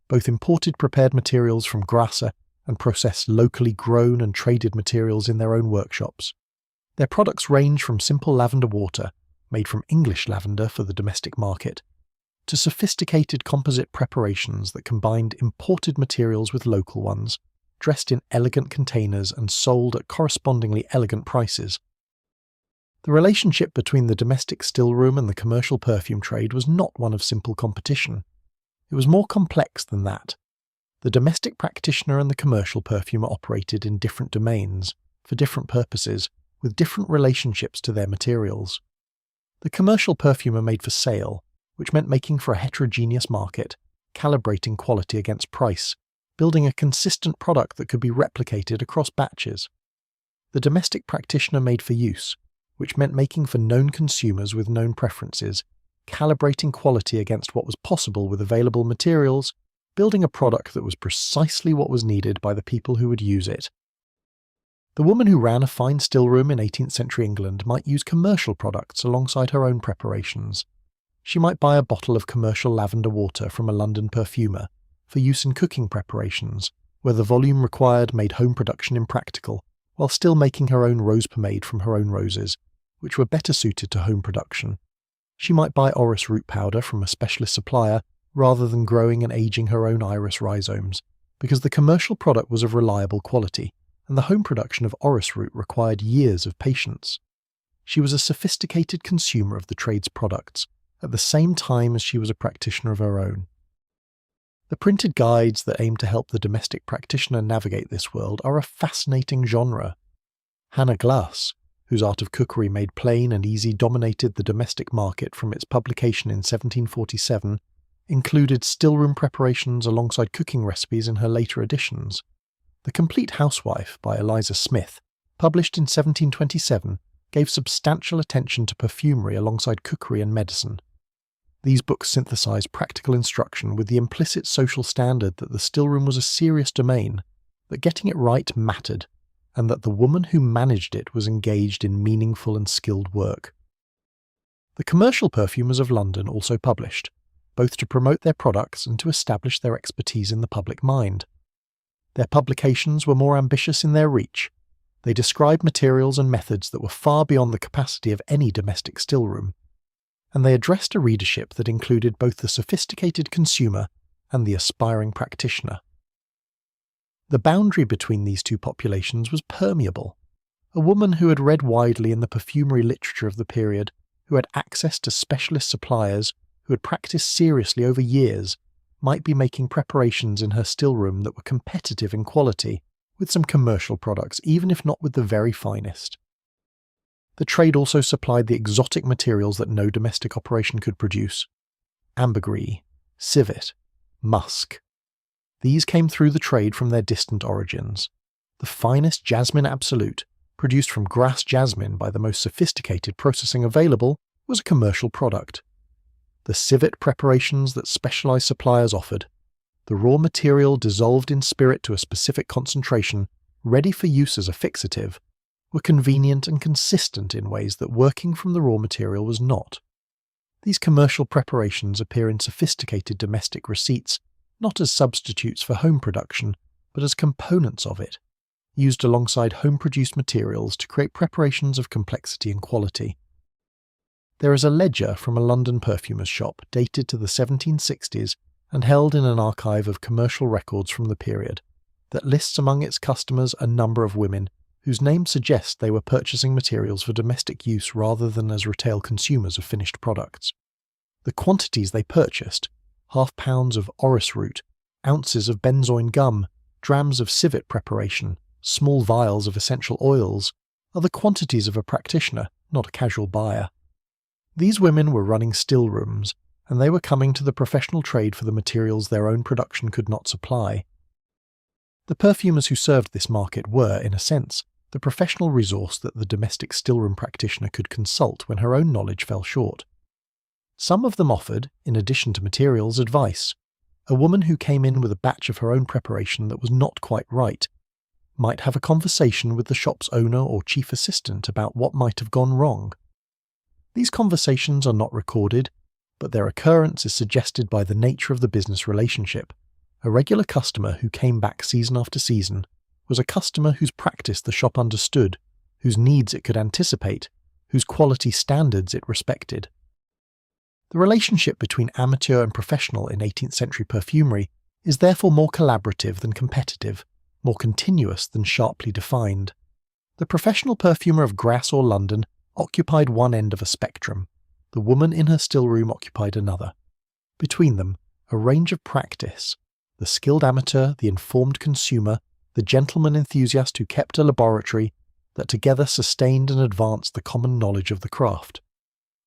both imported prepared materials from Grasse and processed locally grown and traded materials in their own workshops. Their products range from simple lavender water, made from English lavender for the domestic market, to sophisticated composite preparations that combined imported materials with local ones, dressed in elegant containers and sold at correspondingly elegant prices. The relationship between the domestic stillroom and the commercial perfume trade was not one of simple competition. It was more complex than that. The domestic practitioner and the commercial perfumer operated in different domains, for different purposes, with different relationships to their materials. The commercial perfumer made for sale, which meant making for a heterogeneous market, calibrating quality against price, building a consistent product that could be replicated across batches. The domestic practitioner made for use, which meant making for known consumers with known preferences, calibrating quality against what was possible with available materials, building a product that was precisely what was needed by the people who would use it. The woman who ran a fine stillroom in 18th century England might use commercial products alongside her own preparations. She might buy a bottle of commercial lavender water from a London perfumer for use in cooking preparations, where the volume required made home production impractical, while still making her own rose pomade from her own roses, which were better suited to home production. She might buy orris root powder from a specialist supplier rather than growing and aging her own iris rhizomes, because the commercial product was of reliable quality, and the home production of orris root required years of patience. She was a sophisticated consumer of the trade's products, at the same time as she was a practitioner of her own. The printed guides that aim to help the domestic practitioner navigate this world are a fascinating genre. Hannah Glass, whose art of cookery made plain and easy dominated the domestic market from its publication in 1747, included stillroom preparations alongside cooking recipes in her later editions. The Complete Housewife by Eliza Smith, published in 1727, gave substantial attention to perfumery alongside cookery and medicine. These books synthesized practical instruction with the implicit social standard that the stillroom was a serious domain, that getting it right mattered, and that the woman who managed it was engaged in meaningful and skilled work. The commercial perfumers of London also published, both to promote their products and to establish their expertise in the public mind. Their publications were more ambitious in their reach. They described materials and methods that were far beyond the capacity of any domestic stillroom, and they addressed a readership that included both the sophisticated consumer and the aspiring practitioner. The boundary between these two populations was permeable. A woman who had read widely in the perfumery literature of the period, who had access to specialist suppliers, who had practiced seriously over years, might be making preparations in her stillroom that were competitive in quality with some commercial products, even if not with the very finest. The trade also supplied the exotic materials that no domestic operation could produce: ambergris, civet, musk. These came through the trade from their distant origins. The finest jasmine absolute, produced from grass jasmine by the most sophisticated processing available, was a commercial product. The civet preparations that specialized suppliers offered, the raw material dissolved in spirit to a specific concentration, ready for use as a fixative, were convenient and consistent in ways that working from the raw material was not. These commercial preparations appear in sophisticated domestic receipts, not as substitutes for home production, but as components of it, used alongside home-produced materials to create preparations of complexity and quality. There is a ledger from a London perfumer's shop dated to the 1760s and held in an archive of commercial records from the period that lists among its customers a number of women whose names suggest they were purchasing materials for domestic use rather than as retail consumers of finished products. The quantities they purchased, half-pounds of orris root, ounces of benzoin gum, drams of civet preparation, small vials of essential oils, are the quantities of a practitioner, not a casual buyer. These women were running stillrooms, and they were coming to the professional trade for the materials their own production could not supply. The perfumers who served this market were, in a sense, the professional resource that the domestic stillroom practitioner could consult when her own knowledge fell short. Some of them offered, in addition to materials, advice. A woman who came in with a batch of her own preparation that was not quite right might have a conversation with the shop's owner or chief assistant about what might have gone wrong. These conversations are not recorded, but their occurrence is suggested by the nature of the business relationship. A regular customer who came back season after season was a customer whose practice the shop understood, whose needs it could anticipate, whose quality standards it respected. The relationship between amateur and professional in 18th century perfumery is therefore more collaborative than competitive, more continuous than sharply defined. The professional perfumer of Grasse or London occupied one end of a spectrum. The woman in her stillroom occupied another. Between them, a range of practice: the skilled amateur, the informed consumer, the gentleman enthusiast who kept a laboratory, that together sustained and advanced the common knowledge of the craft.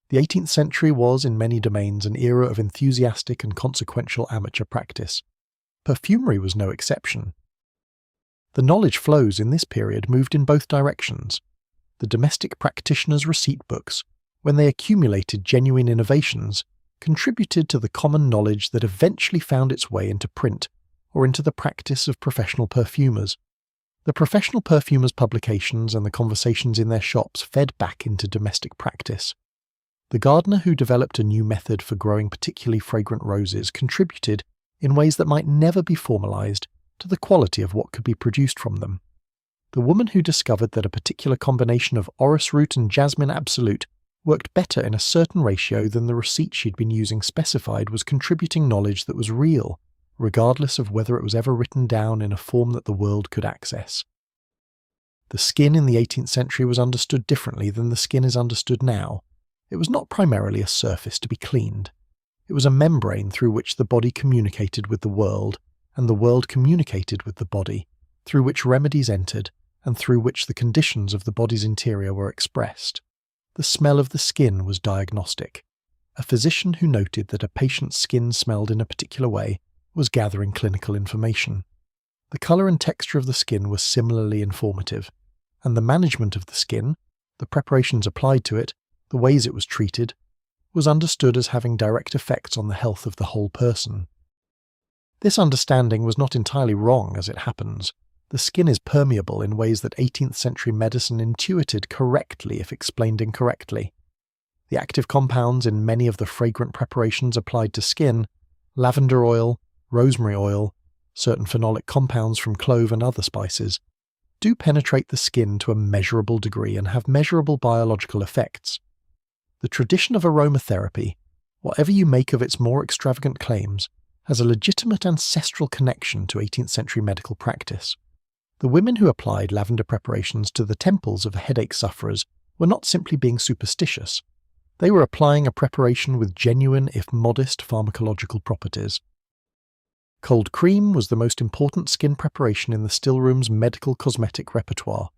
The 18th century was, in many domains, an era of enthusiastic and consequential amateur practice. Perfumery was no exception. The knowledge flows in this period moved in both directions. The domestic practitioners' receipt books, when they accumulated genuine innovations, contributed to the common knowledge that eventually found its way into print or into the practice of professional perfumers. The professional perfumers' publications and the conversations in their shops fed back into domestic practice. The gardener who developed a new method for growing particularly fragrant roses contributed, in ways that might never be formalized, to the quality of what could be produced from them. The woman who discovered that a particular combination of orris root and jasmine absolute worked better in a certain ratio than the receipt she'd been using specified was contributing knowledge that was real, regardless of whether it was ever written down in a form that the world could access. The skin in the 18th century was understood differently than the skin is understood now. It was not primarily a surface to be cleaned. It was a membrane through which the body communicated with the world, and the world communicated with the body, through which remedies entered, and through which the conditions of the body's interior were expressed. The smell of the skin was diagnostic. A physician who noted that a patient's skin smelled in a particular way was gathering clinical information. The colour and texture of the skin was similarly informative, and the management of the skin, the preparations applied to it, the ways it was treated, was understood as having direct effects on the health of the whole person. This understanding was not entirely wrong as it happens. The skin is permeable in ways that 18th century medicine intuited correctly if explained incorrectly. The active compounds in many of the fragrant preparations applied to skin, lavender oil, rosemary oil, certain phenolic compounds from clove and other spices, do penetrate the skin to a measurable degree and have measurable biological effects. The tradition of aromatherapy, whatever you make of its more extravagant claims, has a legitimate ancestral connection to 18th century medical practice. The women who applied lavender preparations to the temples of headache sufferers were not simply being superstitious. They were applying a preparation with genuine, if modest, pharmacological properties. Cold cream was the most important skin preparation in the stillroom's medical cosmetic repertoire.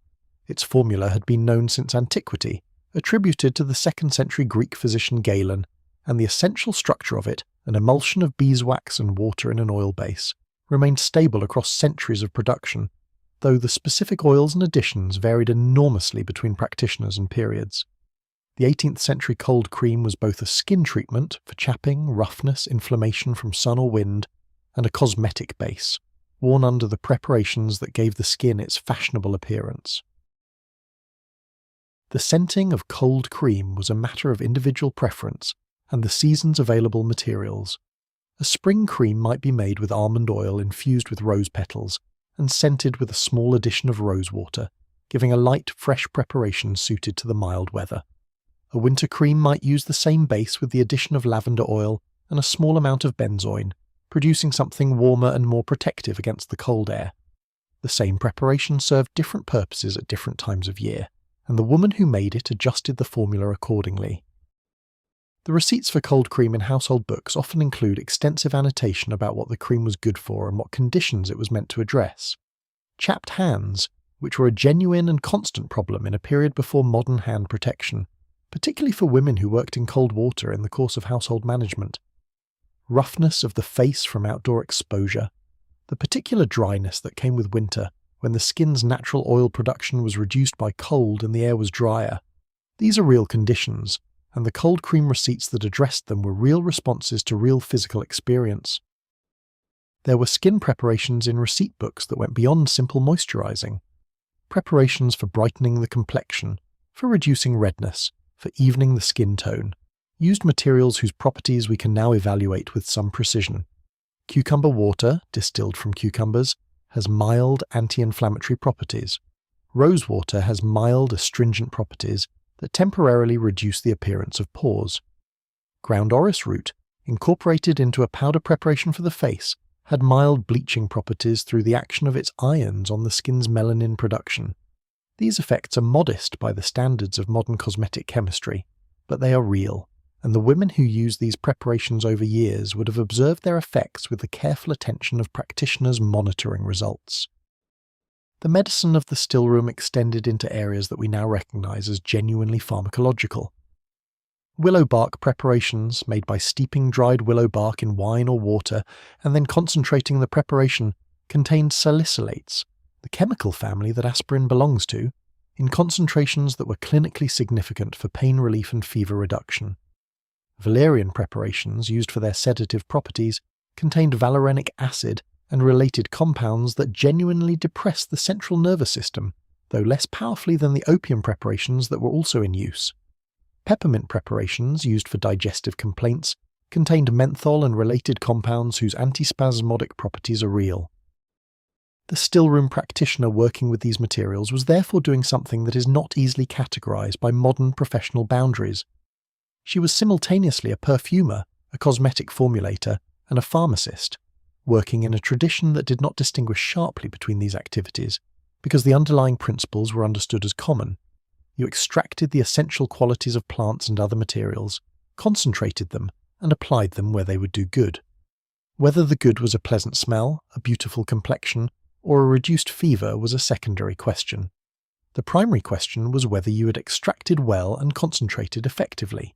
Its formula had been known since antiquity, attributed to the 2nd century Greek physician Galen, and the essential structure of it, an emulsion of beeswax and water in an oil base, remained stable across centuries of production, though the specific oils and additions varied enormously between practitioners and periods. The 18th century cold cream was both a skin treatment for chapping, roughness, inflammation from sun or wind, and a cosmetic base, worn under the preparations that gave the skin its fashionable appearance. The scenting of cold cream was a matter of individual preference and the season's available materials. A spring cream might be made with almond oil infused with rose petals and scented with a small addition of rose water, giving a light, fresh preparation suited to the mild weather. A winter cream might use the same base with the addition of lavender oil and a small amount of benzoin, producing something warmer and more protective against the cold air. The same preparation served different purposes at different times of year, and the woman who made it adjusted the formula accordingly. The receipts for cold cream in household books often include extensive annotation about what the cream was good for and what conditions it was meant to address. Chapped hands, which were a genuine and constant problem in a period before modern hand protection, particularly for women who worked in cold water in the course of household management. Roughness of the face from outdoor exposure, the particular dryness that came with winter when the skin's natural oil production was reduced by cold and the air was drier. These are real conditions, and the cold cream receipts that addressed them were real responses to real physical experience. There were skin preparations in receipt books that went beyond simple moisturizing. Preparations for brightening the complexion, for reducing redness, for evening the skin tone, used materials whose properties we can now evaluate with some precision. Cucumber water, distilled from cucumbers, has mild anti-inflammatory properties. Rose water has mild astringent properties that temporarily reduce the appearance of pores. Ground orris root, incorporated into a powder preparation for the face, had mild bleaching properties through the action of its ions on the skin's melanin production. These effects are modest by the standards of modern cosmetic chemistry, but they are real, and the women who used these preparations over years would have observed their effects with the careful attention of practitioners monitoring results. The medicine of the stillroom extended into areas that we now recognize as genuinely pharmacological. Willow bark preparations, made by steeping dried willow bark in wine or water and then concentrating the preparation, contained salicylates, the chemical family that aspirin belongs to, in concentrations that were clinically significant for pain relief and fever reduction. Valerian preparations, used for their sedative properties, contained valerianic acid and related compounds that genuinely depress the central nervous system, though less powerfully than the opium preparations that were also in use. Peppermint preparations, used for digestive complaints, contained menthol and related compounds whose antispasmodic properties are real. The stillroom practitioner working with these materials was therefore doing something that is not easily categorized by modern professional boundaries. She was simultaneously a perfumer, a cosmetic formulator, and a pharmacist, working in a tradition that did not distinguish sharply between these activities, because the underlying principles were understood as common. You extracted the essential qualities of plants and other materials, concentrated them, and applied them where they would do good. Whether the good was a pleasant smell, a beautiful complexion, or a reduced fever was a secondary question. The primary question was whether you had extracted well and concentrated effectively.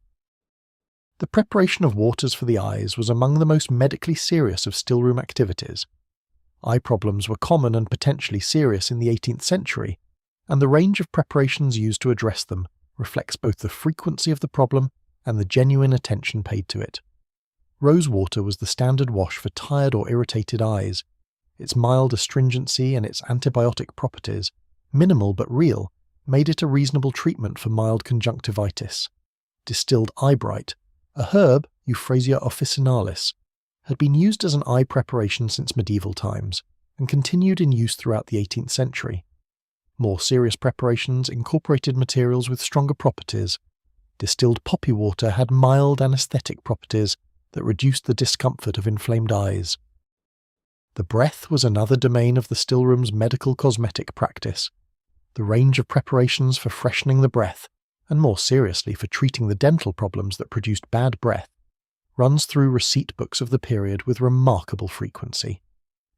The preparation of waters for the eyes was among the most medically serious of stillroom activities. Eye problems were common and potentially serious in the 18th century, and the range of preparations used to address them reflects both the frequency of the problem and the genuine attention paid to it. Rose water was the standard wash for tired or irritated eyes. Its mild astringency and its antibiotic properties, minimal but real, made it a reasonable treatment for mild conjunctivitis. Distilled eyebright, a herb, Euphrasia officinalis, had been used as an eye preparation since medieval times, and continued in use throughout the 18th century. More serious preparations incorporated materials with stronger properties. Distilled poppy water had mild anesthetic properties that reduced the discomfort of inflamed eyes. The breath was another domain of the stillroom's medical cosmetic practice. The range of preparations for freshening the breath, and more seriously for treating the dental problems that produced bad breath, runs through receipt books of the period with remarkable frequency.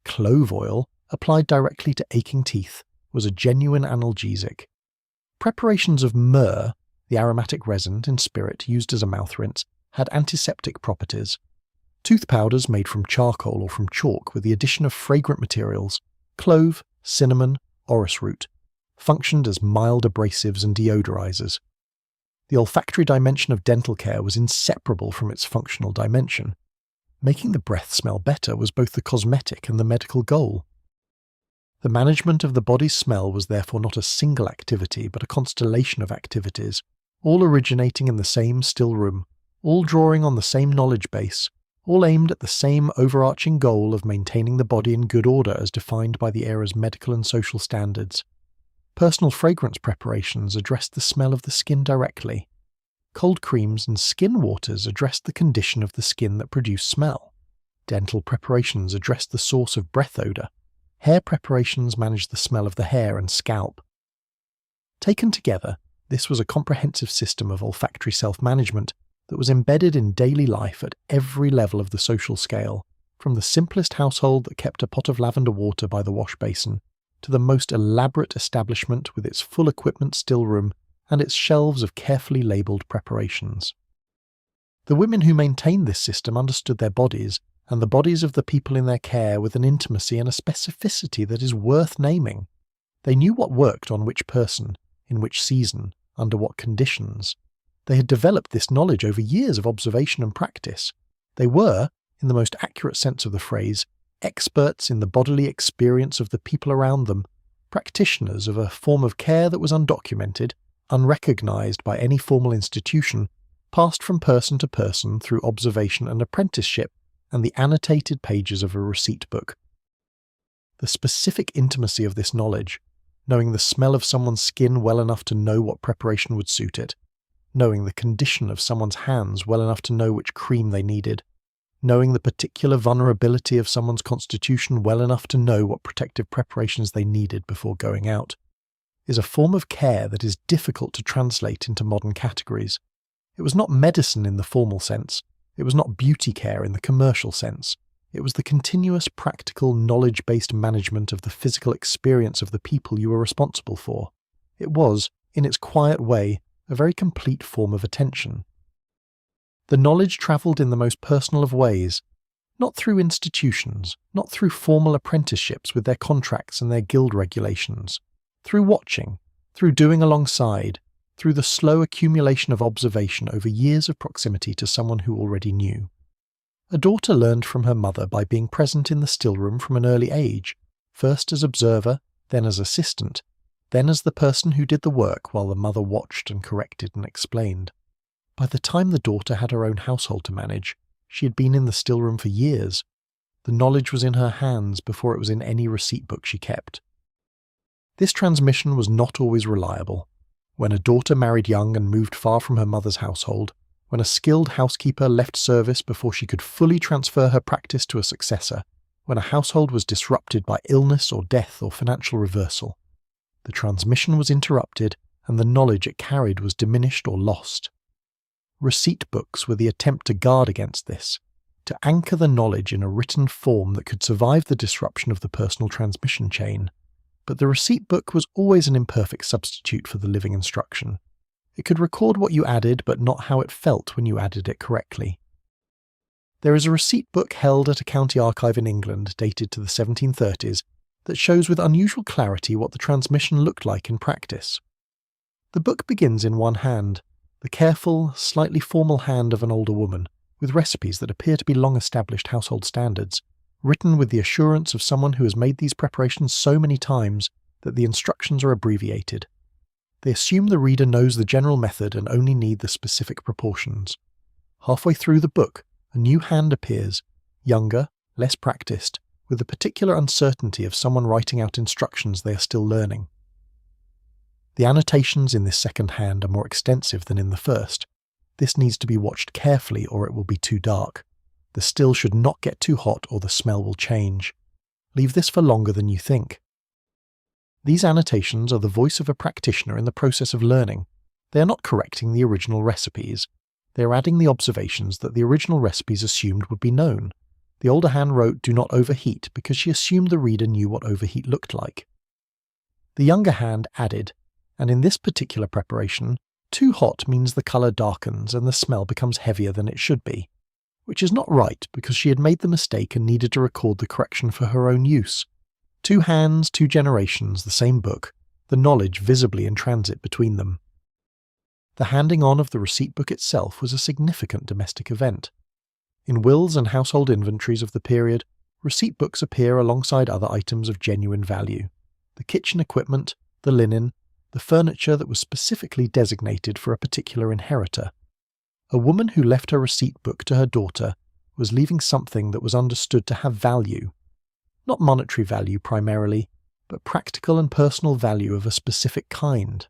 Clove oil, applied directly to aching teeth, was a genuine analgesic. Preparations of myrrh, the aromatic resin in spirit used as a mouth rinse, had antiseptic properties. Tooth powders made from charcoal or from chalk with the addition of fragrant materials, clove, cinnamon, orris root, functioned as mild abrasives and deodorizers. The olfactory dimension of dental care was inseparable from its functional dimension. Making the breath smell better was both the cosmetic and the medical goal. The management of the body's smell was therefore not a single activity but a constellation of activities, all originating in the same still room, all drawing on the same knowledge base, all aimed at the same overarching goal of maintaining the body in good order as defined by the era's medical and social standards. Personal fragrance preparations addressed the smell of the skin directly. Cold creams and skin waters addressed the condition of the skin that produced smell. Dental preparations addressed the source of breath odor. Hair preparations managed the smell of the hair and scalp. Taken together, this was a comprehensive system of olfactory self-management that was embedded in daily life at every level of the social scale, from the simplest household that kept a pot of lavender water by the wash basin, to the most elaborate establishment with its full equipment stillroom and its shelves of carefully labelled preparations. The women who maintained this system understood their bodies and the bodies of the people in their care with an intimacy and a specificity that is worth naming. They knew what worked on which person, in which season, under what conditions. They had developed this knowledge over years of observation and practice. They were, in the most accurate sense of the phrase, experts in the bodily experience of the people around them, practitioners of a form of care that was undocumented, unrecognised by any formal institution, passed from person to person through observation and apprenticeship and the annotated pages of a receipt book. The specific intimacy of this knowledge, knowing the smell of someone's skin well enough to know what preparation would suit it, knowing the condition of someone's hands well enough to know which cream they needed, knowing the particular vulnerability of someone's constitution well enough to know what protective preparations they needed before going out, is a form of care that is difficult to translate into modern categories. It was not medicine in the formal sense. It was not beauty care in the commercial sense. It was the continuous, practical, knowledge-based management of the physical experience of the people you were responsible for. It was, in its quiet way, a very complete form of attention. The knowledge travelled in the most personal of ways, not through institutions, not through formal apprenticeships with their contracts and their guild regulations, through watching, through doing alongside, through the slow accumulation of observation over years of proximity to someone who already knew. A daughter learned from her mother by being present in the stillroom from an early age, first as observer, then as assistant, then as the person who did the work while the mother watched and corrected and explained. By the time the daughter had her own household to manage, she had been in the stillroom for years. The knowledge was in her hands before it was in any receipt book she kept. This transmission was not always reliable. When a daughter married young and moved far from her mother's household, when a skilled housekeeper left service before she could fully transfer her practice to a successor, when a household was disrupted by illness or death or financial reversal, the transmission was interrupted and the knowledge it carried was diminished or lost. Receipt books were the attempt to guard against this, to anchor the knowledge in a written form that could survive the disruption of the personal transmission chain. But the receipt book was always an imperfect substitute for the living instruction. It could record what you added, but not how it felt when you added it correctly. There is a receipt book held at a county archive in England, dated to the 1730s, that shows with unusual clarity what the transmission looked like in practice. The book begins in one hand. The the careful, slightly formal hand of an older woman, with recipes that appear to be long-established household standards, written with the assurance of someone who has made these preparations so many times that the instructions are abbreviated. They assume the reader knows the general method and only need the specific proportions. Halfway through the book, a new hand appears, younger, less practiced, with the particular uncertainty of someone writing out instructions they are still learning. The annotations in this second hand are more extensive than in the first. This needs to be watched carefully or it will be too dark. The still should not get too hot or the smell will change. Leave this for longer than you think. These annotations are the voice of a practitioner in the process of learning. They are not correcting the original recipes. They are adding the observations that the original recipes assumed would be known. The older hand wrote "do not overheat" because she assumed the reader knew what overheat looked like. The younger hand added, and in this particular preparation, too hot means the colour darkens and the smell becomes heavier than it should be, which is not right because she had made the mistake and needed to record the correction for her own use. 2 hands, 2 generations, the same book, the knowledge visibly in transit between them. The handing on of the receipt book itself was a significant domestic event. In wills and household inventories of the period, receipt books appear alongside other items of genuine value: the kitchen equipment, the linen, the furniture that was specifically designated for a particular inheritor. A woman who left her receipt book to her daughter was leaving something that was understood to have value. Not monetary value primarily, but practical and personal value of a specific kind.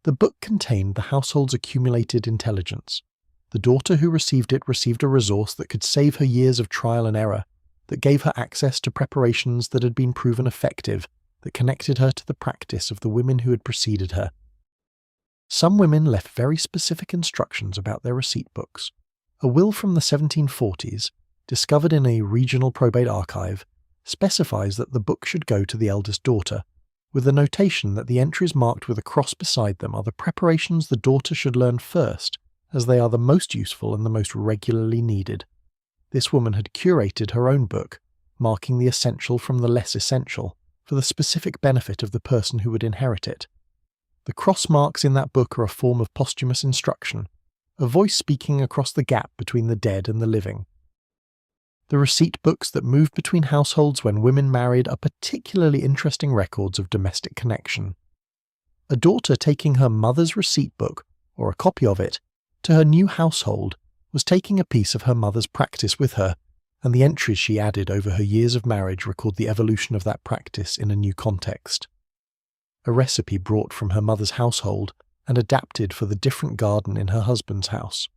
The book contained the household's accumulated intelligence. The daughter who received it received a resource that could save her years of trial and error, that gave her access to preparations that had been proven effective, that connected her to the practice of the women who had preceded her. Some women left very specific instructions about their receipt books. A will from the 1740s, discovered in a regional probate archive, specifies that the book should go to the eldest daughter, with the notation that the entries marked with a cross beside them are the preparations the daughter should learn first, as they are the most useful and the most regularly needed. This woman had curated her own book, marking the essential from the less essential, for the specific benefit of the person who would inherit it. The cross marks in that book are a form of posthumous instruction, a voice speaking across the gap between the dead and the living. The receipt books that moved between households when women married are particularly interesting records of domestic connection. A daughter taking her mother's receipt book, or a copy of it, to her new household was taking a piece of her mother's practice with her, and the entries she added over her years of marriage record the evolution of that practice in a new context. A recipe brought from her mother's household and adapted for the different garden in her husband's house.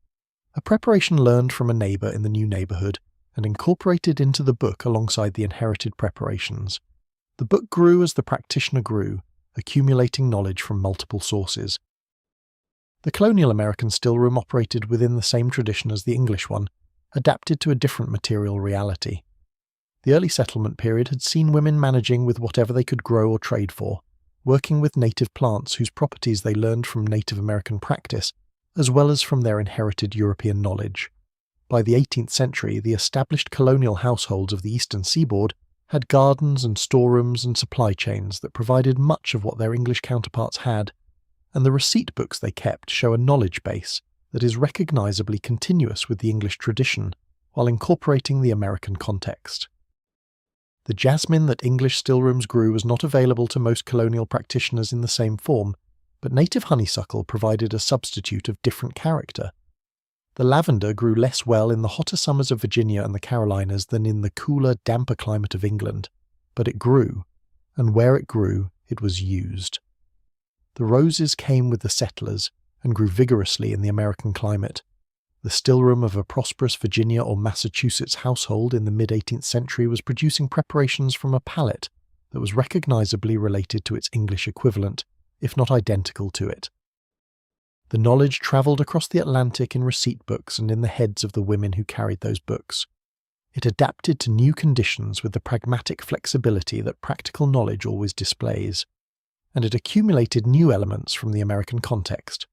A preparation learned from a neighbour in the new neighbourhood and incorporated into the book alongside the inherited preparations. The book grew as the practitioner grew, accumulating knowledge from multiple sources. The colonial American stillroom operated within the same tradition as the English one, adapted to a different material reality. The early settlement period had seen women managing with whatever they could grow or trade for, working with native plants whose properties they learned from Native American practice, as well as from their inherited European knowledge. By the 18th century, the established colonial households of the eastern seaboard had gardens and storerooms and supply chains that provided much of what their English counterparts had, and the receipt books they kept show a knowledge base that is recognizably continuous with the English tradition, while incorporating the American context. The jasmine that English stillrooms grew was not available to most colonial practitioners in the same form, but native honeysuckle provided a substitute of different character. The lavender grew less well in the hotter summers of Virginia and the Carolinas than in the cooler, damper climate of England, but it grew, and where it grew, it was used. The roses came with the settlers and grew vigorously in the American climate. The stillroom of a prosperous Virginia or Massachusetts household in the mid-18th century was producing preparations from a palate that was recognizably related to its English equivalent, if not identical to it. The knowledge travelled across the Atlantic in receipt books and in the heads of the women who carried those books. It adapted to new conditions with the pragmatic flexibility that practical knowledge always displays, and it accumulated new elements from the American context,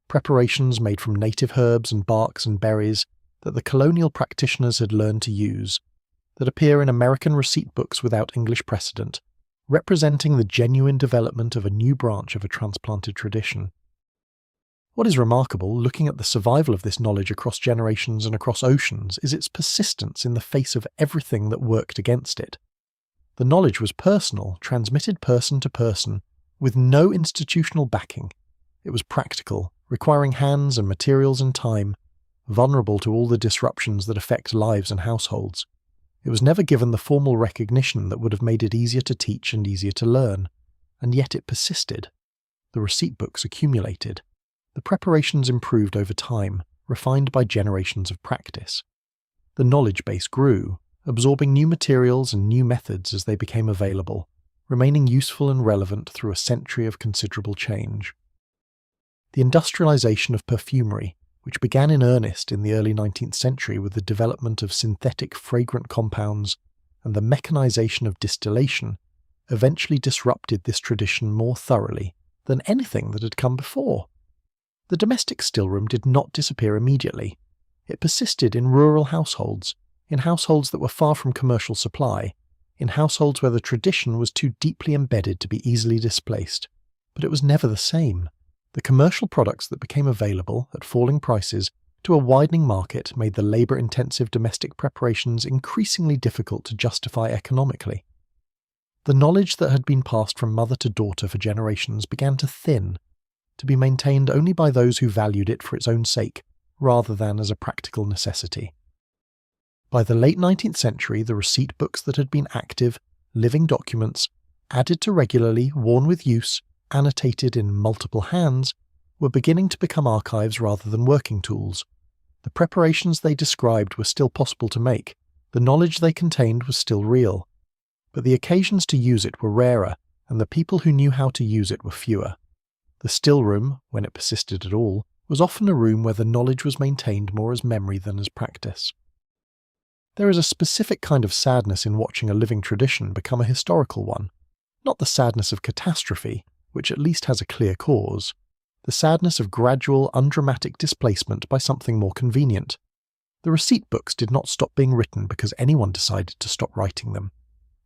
preparations made from native herbs and barks and berries that the colonial practitioners had learned to use, that appear in American receipt books without English precedent, representing the genuine development of a new branch of a transplanted tradition. What is remarkable, looking at the survival of this knowledge across generations and across oceans, is its persistence in the face of everything that worked against it. The knowledge was personal, transmitted person to person, with no institutional backing. It was practical, requiring hands and materials and time, vulnerable to all the disruptions that affect lives and households. It was never given the formal recognition that would have made it easier to teach and easier to learn, and yet it persisted. The receipt books accumulated. The preparations improved over time, refined by generations of practice. The knowledge base grew, absorbing new materials and new methods as they became available, remaining useful and relevant through a century of considerable change. The industrialization of perfumery, which began in earnest in the early 19th century with the development of synthetic fragrant compounds and the mechanization of distillation, eventually disrupted this tradition more thoroughly than anything that had come before. The domestic stillroom did not disappear immediately. It persisted in rural households, in households that were far from commercial supply, in households where the tradition was too deeply embedded to be easily displaced. But it was never the same. The commercial products that became available at falling prices to a widening market made the labour-intensive domestic preparations increasingly difficult to justify economically. The knowledge that had been passed from mother to daughter for generations began to thin, to be maintained only by those who valued it for its own sake, rather than as a practical necessity. By the late 19th century, the receipt books that had been active, living documents, added to regularly, worn with use, annotated in multiple hands, were beginning to become archives rather than working tools. The preparations they described were still possible to make, the knowledge they contained was still real, but the occasions to use it were rarer, and the people who knew how to use it were fewer. The stillroom, when it persisted at all, was often a room where the knowledge was maintained more as memory than as practice. There is a specific kind of sadness in watching a living tradition become a historical one, not the sadness of catastrophe, which at least has a clear cause, the sadness of gradual, undramatic displacement by something more convenient. The receipt books did not stop being written because anyone decided to stop writing them.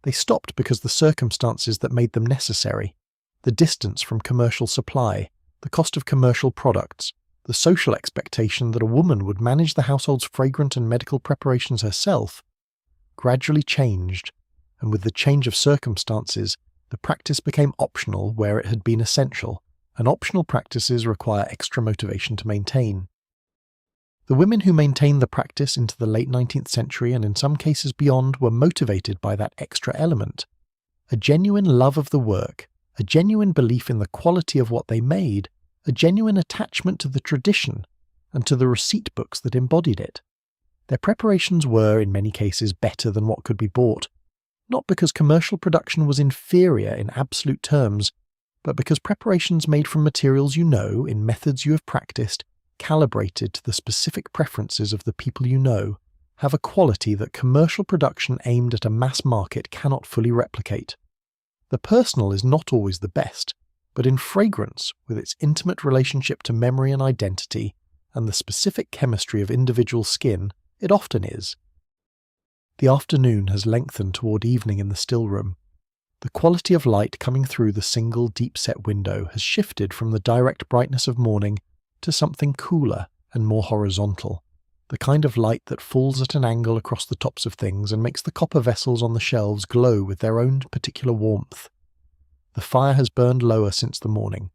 They stopped because the circumstances that made them necessary, the distance from commercial supply, the cost of commercial products, the social expectation that a woman would manage the household's fragrant and medical preparations herself, gradually changed, and with the change of circumstances, the practice became optional where it had been essential, and optional practices require extra motivation to maintain. The women who maintained the practice into the late 19th century and in some cases beyond were motivated by that extra element, a genuine love of the work, a genuine belief in the quality of what they made, a genuine attachment to the tradition and to the receipt books that embodied it. Their preparations were, in many cases, better than what could be bought, not because commercial production was inferior in absolute terms, but because preparations made from materials you know, in methods you have practiced, calibrated to the specific preferences of the people you know, have a quality that commercial production aimed at a mass market cannot fully replicate. The personal is not always the best, but in fragrance, with its intimate relationship to memory and identity, and the specific chemistry of individual skin, it often is. The afternoon has lengthened toward evening in the stillroom. The quality of light coming through the single deep-set window has shifted from the direct brightness of morning to something cooler and more horizontal, the kind of light that falls at an angle across the tops of things and makes the copper vessels on the shelves glow with their own particular warmth. The fire has burned lower since the morning.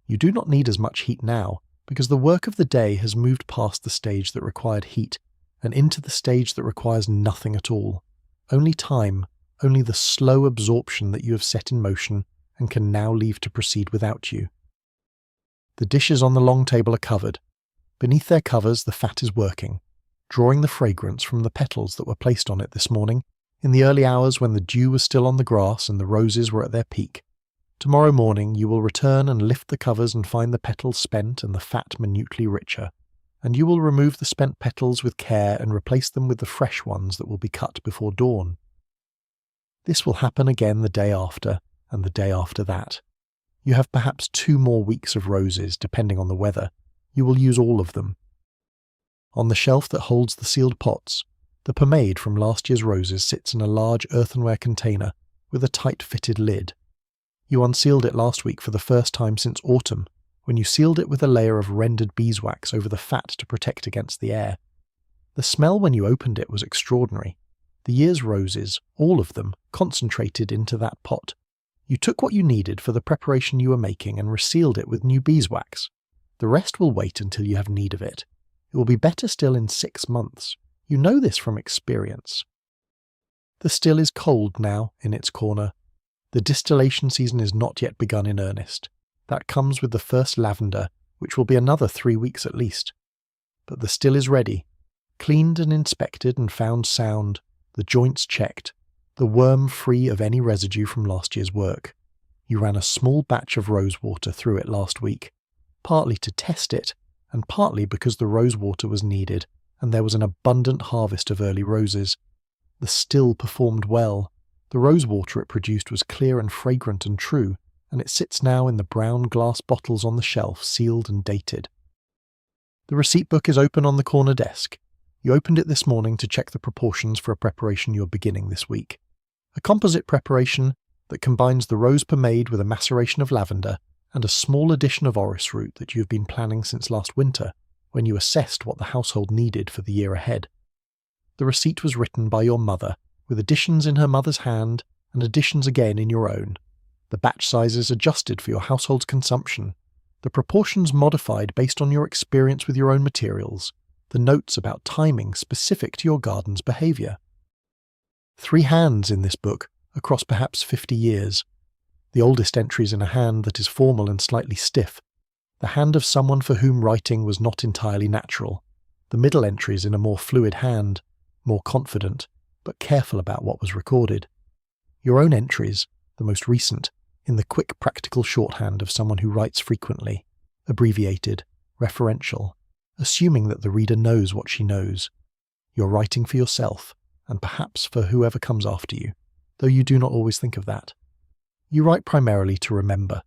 You do not need as much heat now, because the work of the day has moved past the stage that required heat and into the stage that requires nothing at all. Only time, only the slow absorption that you have set in motion and can now leave to proceed without you. The dishes on the long table are covered. Beneath their covers the fat is working, drawing the fragrance from the petals that were placed on it this morning, in the early hours when the dew was still on the grass and the roses were at their peak. Tomorrow morning you will return and lift the covers and find the petals spent and the fat minutely richer, and you will remove the spent petals with care and replace them with the fresh ones that will be cut before dawn. This will happen again the day after, and the day after that. You have perhaps 2 more weeks of roses, depending on the weather. You will use all of them. On the shelf that holds the sealed pots, the pomade from last year's roses sits in a large earthenware container with a tight-fitted lid. You unsealed it last week for the first time since autumn, when you sealed it with a layer of rendered beeswax over the fat to protect against the air. The smell when you opened it was extraordinary. The year's roses, all of them, concentrated into that pot. You took what you needed for the preparation you were making and resealed it with new beeswax. The rest will wait until you have need of it. It will be better still in 6 months. You know this from experience. The still is cold now in its corner. The distillation season is not yet begun in earnest. That comes with the first lavender, which will be another 3 weeks at least. But the still is ready, cleaned and inspected and found sound, the joints checked, the worm free of any residue from last year's work. You ran a small batch of rose water through it last week, partly to test it, and partly because the rose water was needed, and there was an abundant harvest of early roses. The still performed well. The rose water it produced was clear and fragrant and true, and it sits now in the brown glass bottles on the shelf, sealed and dated. The receipt book is open on the corner desk. You opened it this morning to check the proportions for a preparation you're beginning this week. A composite preparation that combines the rose pomade with a maceration of lavender and a small addition of orris root that you have been planning since last winter, when you assessed what the household needed for the year ahead. The receipt was written by your mother, with additions in her mother's hand and additions again in your own. The batch sizes adjusted for your household's consumption, the proportions modified based on your experience with your own materials, the notes about timing specific to your garden's behaviour. 3 hands in this book, across perhaps 50 years. The oldest entry is in a hand that is formal and slightly stiff, the hand of someone for whom writing was not entirely natural. The middle entry is in a more fluid hand, more confident, but careful about what was recorded. Your own entries, the most recent, in the quick practical shorthand of someone who writes frequently, abbreviated, referential, assuming that the reader knows what she knows. You're writing for yourself, and perhaps for whoever comes after you, though you do not always think of that. You write primarily to remember,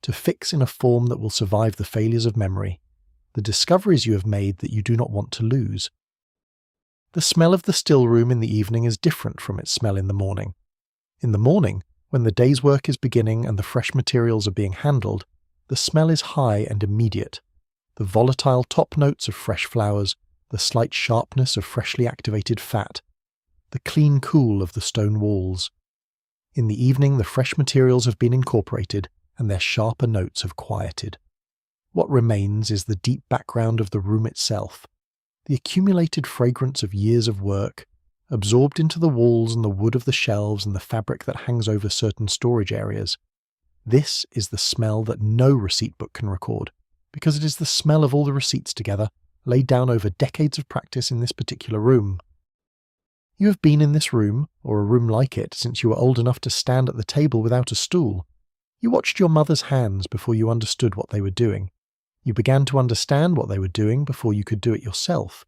to fix in a form that will survive the failures of memory, the discoveries you have made that you do not want to lose. The smell of the still room in the evening is different from its smell in the morning. In the morning, when the day's work is beginning and the fresh materials are being handled, the smell is high and immediate. The volatile top notes of fresh flowers, the slight sharpness of freshly activated fat, the clean cool of the stone walls. In the evening, the fresh materials have been incorporated and their sharper notes have quieted. What remains is the deep background of the room itself, the accumulated fragrance of years of work, absorbed into the walls and the wood of the shelves and the fabric that hangs over certain storage areas. This is the smell that no receipt book can record, because it is the smell of all the receipts together, laid down over decades of practice in this particular room. You have been in this room, or a room like it, since you were old enough to stand at the table without a stool. You watched your mother's hands before you understood what they were doing. You began to understand what they were doing before you could do it yourself.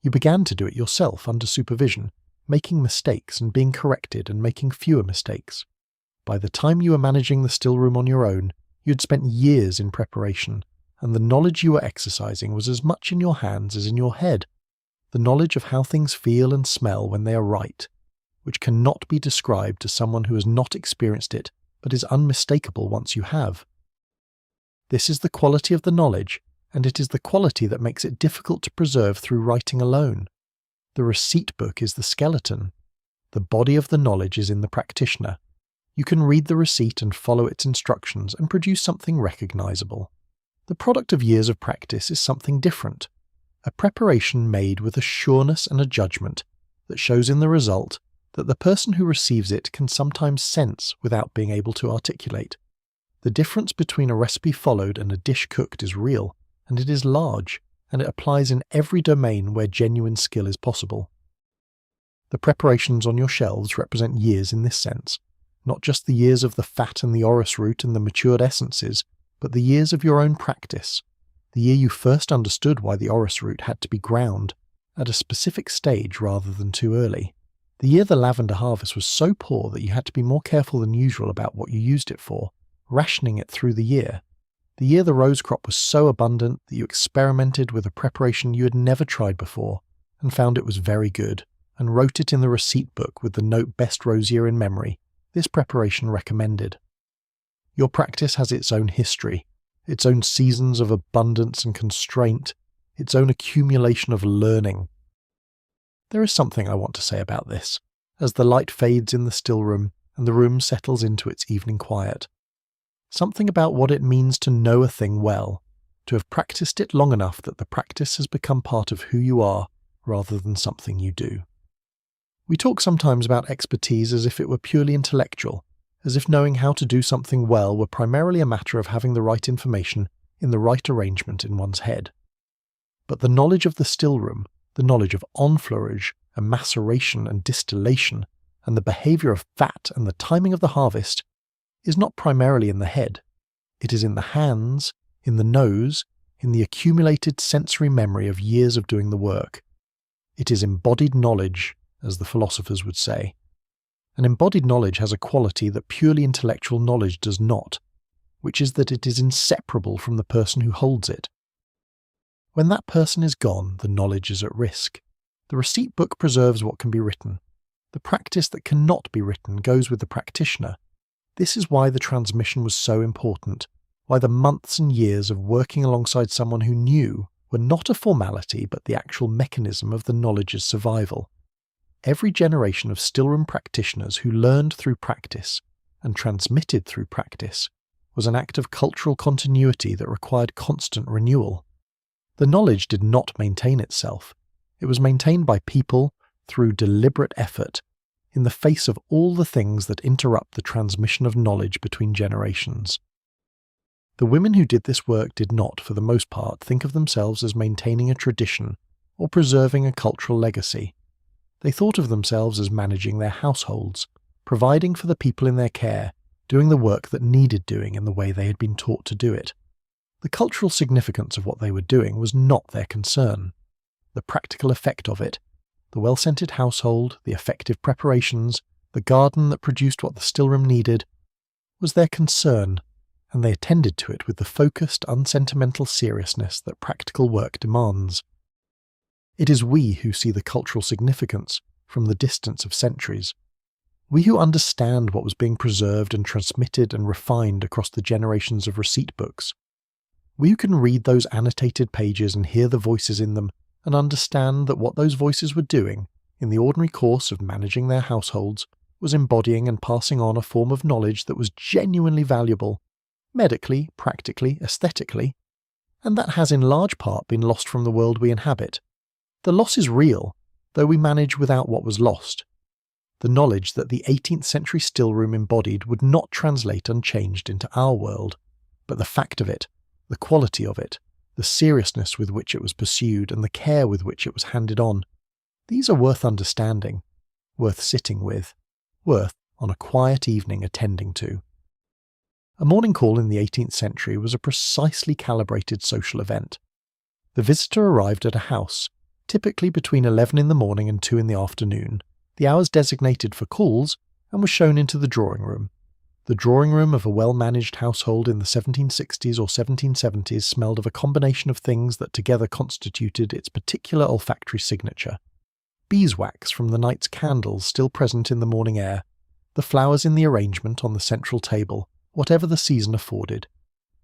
You began to do it yourself under supervision, making mistakes and being corrected and making fewer mistakes. By the time you were managing the still room on your own, you had spent years in preparation, and the knowledge you were exercising was as much in your hands as in your head. The knowledge of how things feel and smell when they are right, which cannot be described to someone who has not experienced it, but is unmistakable once you have. This is the quality of the knowledge, and it is the quality that makes it difficult to preserve through writing alone. The receipt book is the skeleton. The body of the knowledge is in the practitioner. You can read the receipt and follow its instructions and produce something recognizable. The product of years of practice is something different, a preparation made with a sureness and a judgment that shows in the result that the person who receives it can sometimes sense without being able to articulate. The difference between a recipe followed and a dish cooked is real, and it is large, and it applies in every domain where genuine skill is possible. The preparations on your shelves represent years in this sense, not just the years of the fat and the orris root and the matured essences, but the years of your own practice, the year you first understood why the orris root had to be ground, at a specific stage rather than too early, the year the lavender harvest was so poor that you had to be more careful than usual about what you used it for, rationing it through the year the rose crop was so abundant that you experimented with a preparation you had never tried before, and found it was very good, and wrote it in the receipt book with the note best rose year in memory, this preparation recommended. Your practice has its own history. its own seasons of abundance and constraint, its own accumulation of learning. There is something I want to say about this, as the light fades in the still room and the room settles into its evening quiet. Something about what it means to know a thing well, to have practiced it long enough that the practice has become part of who you are rather than something you do. We talk sometimes about expertise as if it were purely intellectual, as if knowing how to do something well were primarily a matter of having the right information in the right arrangement in one's head. But the knowledge of the still room, the knowledge of enfleurage and maceration and distillation, and the behaviour of fat and the timing of the harvest, is not primarily in the head. It is in the hands, in the nose, in the accumulated sensory memory of years of doing the work. It is embodied knowledge, as the philosophers would say. And embodied knowledge has a quality that purely intellectual knowledge does not, which is that it is inseparable from the person who holds it. When that person is gone, the knowledge is at risk. The receipt book preserves what can be written. The practice that cannot be written goes with the practitioner. This is why the transmission was so important, why the months and years of working alongside someone who knew were not a formality but the actual mechanism of the knowledge's survival. Every generation of stillroom practitioners who learned through practice and transmitted through practice was an act of cultural continuity that required constant renewal. The knowledge did not maintain itself. It was maintained by people through deliberate effort, in the face of all the things that interrupt the transmission of knowledge between generations. The women who did this work did not, for the most part, think of themselves as maintaining a tradition or preserving a cultural legacy. They thought of themselves as managing their households, providing for the people in their care, doing the work that needed doing in the way they had been taught to do it. The cultural significance of what they were doing was not their concern. The practical effect of it, the well-scented household, the effective preparations, the garden that produced what the stillroom needed, was their concern, and they attended to it with the focused, unsentimental seriousness that practical work demands. It is we who see the cultural significance from the distance of centuries. We who understand what was being preserved and transmitted and refined across the generations of receipt books. We who can read those annotated pages and hear the voices in them and understand that what those voices were doing, in the ordinary course of managing their households, was embodying and passing on a form of knowledge that was genuinely valuable, medically, practically, aesthetically, and that has in large part been lost from the world we inhabit. The loss is real, though we manage without what was lost. The knowledge that the 18th century stillroom embodied would not translate unchanged into our world, but the fact of it, the quality of it, the seriousness with which it was pursued and the care with which it was handed on, these are worth understanding, worth sitting with, worth, on a quiet evening, attending to. A morning call in the 18th century was a precisely calibrated social event. The visitor arrived at a house, typically between 11 in the morning and 2 in the afternoon, the hours designated for calls, and was shown into the drawing room. The drawing room of a well-managed household in the 1760s or 1770s smelled of a combination of things that together constituted its particular olfactory signature. Beeswax from the night's candles still present in the morning air, the flowers in the arrangement on the central table, whatever the season afforded,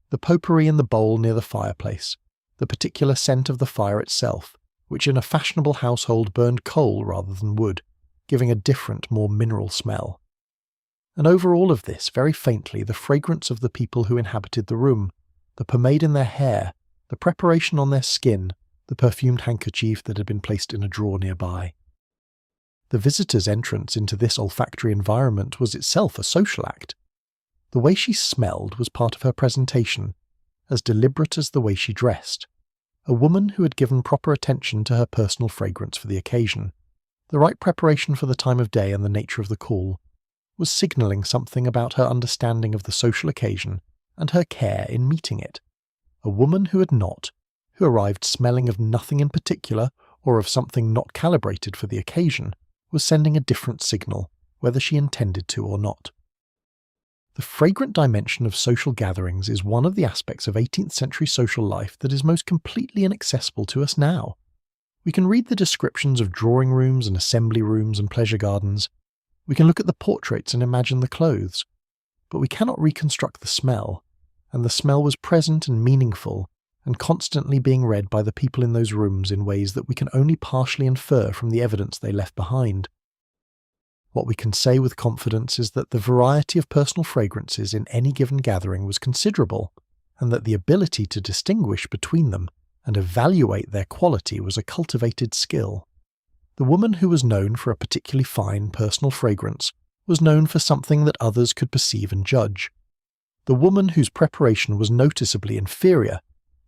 the potpourri in the bowl near the fireplace, the particular scent of the fire itself, which in a fashionable household burned coal rather than wood, giving a different, more mineral smell. And over all of this, very faintly, the fragrance of the people who inhabited the room, the pomade in their hair, the preparation on their skin, the perfumed handkerchief that had been placed in a drawer nearby. The visitor's entrance into this olfactory environment was itself a social act. The way she smelled was part of her presentation, as deliberate as the way she dressed. A woman who had given proper attention to her personal fragrance for the occasion, the right preparation for the time of day and the nature of the call, was signalling something about her understanding of the social occasion and her care in meeting it. A woman who had not, who arrived smelling of nothing in particular or of something not calibrated for the occasion, was sending a different signal, whether she intended to or not. The fragrant dimension of social gatherings is one of the aspects of 18th century social life that is most completely inaccessible to us now. We can read the descriptions of drawing rooms and assembly rooms and pleasure gardens. We can look at the portraits and imagine the clothes. But we cannot reconstruct the smell, and the smell was present and meaningful, and constantly being read by the people in those rooms in ways that we can only partially infer from the evidence they left behind. What we can say with confidence is that the variety of personal fragrances in any given gathering was considerable, and that the ability to distinguish between them and evaluate their quality was a cultivated skill. The woman who was known for a particularly fine personal fragrance was known for something that others could perceive and judge. The woman whose preparation was noticeably inferior,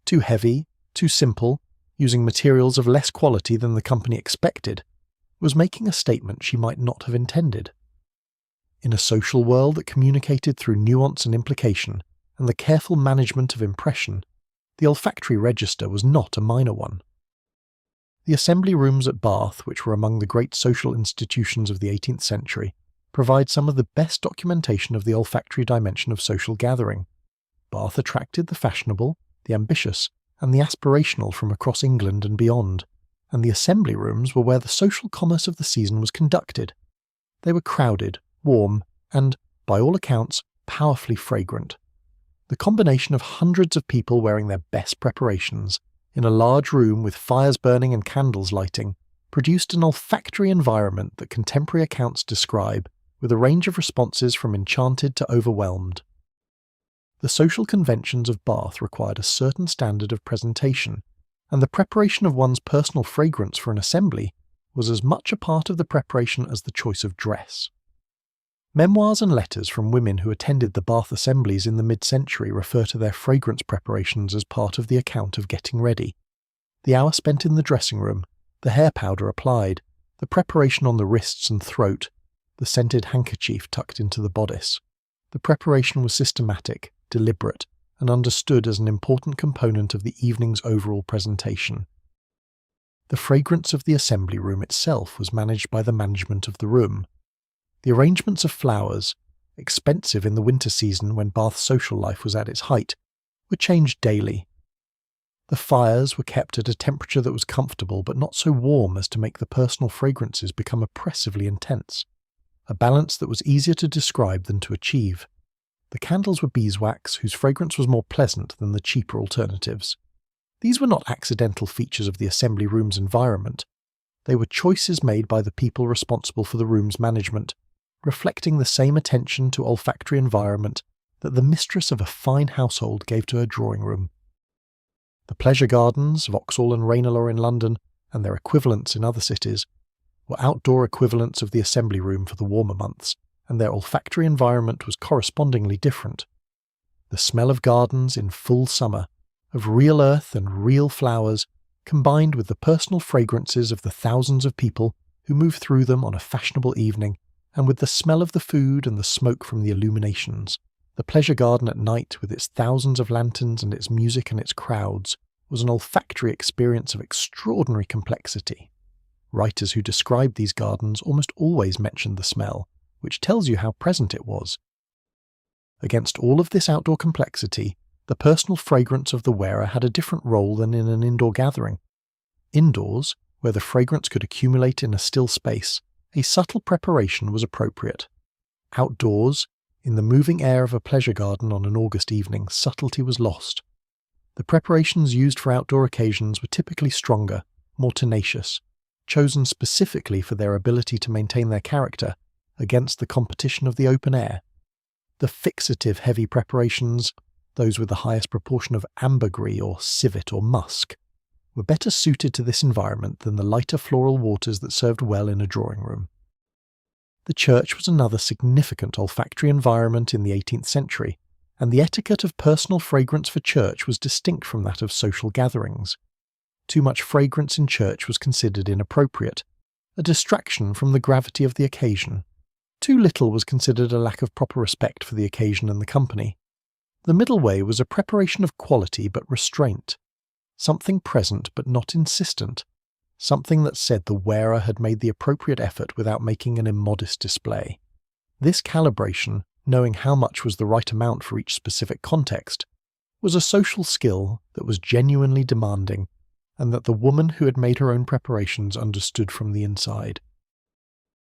too heavy, too simple, using materials of less quality than the company expected, was making a statement she might not have intended. In a social world that communicated through nuance and implication, and the careful management of impression, the olfactory register was not a minor one. The assembly rooms at Bath, which were among the great social institutions of the 18th century, provide some of the best documentation of the olfactory dimension of social gathering. Bath attracted the fashionable, the ambitious, and the aspirational from across England and beyond, and the assembly rooms were where the social commerce of the season was conducted. They were crowded, warm, and, by all accounts, powerfully fragrant. The combination of hundreds of people wearing their best preparations, in a large room with fires burning and candles lighting, produced an olfactory environment that contemporary accounts describe, with a range of responses from enchanted to overwhelmed. The social conventions of Bath required a certain standard of presentation, and the preparation of one's personal fragrance for an assembly was as much a part of the preparation as the choice of dress. Memoirs and letters from women who attended the Bath assemblies in the mid-century refer to their fragrance preparations as part of the account of getting ready. The hour spent in the dressing room, the hair powder applied, the preparation on the wrists and throat, the scented handkerchief tucked into the bodice. The preparation was systematic, deliberate, and understood as an important component of the evening's overall presentation. The fragrance of the assembly room itself was managed by the management of the room. The arrangements of flowers, expensive in the winter season when Bath's social life was at its height, were changed daily. The fires were kept at a temperature that was comfortable but not so warm as to make the personal fragrances become oppressively intense, a balance that was easier to describe than to achieve. The candles were beeswax, whose fragrance was more pleasant than the cheaper alternatives. These were not accidental features of the assembly room's environment. They were choices made by the people responsible for the room's management, reflecting the same attention to olfactory environment that the mistress of a fine household gave to her drawing room. The pleasure gardens, Vauxhall and Ranelagh in London, and their equivalents in other cities, were outdoor equivalents of the assembly room for the warmer months, and their olfactory environment was correspondingly different. The smell of gardens in full summer, of real earth and real flowers, combined with the personal fragrances of the thousands of people who move through them on a fashionable evening, and with the smell of the food and the smoke from the illuminations. The pleasure garden at night, with its thousands of lanterns and its music and its crowds, was an olfactory experience of extraordinary complexity. Writers who described these gardens almost always mentioned the smell, which tells you how present it was. Against all of this outdoor complexity, the personal fragrance of the wearer had a different role than in an indoor gathering. Indoors, where the fragrance could accumulate in a still space, a subtle preparation was appropriate. Outdoors, in the moving air of a pleasure garden on an August evening, subtlety was lost. The preparations used for outdoor occasions were typically stronger, more tenacious, chosen specifically for their ability to maintain their character against the competition of the open air. The fixative heavy preparations, those with the highest proportion of ambergris or civet or musk, were better suited to this environment than the lighter floral waters that served well in a drawing room. The church was another significant olfactory environment in the 18th century, and the etiquette of personal fragrance for church was distinct from that of social gatherings. Too much fragrance in church was considered inappropriate, a distraction from the gravity of the occasion. Too little was considered a lack of proper respect for the occasion and the company. The middle way was a preparation of quality but restraint, something present but not insistent, something that said the wearer had made the appropriate effort without making an immodest display. This calibration, knowing how much was the right amount for each specific context, was a social skill that was genuinely demanding, and that the woman who had made her own preparations understood from the inside.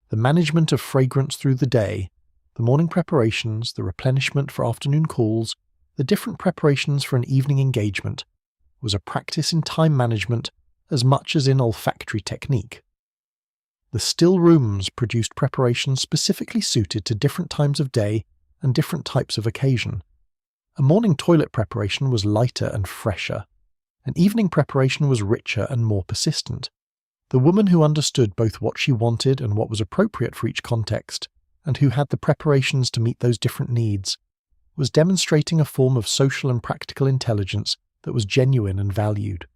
The management of fragrance through the day, the morning preparations, the replenishment for afternoon calls, The different preparations for an evening engagement was a practice in time management as much as in olfactory technique. The still rooms produced preparations specifically suited to different times of day and different types of occasion. A morning toilet preparation was lighter and fresher. An evening preparation was richer and more persistent. The woman who understood both what she wanted and what was appropriate for each context, and who had the preparations to meet those different needs, was demonstrating a form of social and practical intelligence that was genuine and valued.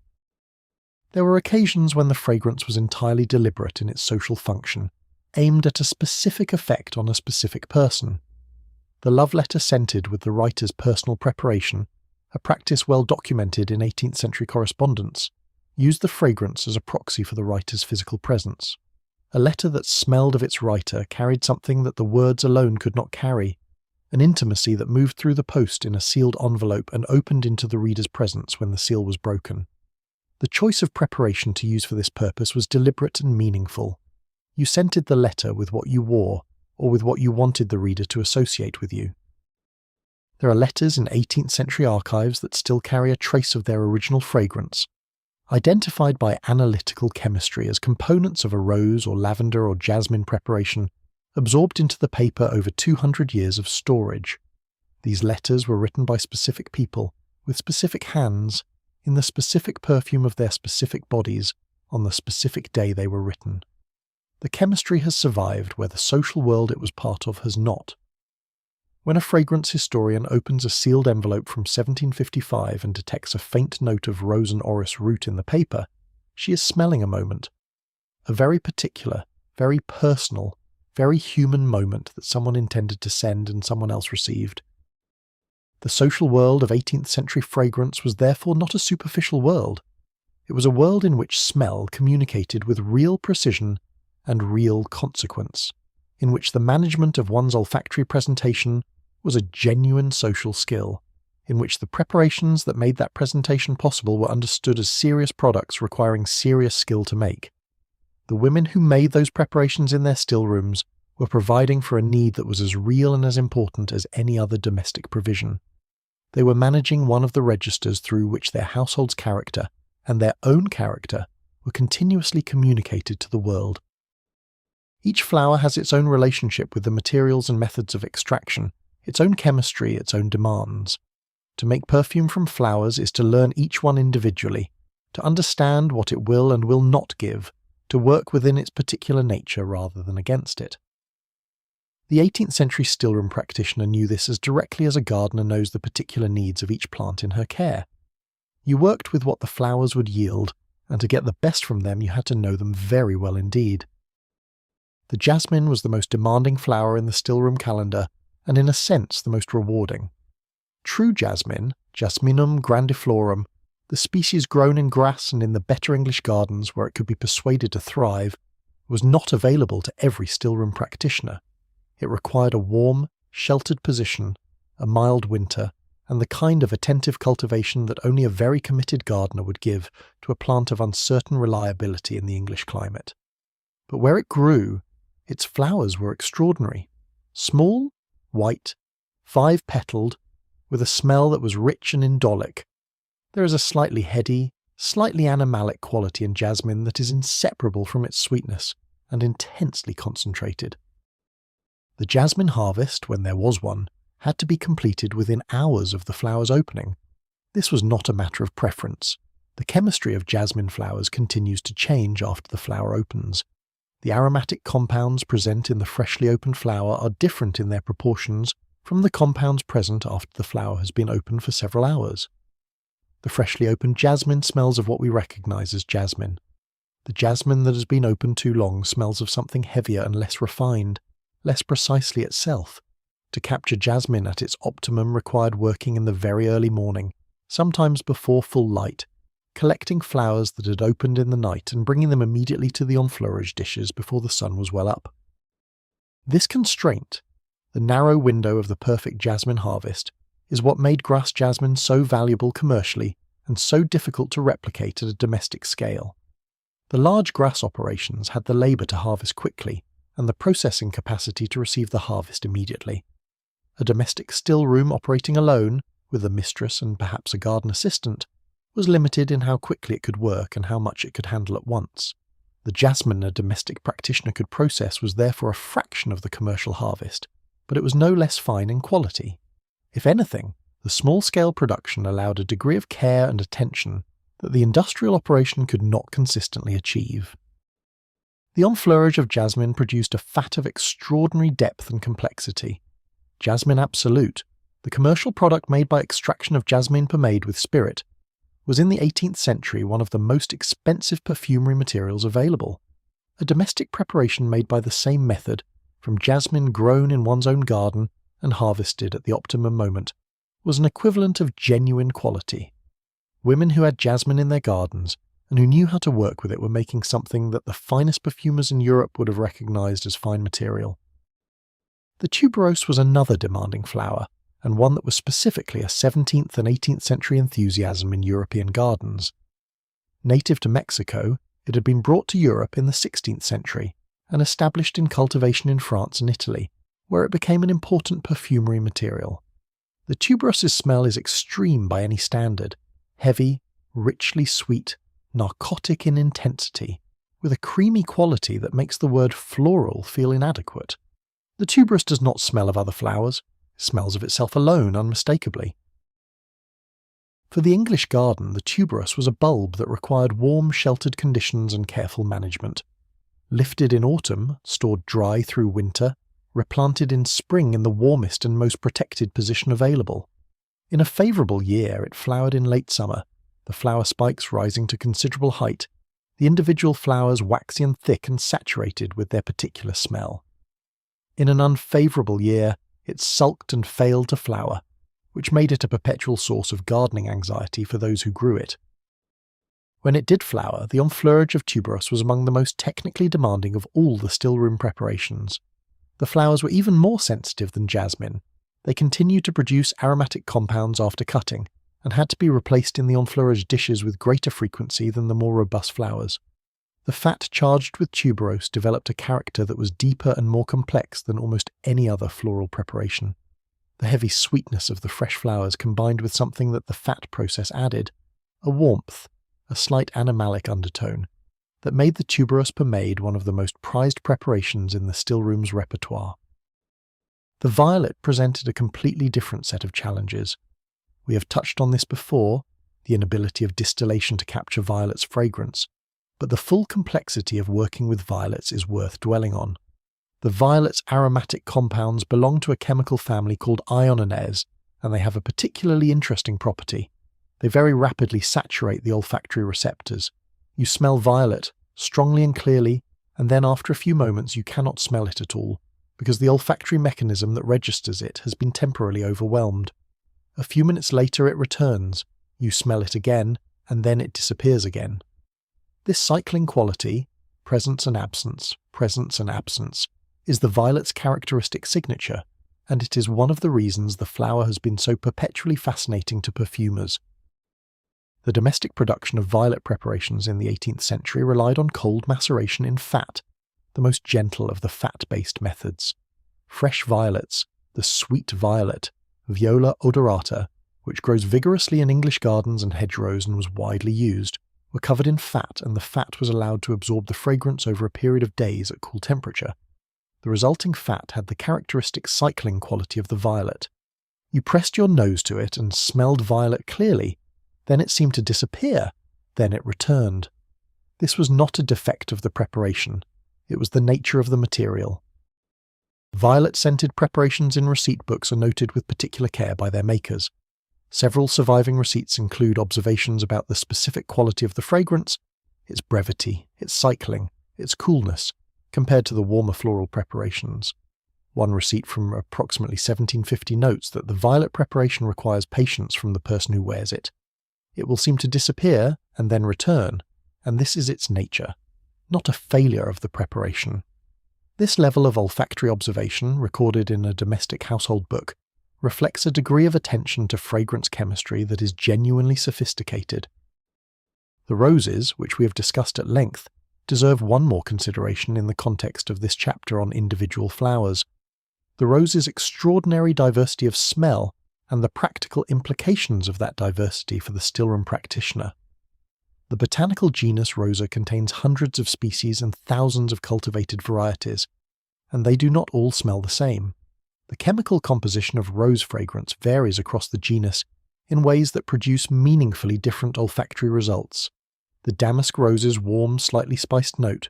There were occasions when the fragrance was entirely deliberate in its social function, aimed at a specific effect on a specific person. The love letter scented with the writer's personal preparation, a practice well documented in 18th century correspondence, used the fragrance as a proxy for the writer's physical presence. A letter that smelled of its writer carried something that the words alone could not carry, an intimacy that moved through the post in a sealed envelope and opened into the reader's presence when the seal was broken. The choice of preparation to use for this purpose was deliberate and meaningful. You scented the letter with what you wore, or with what you wanted the reader to associate with you. There are letters in 18th century archives that still carry a trace of their original fragrance, identified by analytical chemistry as components of a rose or lavender or jasmine preparation absorbed into the paper over 200 years of storage. These letters were written by specific people, with specific hands, in the specific perfume of their specific bodies, on the specific day they were written. The chemistry has survived where the social world it was part of has not. When a fragrance historian opens a sealed envelope from 1755 and detects a faint note of rose and orris root in the paper, she is smelling a moment. A very particular, very personal, very human moment that someone intended to send and someone else received. The social world of 18th century fragrance was therefore not a superficial world. It was a world in which smell communicated with real precision and real consequence, in which the management of one's olfactory presentation was a genuine social skill, in which the preparations that made that presentation possible were understood as serious products requiring serious skill to make. The women who made those preparations in their still rooms were providing for a need that was as real and as important as any other domestic provision. They were managing one of the registers through which their household's character and their own character were continuously communicated to the world. Each flower has its own relationship with the materials and methods of extraction, its own chemistry, its own demands. To make perfume from flowers is to learn each one individually, to understand what it will and will not give, to work within its particular nature rather than against it. The 18th century stillroom practitioner knew this as directly as a gardener knows the particular needs of each plant in her care. You worked with what the flowers would yield, and to get the best from them you had to know them very well indeed. The jasmine was the most demanding flower in the stillroom calendar, and in a sense the most rewarding. True jasmine, Jasminum grandiflorum, the species grown in grass and in the better English gardens where it could be persuaded to thrive, was not available to every stillroom practitioner. It required a warm, sheltered position, a mild winter, and the kind of attentive cultivation that only a very committed gardener would give to a plant of uncertain reliability in the English climate. But where it grew, its flowers were extraordinary. Small, white, 5-petalled, with a smell that was rich and indolic. There is a slightly heady, slightly animalic quality in jasmine that is inseparable from its sweetness and intensely concentrated. The jasmine harvest, when there was one, had to be completed within hours of the flower's opening. This was not a matter of preference. The chemistry of jasmine flowers continues to change after the flower opens. The aromatic compounds present in the freshly opened flower are different in their proportions from the compounds present after the flower has been open for several hours. The freshly opened jasmine smells of what we recognize as jasmine. The jasmine that has been opened too long smells of something heavier and less refined, less precisely itself. To capture jasmine at its optimum required working in the very early morning, sometimes before full light, collecting flowers that had opened in the night and bringing them immediately to the enfleurage dishes before the sun was well up. This constraint, the narrow window of the perfect jasmine harvest, is what made grass jasmine so valuable commercially and so difficult to replicate at a domestic scale. The large grass operations had the labour to harvest quickly and the processing capacity to receive the harvest immediately. A domestic still room operating alone with a mistress and perhaps a garden assistant, was limited in how quickly it could work and how much it could handle at once. The jasmine a domestic practitioner could process was therefore a fraction of the commercial harvest, but it was no less fine in quality. If anything, the small-scale production allowed a degree of care and attention that the industrial operation could not consistently achieve. The enfleurage of jasmine produced a fat of extraordinary depth and complexity. Jasmine Absolute, the commercial product made by extraction of jasmine pomade with spirit, was in the 18th century one of the most expensive perfumery materials available. A domestic preparation made by the same method, from jasmine grown in one's own garden and harvested at the optimum moment, was an equivalent of genuine quality. Women who had jasmine in their gardens and who knew how to work with it were making something that the finest perfumers in Europe would have recognized as fine material. The tuberose was another demanding flower, and one that was specifically a 17th and 18th century enthusiasm in European gardens. Native to Mexico, it had been brought to Europe in the 16th century and established in cultivation in France and Italy, where it became an important perfumery material. The tuberose's smell is extreme by any standard, heavy, richly sweet, narcotic in intensity, with a creamy quality that makes the word floral feel inadequate. The tuberose does not smell of other flowers, it smells of itself alone unmistakably. For the English garden, the tuberose was a bulb that required warm, sheltered conditions and careful management. Lifted in autumn, stored dry through winter, replanted in spring in the warmest and most protected position available. In a favourable year, it flowered in late summer, the flower spikes rising to considerable height, the individual flowers waxy and thick and saturated with their particular smell. In an unfavourable year, it sulked and failed to flower, which made it a perpetual source of gardening anxiety for those who grew it. When it did flower, the enfleurage of tuberose was among the most technically demanding of all the still-room preparations. The flowers were even more sensitive than jasmine. They continued to produce aromatic compounds after cutting, and had to be replaced in the enfleurage dishes with greater frequency than the more robust flowers. The fat charged with tuberose developed a character that was deeper and more complex than almost any other floral preparation. The heavy sweetness of the fresh flowers combined with something that the fat process added, a warmth, a slight animalic undertone, that made the tuberose pomade one of the most prized preparations in the stillroom's repertoire. The violet presented a completely different set of challenges. We have touched on this before, the inability of distillation to capture violet's fragrance, but the full complexity of working with violets is worth dwelling on. The violet's aromatic compounds belong to a chemical family called ionones, and they have a particularly interesting property. They very rapidly saturate the olfactory receptors. You smell violet, strongly and clearly, and then after a few moments you cannot smell it at all, because the olfactory mechanism that registers it has been temporarily overwhelmed. A few minutes later it returns, you smell it again, and then it disappears again. This cycling quality, presence and absence, is the violet's characteristic signature, and it is one of the reasons the flower has been so perpetually fascinating to perfumers. The domestic production of violet preparations in the 18th century relied on cold maceration in fat, the most gentle of the fat-based methods. Fresh violets, the sweet violet, Viola odorata, which grows vigorously in English gardens and hedgerows and was widely used, were covered in fat, and the fat was allowed to absorb the fragrance over a period of days at cool temperature. The resulting fat had the characteristic cycling quality of the violet. You pressed your nose to it and smelled violet clearly, then it seemed to disappear, then it returned. This was not a defect of the preparation, it was the nature of the material. Violet-scented preparations in receipt books are noted with particular care by their makers. Several surviving receipts include observations about the specific quality of the fragrance, its brevity, its cycling, its coolness, compared to the warmer floral preparations. One receipt from approximately 1750 notes that the violet preparation requires patience from the person who wears it. It will seem to disappear and then return, and this is its nature, not a failure of the preparation. This level of olfactory observation, recorded in a domestic household book, reflects a degree of attention to fragrance chemistry that is genuinely sophisticated. The roses, which we have discussed at length, deserve one more consideration in the context of this chapter on individual flowers. The rose's extraordinary diversity of smell and the practical implications of that diversity for the stillroom practitioner. The botanical genus Rosa contains hundreds of species and thousands of cultivated varieties, and they do not all smell the same. The chemical composition of rose fragrance varies across the genus in ways that produce meaningfully different olfactory results. The damask rose's warm, slightly spiced note,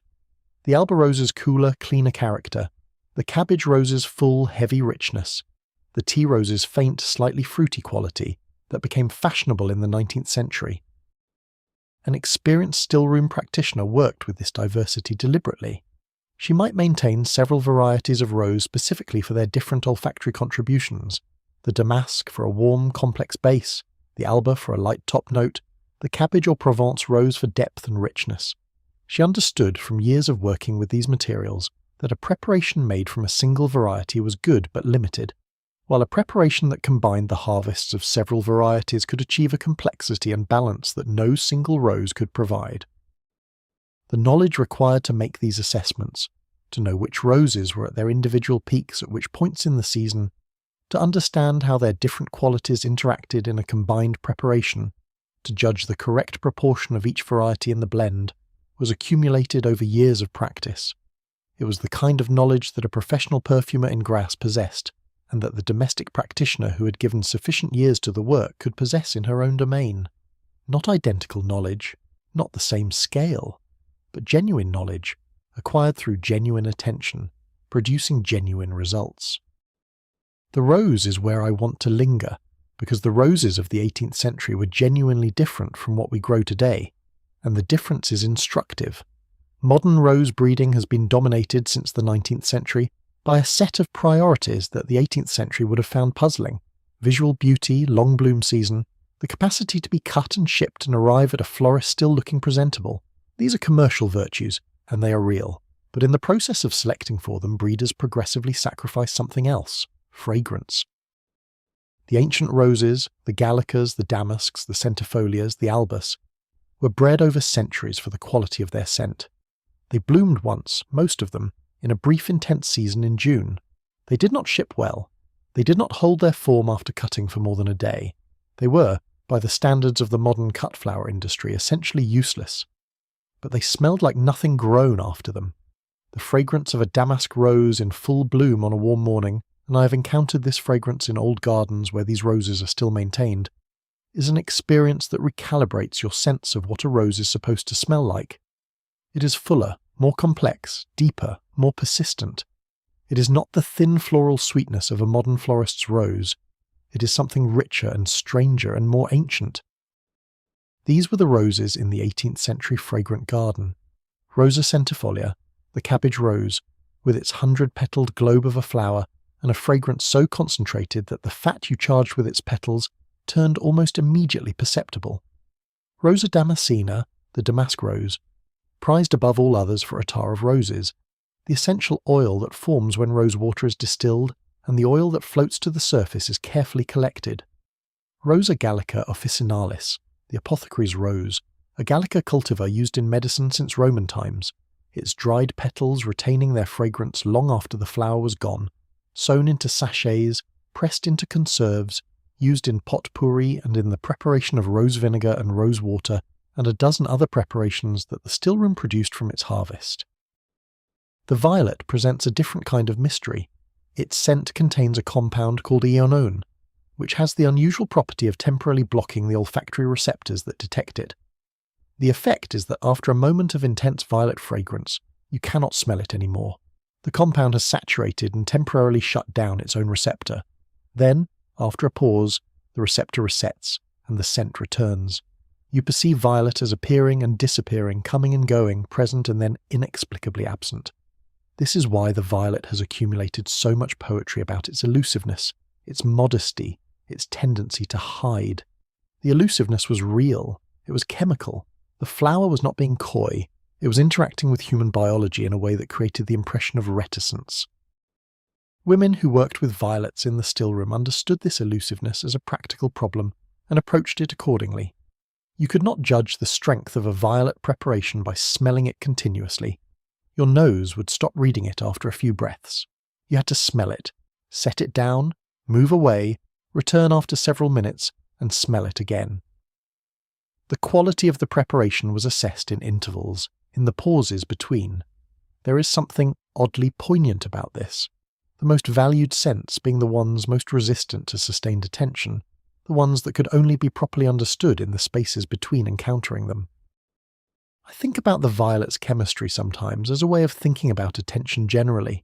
the alba rose's cooler, cleaner character, the cabbage rose's full, heavy richness, the tea rose's faint, slightly fruity quality that became fashionable in the 19th century. An experienced stillroom practitioner worked with this diversity deliberately. She might maintain several varieties of rose specifically for their different olfactory contributions: the damask for a warm, complex base, the alba for a light top note, the cabbage or Provence rose for depth and richness. She understood from years of working with these materials that a preparation made from a single variety was good but limited, while a preparation that combined the harvests of several varieties could achieve a complexity and balance that no single rose could provide. The knowledge required to make these assessments, to know which roses were at their individual peaks at which points in the season, to understand how their different qualities interacted in a combined preparation, to judge the correct proportion of each variety in the blend, was accumulated over years of practice. It was the kind of knowledge that a professional perfumer in Grasse possessed, and that the domestic practitioner who had given sufficient years to the work could possess in her own domain. Not identical knowledge, not the same scale, but genuine knowledge, acquired through genuine attention, producing genuine results. The rose is where I want to linger, because the roses of the 18th century were genuinely different from what we grow today, and the difference is instructive. Modern rose breeding has been dominated since the 19th century by a set of priorities that the 18th century would have found puzzling: visual beauty, long bloom season, the capacity to be cut and shipped and arrive at a florist still looking presentable. These are commercial virtues, and they are real, but in the process of selecting for them, breeders progressively sacrifice something else: fragrance. The ancient roses, the gallicas, the damasks, the centifolias, the albus, were bred over centuries for the quality of their scent. They bloomed once, most of them, in a brief intense season in June. They did not ship well. They did not hold their form after cutting for more than a day. They were, by the standards of the modern cut flower industry, essentially useless. But they smelled like nothing grown after them. The fragrance of a damask rose in full bloom on a warm morning, and I have encountered this fragrance in old gardens where these roses are still maintained, is an experience that recalibrates your sense of what a rose is supposed to smell like. It is fuller, more complex, deeper, more persistent. It is not the thin floral sweetness of a modern florist's rose. It is something richer and stranger and more ancient. These were the roses in the 18th century fragrant garden. Rosa centifolia, the cabbage rose, with its 100-petaled globe of a flower and a fragrance so concentrated that the fat you charged with its petals turned almost immediately perceptible. Rosa damascena, the damask rose, prized above all others for attar of roses, the essential oil that forms when rose water is distilled and the oil that floats to the surface is carefully collected. Rosa gallica officinalis, the apothecary's rose, a gallica cultivar used in medicine since Roman times, its dried petals retaining their fragrance long after the flower was gone, sewn into sachets, pressed into conserves, used in pot pourri and in the preparation of rose vinegar and rose water, and a dozen other preparations that the stillroom produced from its harvest. The violet presents a different kind of mystery. Its scent contains a compound called ionone, which has the unusual property of temporarily blocking the olfactory receptors that detect it. The effect is that after a moment of intense violet fragrance, you cannot smell it anymore. The compound has saturated and temporarily shut down its own receptor. Then, after a pause, the receptor resets, and the scent returns. You perceive violet as appearing and disappearing, coming and going, present and then inexplicably absent. This is why the violet has accumulated so much poetry about its elusiveness, its modesty, its tendency to hide. The elusiveness was real. It was chemical. The flower was not being coy. It was interacting with human biology in a way that created the impression of reticence. Women who worked with violets in the stillroom understood this elusiveness as a practical problem and approached it accordingly. You could not judge the strength of a violet preparation by smelling it continuously. Your nose would stop reading it after a few breaths. You had to smell it, set it down, move away, return after several minutes, and smell it again. The quality of the preparation was assessed in intervals, in the pauses between. There is something oddly poignant about this, the most valued scents being the ones most resistant to sustained attention, the ones that could only be properly understood in the spaces between encountering them. I think about the violet's chemistry sometimes as a way of thinking about attention generally.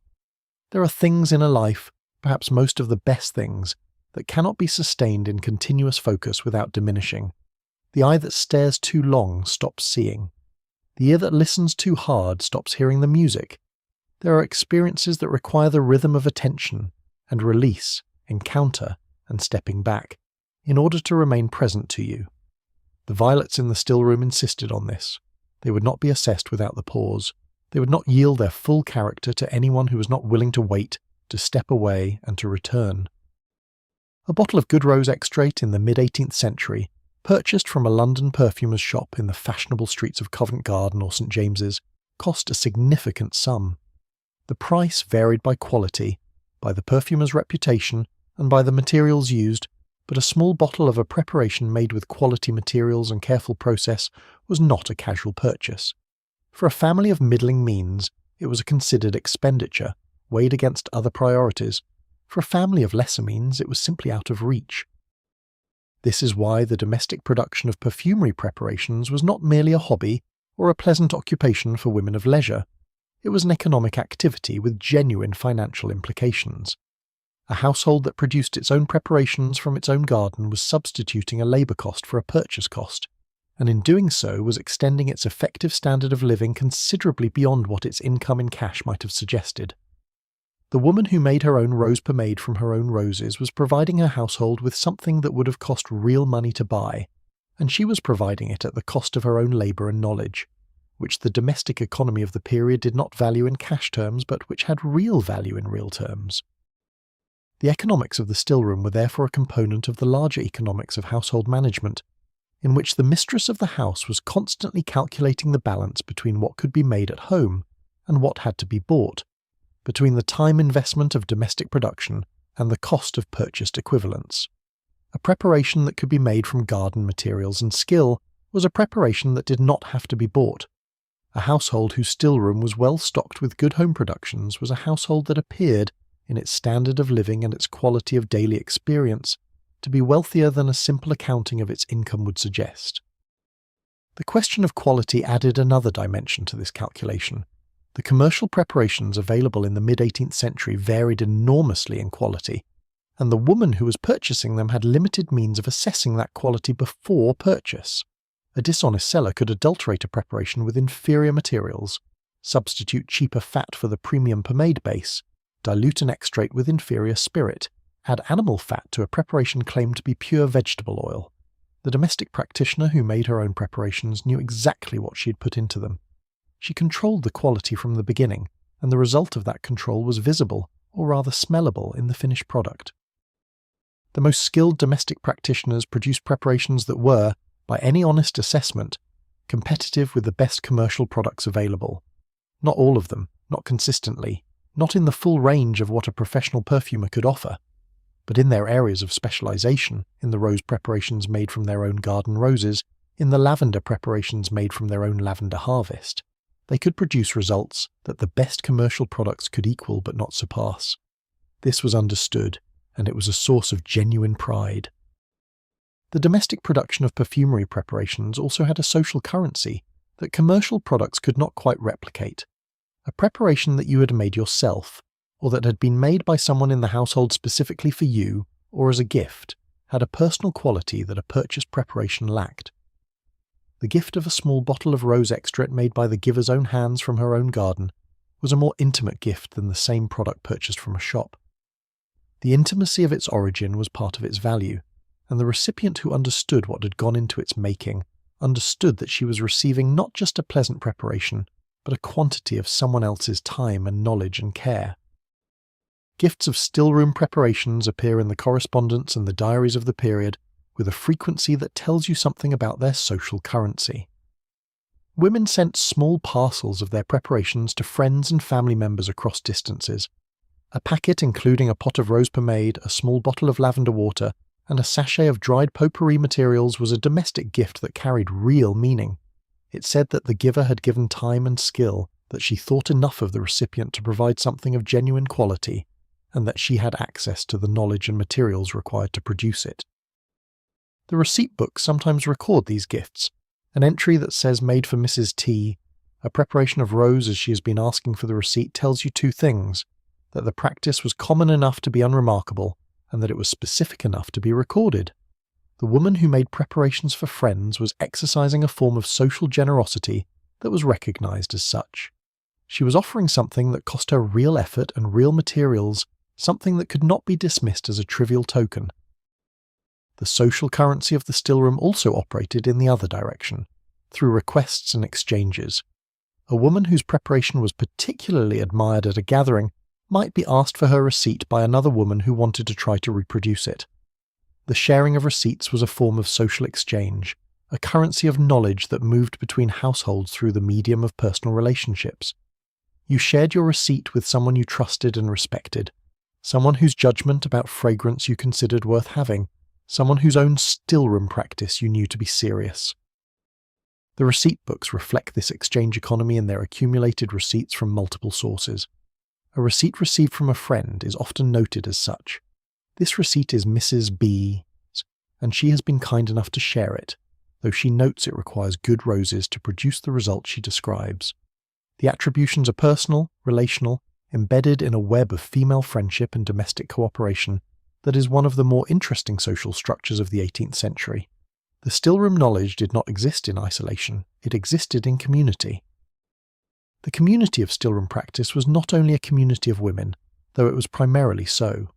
There are things in a life, perhaps most of the best things, that cannot be sustained in continuous focus without diminishing. The eye that stares too long stops seeing. The ear that listens too hard stops hearing the music. There are experiences that require the rhythm of attention and release, encounter, and stepping back, in order to remain present to you. The violets in the still room insisted on this. They would not be assessed without the pause. They would not yield their full character to anyone who was not willing to wait, to step away, and to return. A bottle of good rose extract in the mid-18th century, purchased from a London perfumer's shop in the fashionable streets of Covent Garden or St James's, cost a significant sum. The price varied by quality, by the perfumer's reputation, and by the materials used, but a small bottle of a preparation made with quality materials and careful process was not a casual purchase. For a family of middling means, it was a considered expenditure, weighed against other priorities. For a family of lesser means, it was simply out of reach. This is why the domestic production of perfumery preparations was not merely a hobby or a pleasant occupation for women of leisure. It was an economic activity with genuine financial implications. A household that produced its own preparations from its own garden was substituting a labour cost for a purchase cost, and in doing so was extending its effective standard of living considerably beyond what its income in cash might have suggested. The woman who made her own rose pomade from her own roses was providing her household with something that would have cost real money to buy, and she was providing it at the cost of her own labour and knowledge, which the domestic economy of the period did not value in cash terms but which had real value in real terms. The economics of the stillroom were therefore a component of the larger economics of household management, in which the mistress of the house was constantly calculating the balance between what could be made at home and what had to be bought, between the time investment of domestic production and the cost of purchased equivalents. A preparation that could be made from garden materials and skill was a preparation that did not have to be bought. A household whose stillroom was well stocked with good home productions was a household that appeared, in its standard of living and its quality of daily experience, to be wealthier than a simple accounting of its income would suggest. The question of quality added another dimension to this calculation. The commercial preparations available in the mid-18th century varied enormously in quality, and the woman who was purchasing them had limited means of assessing that quality before purchase. A dishonest seller could adulterate a preparation with inferior materials, substitute cheaper fat for the premium pomade base, dilute an extract with inferior spirit, add animal fat to a preparation claimed to be pure vegetable oil. The domestic practitioner who made her own preparations knew exactly what she had put into them. She controlled the quality from the beginning, and the result of that control was visible, or rather smellable, in the finished product. The most skilled domestic practitioners produced preparations that were, by any honest assessment, competitive with the best commercial products available. Not all of them, not consistently, not in the full range of what a professional perfumer could offer, but in their areas of specialization, in the rose preparations made from their own garden roses, in the lavender preparations made from their own lavender harvest. They could produce results that the best commercial products could equal but not surpass. This was understood, and it was a source of genuine pride. The domestic production of perfumery preparations also had a social currency that commercial products could not quite replicate. A preparation that you had made yourself, or that had been made by someone in the household specifically for you, or as a gift, had a personal quality that a purchased preparation lacked. The gift of a small bottle of rose extract made by the giver's own hands from her own garden was a more intimate gift than the same product purchased from a shop. The intimacy of its origin was part of its value, and the recipient who understood what had gone into its making understood that she was receiving not just a pleasant preparation, but a quantity of someone else's time and knowledge and care. Gifts of stillroom preparations appear in the correspondence and the diaries of the period with a frequency that tells you something about their social currency. Women sent small parcels of their preparations to friends and family members across distances. A packet including a pot of rose pomade, a small bottle of lavender water, and a sachet of dried potpourri materials was a domestic gift that carried real meaning. It said that the giver had given time and skill, that she thought enough of the recipient to provide something of genuine quality, and that she had access to the knowledge and materials required to produce it. The receipt books sometimes record these gifts. An entry that says made for Mrs. T, a preparation of rose as she has been asking for the receipt, tells you two things: that the practice was common enough to be unremarkable, and that it was specific enough to be recorded. The woman who made preparations for friends was exercising a form of social generosity that was recognized as such. She was offering something that cost her real effort and real materials, something that could not be dismissed as a trivial token. The social currency of the stillroom also operated in the other direction, through requests and exchanges. A woman whose preparation was particularly admired at a gathering might be asked for her receipt by another woman who wanted to try to reproduce it. The sharing of receipts was a form of social exchange, a currency of knowledge that moved between households through the medium of personal relationships. You shared your receipt with someone you trusted and respected, someone whose judgment about fragrance you considered worth having, someone whose own stillroom practice you knew to be serious. The receipt books reflect this exchange economy in their accumulated receipts from multiple sources. A receipt received from a friend is often noted as such. This receipt is Mrs. B's, and she has been kind enough to share it, though she notes it requires good roses to produce the result she describes. The attributions are personal, relational, embedded in a web of female friendship and domestic cooperation that is one of the more interesting social structures of the 18th century. The stillroom knowledge did not exist in isolation, it existed in community. The community of stillroom practice was not only a community of women, though it was primarily so.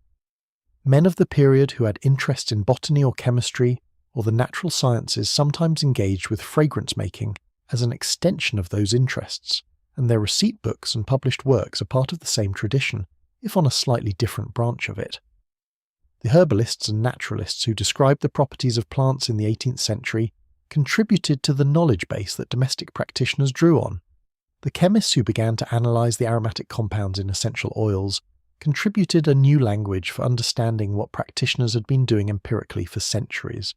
Men of the period who had interests in botany or chemistry or the natural sciences sometimes engaged with fragrance making as an extension of those interests, and their receipt books and published works are part of the same tradition, if on a slightly different branch of it. The herbalists and naturalists who described the properties of plants in the 18th century contributed to the knowledge base that domestic practitioners drew on. The chemists who began to analyze the aromatic compounds in essential oils contributed a new language for understanding what practitioners had been doing empirically for centuries.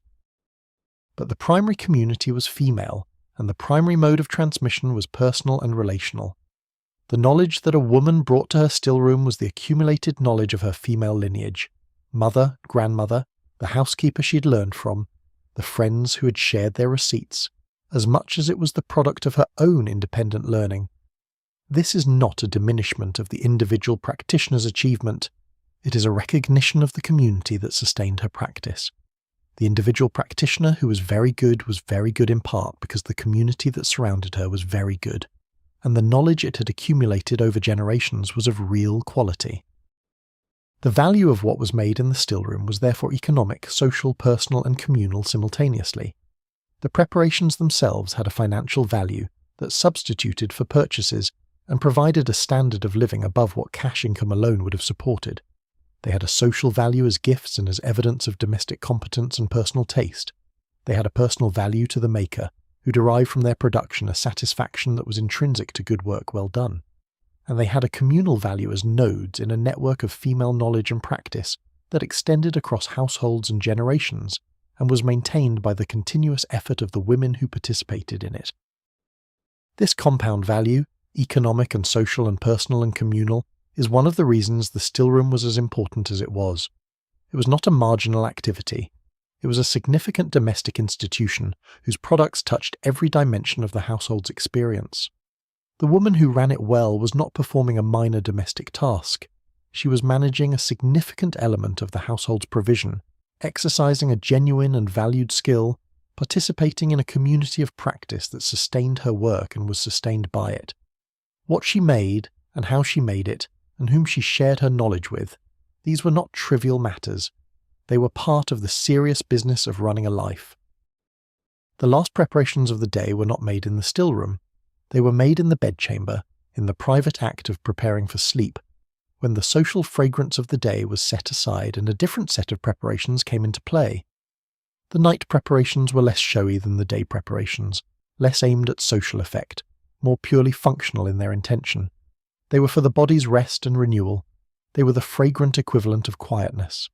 But the primary community was female, and the primary mode of transmission was personal and relational. The knowledge that a woman brought to her stillroom was the accumulated knowledge of her female lineage: mother, grandmother, the housekeeper she had learned from, the friends who had shared their receipts, as much as it was the product of her own independent learning. This is not a diminishment of the individual practitioner's achievement, it is a recognition of the community that sustained her practice. The individual practitioner who was very good in part because the community that surrounded her was very good, and the knowledge it had accumulated over generations was of real quality. The value of what was made in the stillroom was therefore economic, social, personal, and communal simultaneously. The preparations themselves had a financial value that substituted for purchases and provided a standard of living above what cash income alone would have supported. They had a social value as gifts and as evidence of domestic competence and personal taste. They had a personal value to the maker, who derived from their production a satisfaction that was intrinsic to good work well done. And they had a communal value as nodes in a network of female knowledge and practice that extended across households and generations, and was maintained by the continuous effort of the women who participated in it. This compound value, economic and social and personal and communal, is one of the reasons the stillroom was as important as it was. It was not a marginal activity. It was a significant domestic institution whose products touched every dimension of the household's experience. The woman who ran it well was not performing a minor domestic task. She was managing a significant element of the household's provision, exercising a genuine and valued skill, participating in a community of practice that sustained her work and was sustained by it. What she made, and how she made it, and whom she shared her knowledge with, these were not trivial matters. They were part of the serious business of running a life. The last preparations of the day were not made in the stillroom. They were made in the bedchamber, in the private act of preparing for sleep, when the social fragrance of the day was set aside and a different set of preparations came into play. The night preparations were less showy than the day preparations, less aimed at social effect, more purely functional in their intention. They were for the body's rest and renewal. They were the fragrant equivalent of quietness.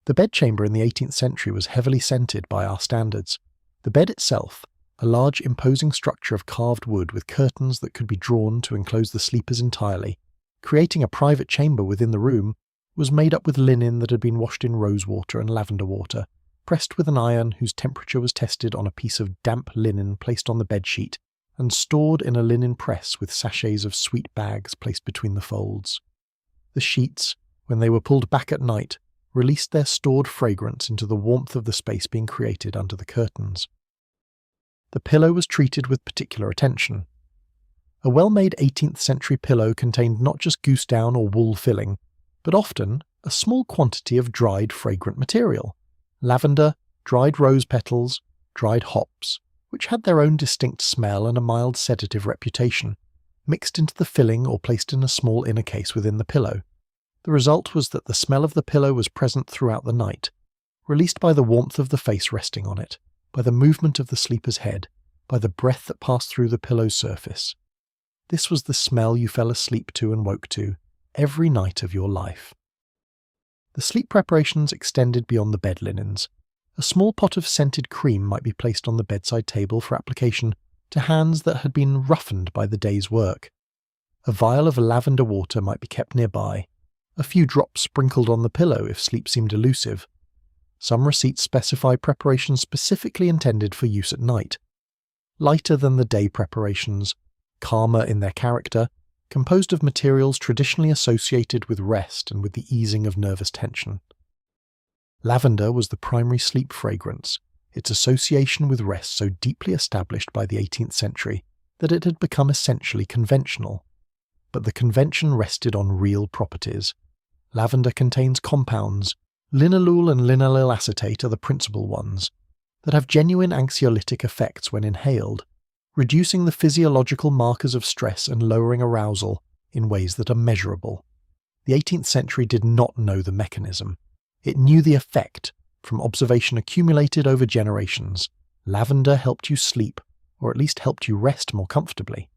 The bedchamber in the 18th century was heavily scented by our standards. The bed itself, a large imposing structure of carved wood with curtains that could be drawn to enclose the sleepers entirely, creating a private chamber within the room, was made up with linen that had been washed in rose water and lavender water, pressed with an iron whose temperature was tested on a piece of damp linen placed on the bedsheet, and stored in a linen press with sachets of sweet bags placed between the folds. The sheets, when they were pulled back at night, released their stored fragrance into the warmth of the space being created under the curtains. The pillow was treated with particular attention. A well-made 18th century pillow contained not just goose down or wool filling, but often a small quantity of dried fragrant material, lavender, dried rose petals, dried hops, which had their own distinct smell and a mild sedative reputation, mixed into the filling or placed in a small inner case within the pillow. The result was that the smell of the pillow was present throughout the night, released by the warmth of the face resting on it, by the movement of the sleeper's head, by the breath that passed through the pillow's surface. This was the smell you fell asleep to and woke to every night of your life. The sleep preparations extended beyond the bed linens. A small pot of scented cream might be placed on the bedside table for application to hands that had been roughened by the day's work. A vial of lavender water might be kept nearby, a few drops sprinkled on the pillow if sleep seemed elusive. Some receipts specify preparations specifically intended for use at night. Lighter than the day preparations, calmer in their character, composed of materials traditionally associated with rest and with the easing of nervous tension. Lavender was the primary sleep fragrance, its association with rest so deeply established by the 18th century that it had become essentially conventional. But the convention rested on real properties. Lavender contains compounds, linalool and linaloyl acetate are the principal ones, that have genuine anxiolytic effects when inhaled, reducing the physiological markers of stress and lowering arousal in ways that are measurable. The 18th century did not know the mechanism. It knew the effect from observation accumulated over generations. Lavender helped you sleep, or at least helped you rest more comfortably.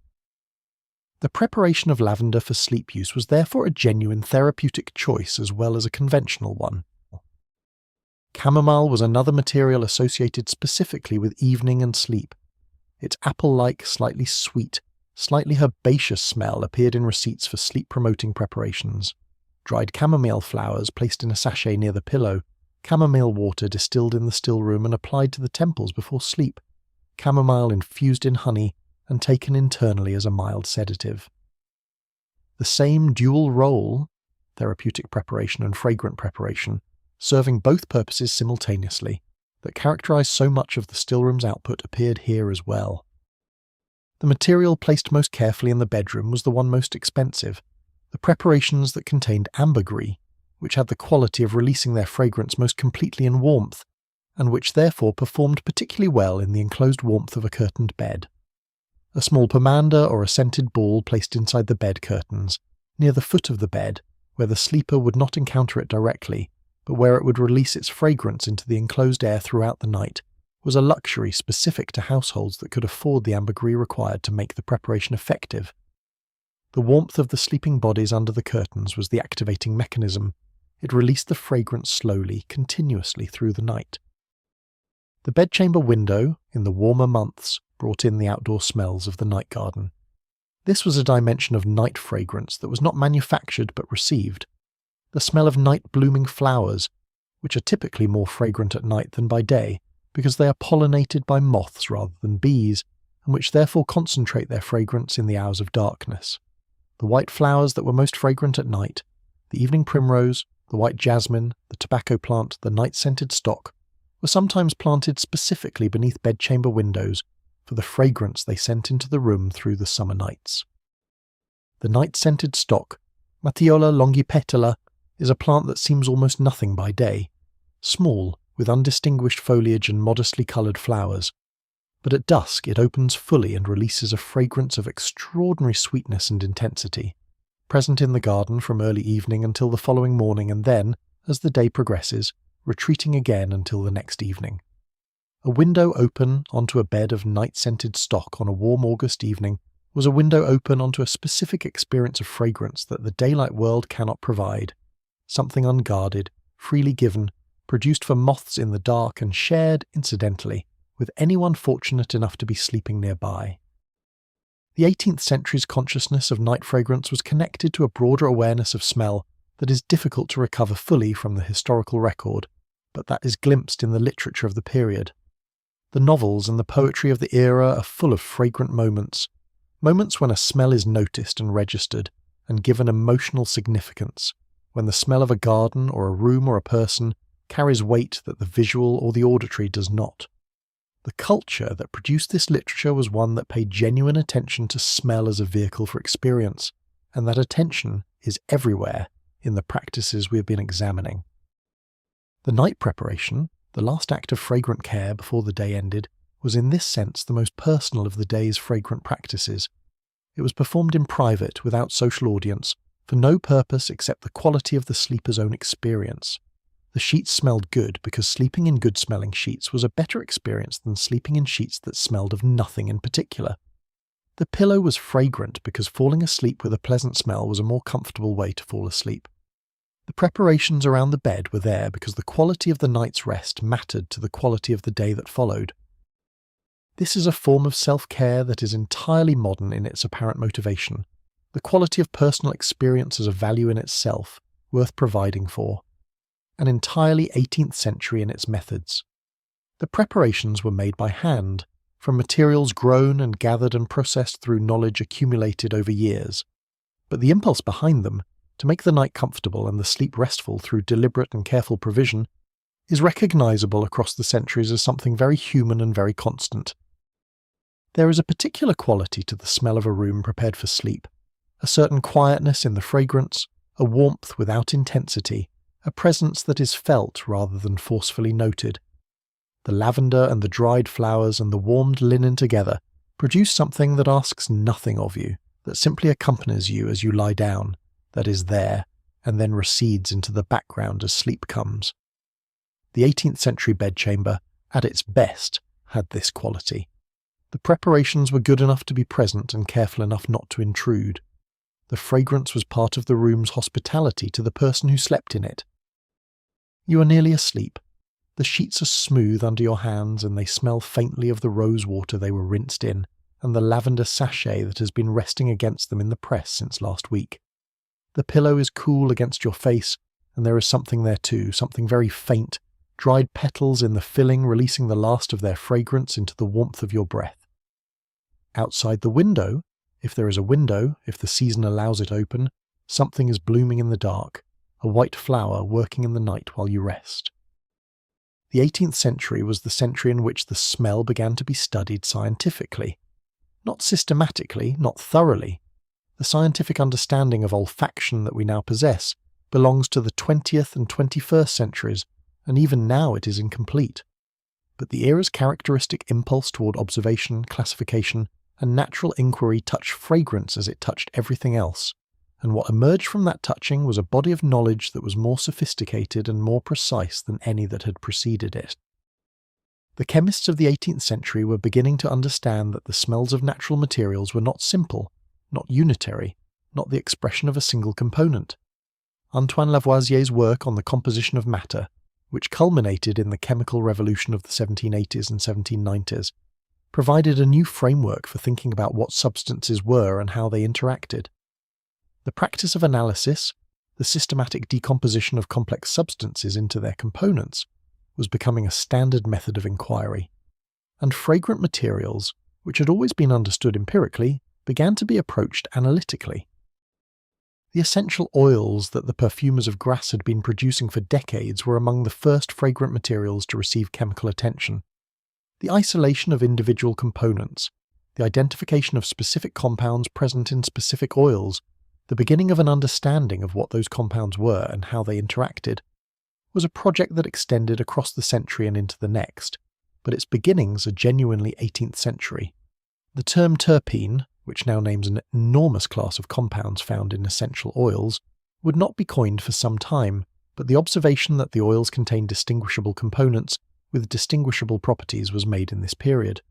The preparation of lavender for sleep use was therefore a genuine therapeutic choice as well as a conventional one. Chamomile was another material associated specifically with evening and sleep. Its apple-like, slightly sweet, slightly herbaceous smell appeared in receipts for sleep-promoting preparations. Dried chamomile flowers placed in a sachet near the pillow, chamomile water distilled in the still room and applied to the temples before sleep, chamomile infused in honey and taken internally as a mild sedative. The same dual role, therapeutic preparation and fragrant preparation, serving both purposes simultaneously, that characterized so much of the stillroom's output appeared here as well. The material placed most carefully in the bedroom was the one most expensive, the preparations that contained ambergris, which had the quality of releasing their fragrance most completely in warmth, and which therefore performed particularly well in the enclosed warmth of a curtained bed. A small pomander or a scented ball placed inside the bed curtains, near the foot of the bed, where the sleeper would not encounter it directly, but where it would release its fragrance into the enclosed air throughout the night, was a luxury specific to households that could afford the ambergris required to make the preparation effective. The warmth of the sleeping bodies under the curtains was the activating mechanism. It released the fragrance slowly, continuously through the night. The bedchamber window, in the warmer months, brought in the outdoor smells of the night garden. This was a dimension of night fragrance that was not manufactured but received. The smell of night-blooming flowers, which are typically more fragrant at night than by day, because they are pollinated by moths rather than bees, and which therefore concentrate their fragrance in the hours of darkness. The white flowers that were most fragrant at night, the evening primrose, the white jasmine, the tobacco plant, the night-scented stock, were sometimes planted specifically beneath bedchamber windows for the fragrance they sent into the room through the summer nights. The night-scented stock, Matthiola longipetala, is a plant that seems almost nothing by day, small, with undistinguished foliage and modestly coloured flowers, but at dusk it opens fully and releases a fragrance of extraordinary sweetness and intensity, present in the garden from early evening until the following morning and then, as the day progresses, retreating again until the next evening. A window open onto a bed of night-scented stock on a warm August evening was a window open onto a specific experience of fragrance that the daylight world cannot provide, something unguarded, freely given, produced for moths in the dark and shared, incidentally, with anyone fortunate enough to be sleeping nearby. The 18th century's consciousness of night fragrance was connected to a broader awareness of smell that is difficult to recover fully from the historical record, but that is glimpsed in the literature of the period. The novels and the poetry of the era are full of fragrant moments when a smell is noticed and registered and given emotional significance, when the smell of a garden or a room or a person carries weight that the visual or the auditory does not. The culture that produced this literature was one that paid genuine attention to smell as a vehicle for experience, and that attention is everywhere in the practices we have been examining. The night preparation, the last act of fragrant care before the day ended, was in this sense the most personal of the day's fragrant practices. It was performed in private, without social audience, for no purpose except the quality of the sleeper's own experience. The sheets smelled good because sleeping in good-smelling sheets was a better experience than sleeping in sheets that smelled of nothing in particular. The pillow was fragrant because falling asleep with a pleasant smell was a more comfortable way to fall asleep. The preparations around the bed were there because the quality of the night's rest mattered to the quality of the day that followed. This is a form of self-care that is entirely modern in its apparent motivation. The quality of personal experience as a value in itself, worth providing for. And entirely 18th century in its methods. The preparations were made by hand, from materials grown and gathered and processed through knowledge accumulated over years. But the impulse behind them, to make the night comfortable and the sleep restful through deliberate and careful provision, is recognizable across the centuries as something very human and very constant. There is a particular quality to the smell of a room prepared for sleep, a certain quietness in the fragrance, a warmth without intensity, a presence that is felt rather than forcefully noted. The lavender and the dried flowers and the warmed linen together produce something that asks nothing of you, that simply accompanies you as you lie down, that is there, and then recedes into the background as sleep comes. The 18th century bedchamber, at its best, had this quality. The preparations were good enough to be present and careful enough not to intrude. The fragrance was part of the room's hospitality to the person who slept in it. You are nearly asleep. The sheets are smooth under your hands and they smell faintly of the rose water they were rinsed in, and the lavender sachet that has been resting against them in the press since last week. The pillow is cool against your face, and there is something there too, something very faint, dried petals in the filling releasing the last of their fragrance into the warmth of your breath. Outside the window, if there is a window, if the season allows it open, something is blooming in the dark, a white flower working in the night while you rest. The 18th century was the century in which the smell began to be studied scientifically. Not systematically, not thoroughly. The scientific understanding of olfaction that we now possess belongs to the 20th and 21st centuries, and even now it is incomplete. But the era's characteristic impulse toward observation, classification, and natural inquiry touched fragrance as it touched everything else, and what emerged from that touching was a body of knowledge that was more sophisticated and more precise than any that had preceded it. The chemists of the 18th century were beginning to understand that the smells of natural materials were not simple, not unitary, not the expression of a single component. Antoine Lavoisier's work on the composition of matter, which culminated in the chemical revolution of the 1780s and 1790s, provided a new framework for thinking about what substances were and how they interacted. The practice of analysis, the systematic decomposition of complex substances into their components, was becoming a standard method of inquiry, and fragrant materials, which had always been understood empirically, began to be approached analytically. The essential oils that the perfumers of Grasse had been producing for decades were among the first fragrant materials to receive chemical attention. The isolation of individual components, the identification of specific compounds present in specific oils, the beginning of an understanding of what those compounds were and how they interacted, was a project that extended across the century and into the next, but its beginnings are genuinely 18th century. The term terpene, which now names an enormous class of compounds found in essential oils, would not be coined for some time, but the observation that the oils contain distinguishable components with distinguishable properties was made in this period.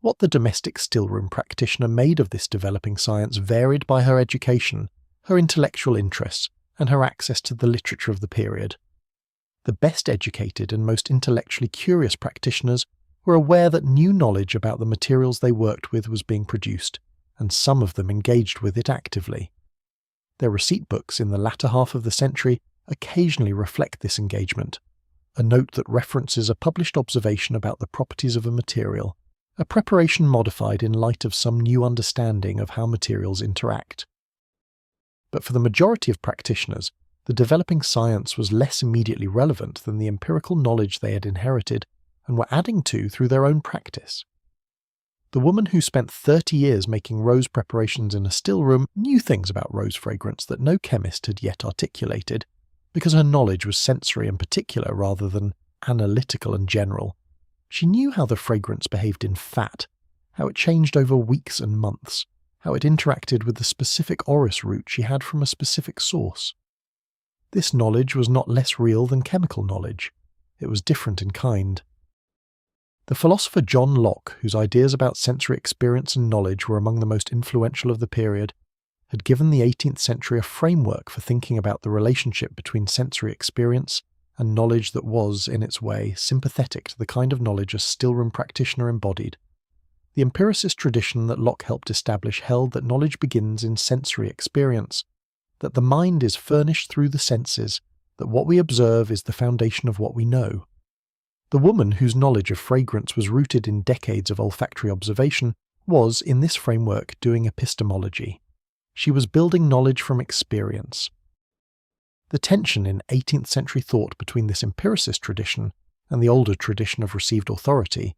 What the domestic stillroom practitioner made of this developing science varied by her education, her intellectual interests, and her access to the literature of the period. The best educated and most intellectually curious practitioners were aware that new knowledge about the materials they worked with was being produced, and some of them engaged with it actively. Their receipt books in the latter half of the century occasionally reflect this engagement. A note that references a published observation about the properties of a material, a preparation modified in light of some new understanding of how materials interact. But for the majority of practitioners, the developing science was less immediately relevant than the empirical knowledge they had inherited and were adding to through their own practice. The woman who spent 30 years making rose preparations in a still room knew things about rose fragrance that no chemist had yet articulated, because her knowledge was sensory and particular rather than analytical and general. She knew how the fragrance behaved in fat, how it changed over weeks and months, how it interacted with the specific orris root she had from a specific source. This knowledge was not less real than chemical knowledge. It was different in kind. The philosopher John Locke, whose ideas about sensory experience and knowledge were among the most influential of the period, had given the 18th century a framework for thinking about the relationship between sensory experience and knowledge that was, in its way, sympathetic to the kind of knowledge a stillroom practitioner embodied. The empiricist tradition that Locke helped establish held that knowledge begins in sensory experience, that the mind is furnished through the senses, that what we observe is the foundation of what we know. The woman whose knowledge of fragrance was rooted in decades of olfactory observation was, in this framework, doing epistemology. She was building knowledge from experience. The tension in 18th century thought between this empiricist tradition and the older tradition of received authority,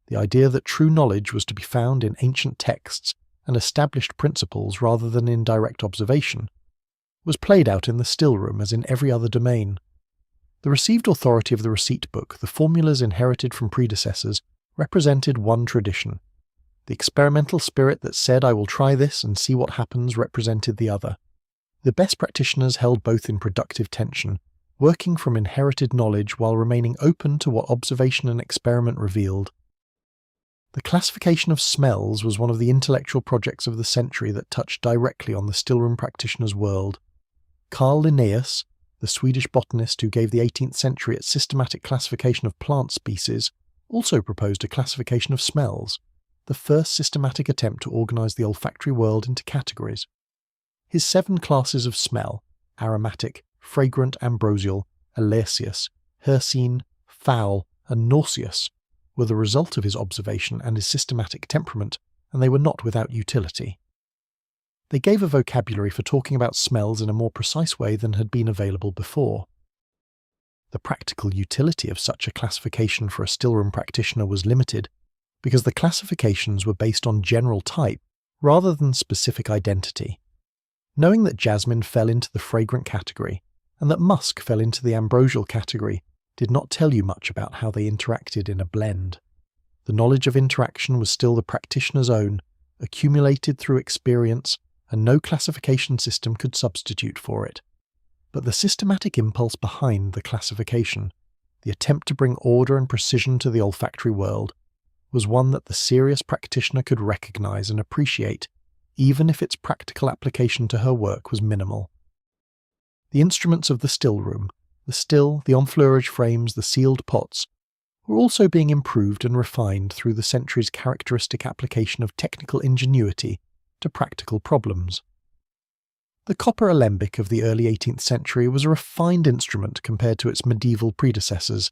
the idea that true knowledge was to be found in ancient texts and established principles rather than in direct observation, was played out in the stillroom as in every other domain. The received authority of the receipt book, the formulas inherited from predecessors, represented one tradition. The experimental spirit that said, "I will try this and see what happens," represented the other. The best practitioners held both in productive tension, working from inherited knowledge while remaining open to what observation and experiment revealed. The classification of smells was one of the intellectual projects of the century that touched directly on the stillroom practitioner's world. Carl Linnaeus, the Swedish botanist who gave the 18th century its systematic classification of plant species, also proposed a classification of smells, the first systematic attempt to organize the olfactory world into categories. His 7 classes of smell, aromatic, fragrant, ambrosial, eleaceous, hircine, foul, and nauseous, were the result of his observation and his systematic temperament, and they were not without utility. They gave a vocabulary for talking about smells in a more precise way than had been available before. The practical utility of such a classification for a stillroom practitioner was limited, because the classifications were based on general type rather than specific identity. Knowing that jasmine fell into the fragrant category, and that musk fell into the ambrosial category, did not tell you much about how they interacted in a blend. The knowledge of interaction was still the practitioner's own, accumulated through experience, and no classification system could substitute for it. But the systematic impulse behind the classification, the attempt to bring order and precision to the olfactory world, was one that the serious practitioner could recognize and appreciate, even if its practical application to her work was minimal. The instruments of the still room, the still, the enfleurage frames, the sealed pots, were also being improved and refined through the century's characteristic application of technical ingenuity to practical problems. The copper alembic of the early 18th century was a refined instrument compared to its medieval predecessors,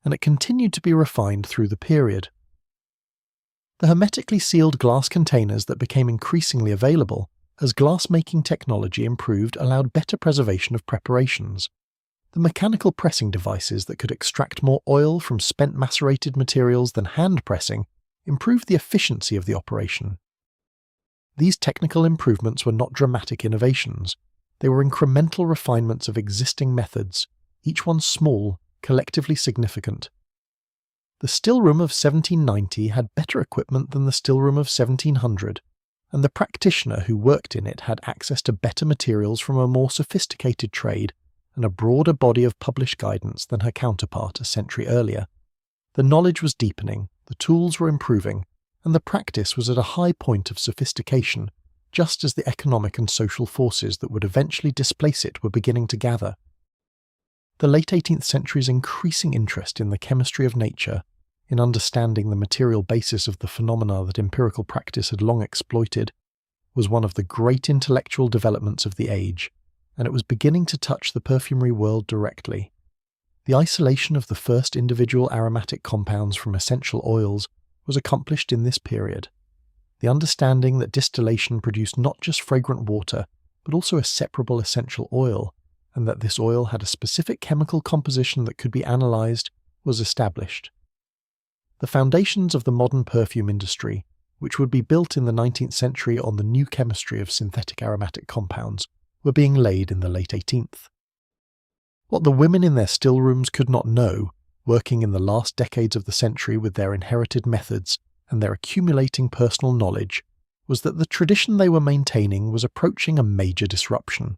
and it continued to be refined through the period. The hermetically sealed glass containers that became increasingly available as glass-making technology improved allowed better preservation of preparations. The mechanical pressing devices that could extract more oil from spent macerated materials than hand pressing improved the efficiency of the operation. These technical improvements were not dramatic innovations. They were incremental refinements of existing methods, each one small, collectively significant. The stillroom of 1790 had better equipment than the stillroom of 1700, and the practitioner who worked in it had access to better materials from a more sophisticated trade and a broader body of published guidance than her counterpart a century earlier. The knowledge was deepening, the tools were improving, and the practice was at a high point of sophistication, just as the economic and social forces that would eventually displace it were beginning to gather. The late 18th century's increasing interest in the chemistry of nature, in understanding the material basis of the phenomena that empirical practice had long exploited, was one of the great intellectual developments of the age, and it was beginning to touch the perfumery world directly. The isolation of the first individual aromatic compounds from essential oils was accomplished in this period. The understanding that distillation produced not just fragrant water, but also a separable essential oil, and that this oil had a specific chemical composition that could be analysed, was established. The foundations of the modern perfume industry, which would be built in the 19th century on the new chemistry of synthetic aromatic compounds, were being laid in the late 18th. What the women in their still rooms could not know, working in the last decades of the century with their inherited methods and their accumulating personal knowledge, was that the tradition they were maintaining was approaching a major disruption.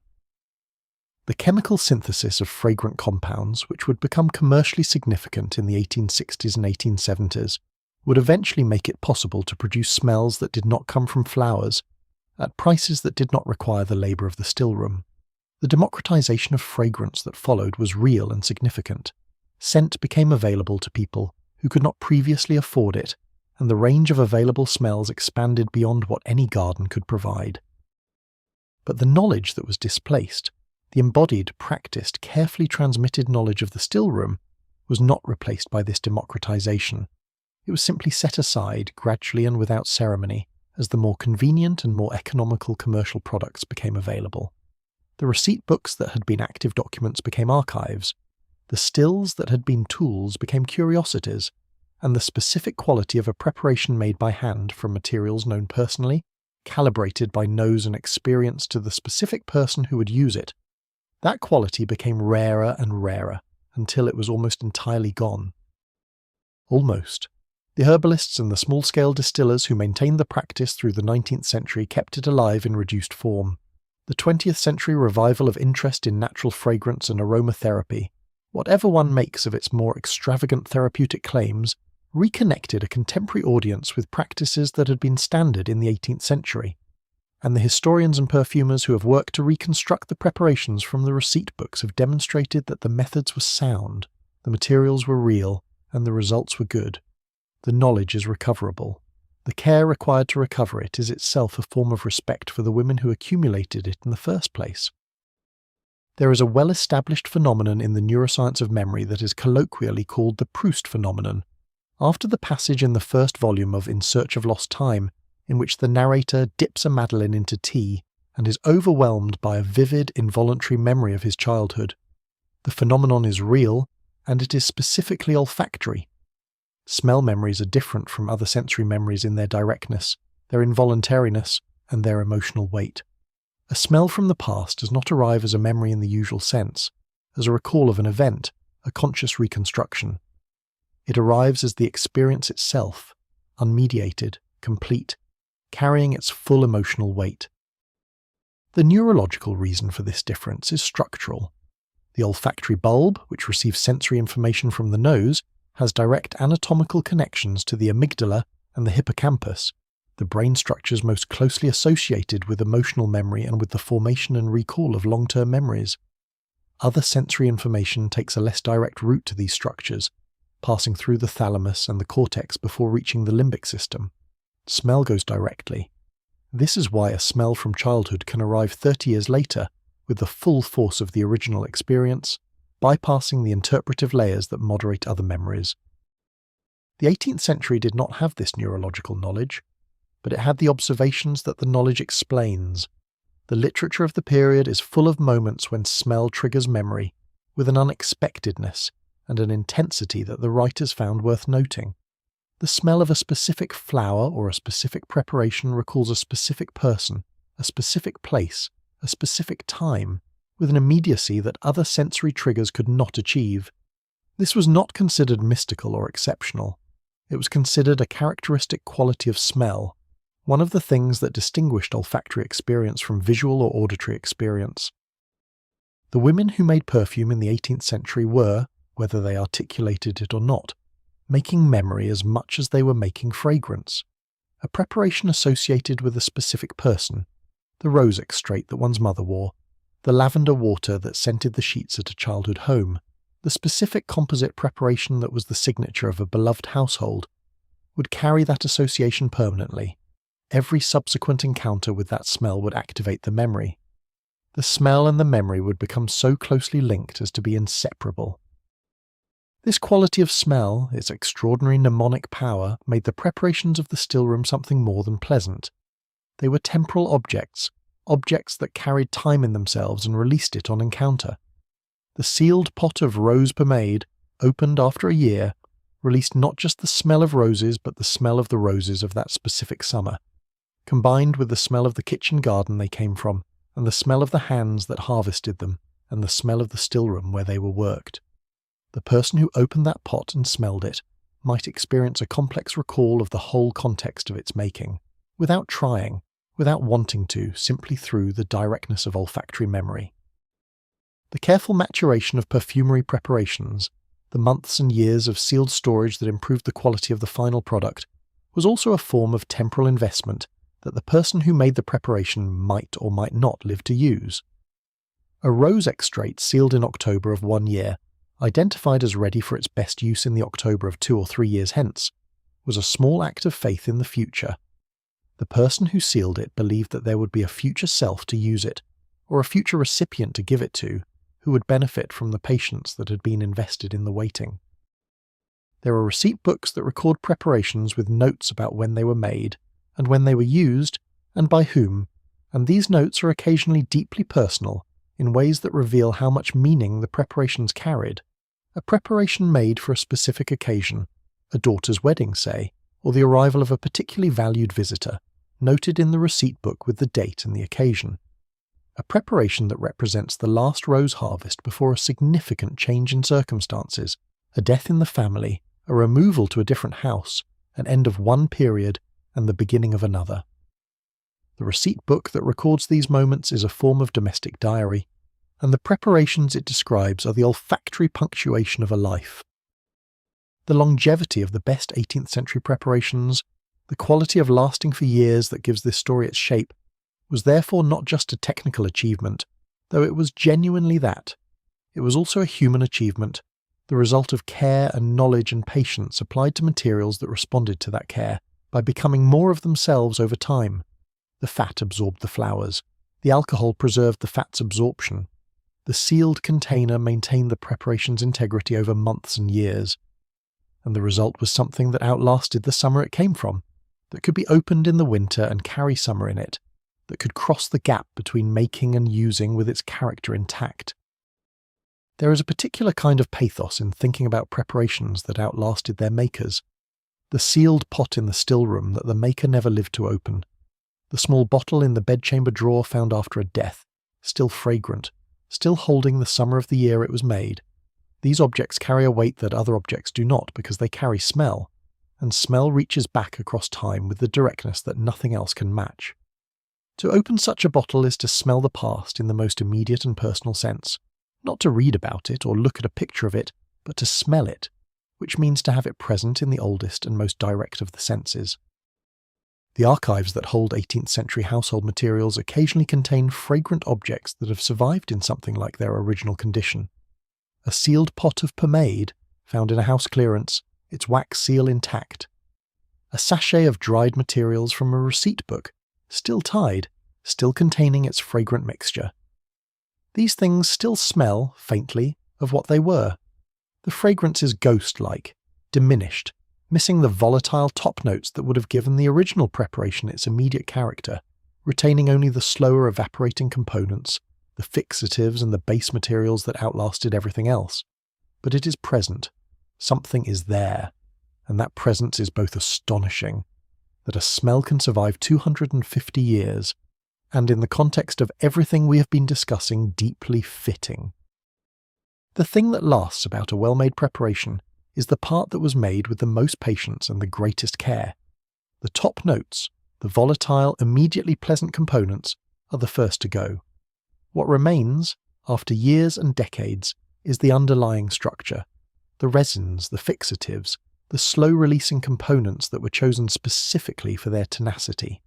The chemical synthesis of fragrant compounds, which would become commercially significant in the 1860s and 1870s, would eventually make it possible to produce smells that did not come from flowers, at prices that did not require the labour of the still room. The democratization of fragrance that followed was real and significant. Scent became available to people who could not previously afford it, and the range of available smells expanded beyond what any garden could provide. But the knowledge that was displaced, the embodied, practiced, carefully transmitted knowledge of the still room, was not replaced by this democratization. It was simply set aside, gradually and without ceremony, as the more convenient and more economical commercial products became available. The receipt books that had been active documents became archives. The stills that had been tools became curiosities, and the specific quality of a preparation made by hand from materials known personally, calibrated by nose and experience to the specific person who would use it, that quality became rarer and rarer until it was almost entirely gone. Almost. The herbalists and the small-scale distillers who maintained the practice through the 19th century kept it alive in reduced form. The 20th century revival of interest in natural fragrance and aromatherapy, whatever one makes of its more extravagant therapeutic claims, reconnected a contemporary audience with practices that had been standard in the 18th century. And the historians and perfumers who have worked to reconstruct the preparations from the receipt books have demonstrated that the methods were sound, the materials were real, and the results were good. The knowledge is recoverable. The care required to recover it is itself a form of respect for the women who accumulated it in the first place. There is a well-established phenomenon in the neuroscience of memory that is colloquially called the Proust phenomenon. After the passage in the first volume of In Search of Lost Time, in which the narrator dips a madeleine into tea and is overwhelmed by a vivid, involuntary memory of his childhood, the phenomenon is real, and it is specifically olfactory. Smell memories are different from other sensory memories in their directness, their involuntariness, and their emotional weight. A smell from the past does not arrive as a memory in the usual sense, as a recall of an event, a conscious reconstruction. It arrives as the experience itself, unmediated, complete, carrying its full emotional weight. The neurological reason for this difference is structural. The olfactory bulb, which receives sensory information from the nose, has direct anatomical connections to the amygdala and the hippocampus, the brain structures most closely associated with emotional memory and with the formation and recall of long-term memories. Other sensory information takes a less direct route to these structures, passing through the thalamus and the cortex before reaching the limbic system. Smell goes directly. This is why a smell from childhood can arrive 30 years later with the full force of the original experience, bypassing the interpretive layers that moderate other memories. The 18th century did not have this neurological knowledge, but it had the observations that the knowledge explains. The literature of the period is full of moments when smell triggers memory, with an unexpectedness and an intensity that the writers found worth noting. The smell of a specific flower or a specific preparation recalls a specific person, a specific place, a specific time, with an immediacy that other sensory triggers could not achieve. This was not considered mystical or exceptional. It was considered a characteristic quality of smell, one of the things that distinguished olfactory experience from visual or auditory experience. The women who made perfume in the 18th century were, whether they articulated it or not, making memory as much as they were making fragrance. a preparation associated with a specific person, the rose extrait that one's mother wore, the lavender water that scented the sheets at a childhood home, the specific composite preparation that was the signature of a beloved household, would carry that association permanently. Every subsequent encounter with that smell would activate the memory. The smell and the memory would become so closely linked as to be inseparable. This quality of smell, its extraordinary mnemonic power, made the preparations of the still room something more than pleasant. They were temporal objects, objects that carried time in themselves and released it on encounter. The sealed pot of rose pomade, opened after a year, released not just the smell of roses but the smell of the roses of that specific summer, combined with the smell of the kitchen garden they came from, and the smell of the hands that harvested them, and the smell of the still room where they were worked. The person who opened that pot and smelled it might experience a complex recall of the whole context of its making, without trying, without wanting to, simply through the directness of olfactory memory. The careful maturation of perfumery preparations, the months and years of sealed storage that improved the quality of the final product, was also a form of temporal investment that the person who made the preparation might or might not live to use. A rose extrait sealed in October of 1 year, identified as ready for its best use in the October of 2 or 3 years hence, was a small act of faith in the future. The person who sealed it believed that there would be a future self to use it, or a future recipient to give it to, who would benefit from the patience that had been invested in the waiting. There are receipt books that record preparations with notes about when they were made, and when they were used, and by whom, and these notes are occasionally deeply personal, in ways that reveal how much meaning the preparations carried. A preparation made for a specific occasion, a daughter's wedding, say, or the arrival of a particularly valued visitor, noted in the receipt book with the date and the occasion. A preparation that represents the last rose harvest before a significant change in circumstances, a death in the family, a removal to a different house, an end of one period, and the beginning of another. The receipt book that records these moments is a form of domestic diary, and the preparations it describes are the olfactory punctuation of a life. The longevity of the best 18th century preparations, the quality of lasting for years that gives this story its shape, was therefore not just a technical achievement, though it was genuinely that. It was also a human achievement, the result of care and knowledge and patience applied to materials that responded to that care, by becoming more of themselves over time. The fat absorbed the flowers, the alcohol preserved the fat's absorption. The sealed container maintained the preparation's integrity over months and years, and the result was something that outlasted the summer it came from, that could be opened in the winter and carry summer in it, that could cross the gap between making and using with its character intact. There is a particular kind of pathos in thinking about preparations that outlasted their makers. The sealed pot in the still room that the maker never lived to open, the small bottle in the bedchamber drawer found after a death, still fragrant, still holding the summer of the year it was made. These objects carry a weight that other objects do not because they carry smell, and smell reaches back across time with the directness that nothing else can match. To open such a bottle is to smell the past in the most immediate and personal sense, not to read about it or look at a picture of it, but to smell it, which means to have it present in the oldest and most direct of the senses. The archives that hold 18th century household materials occasionally contain fragrant objects that have survived in something like their original condition. A sealed pot of pomade, found in a house clearance, its wax seal intact. A sachet of dried materials from a receipt book, still tied, still containing its fragrant mixture. These things still smell, faintly, of what they were. The fragrance is ghost-like, diminished, missing the volatile top notes that would have given the original preparation its immediate character, retaining only the slower evaporating components, the fixatives and the base materials that outlasted everything else. But it is present. Something is there, and that presence is both astonishing, that a smell can survive 250 years, and in the context of everything we have been discussing, deeply fitting. The thing that lasts about a well-made preparation is the part that was made with the most patience and the greatest care. The top notes, the volatile, immediately pleasant components, are the first to go. What remains, after years and decades, is the underlying structure, the resins, the fixatives, the slow-releasing components that were chosen specifically for their tenacity.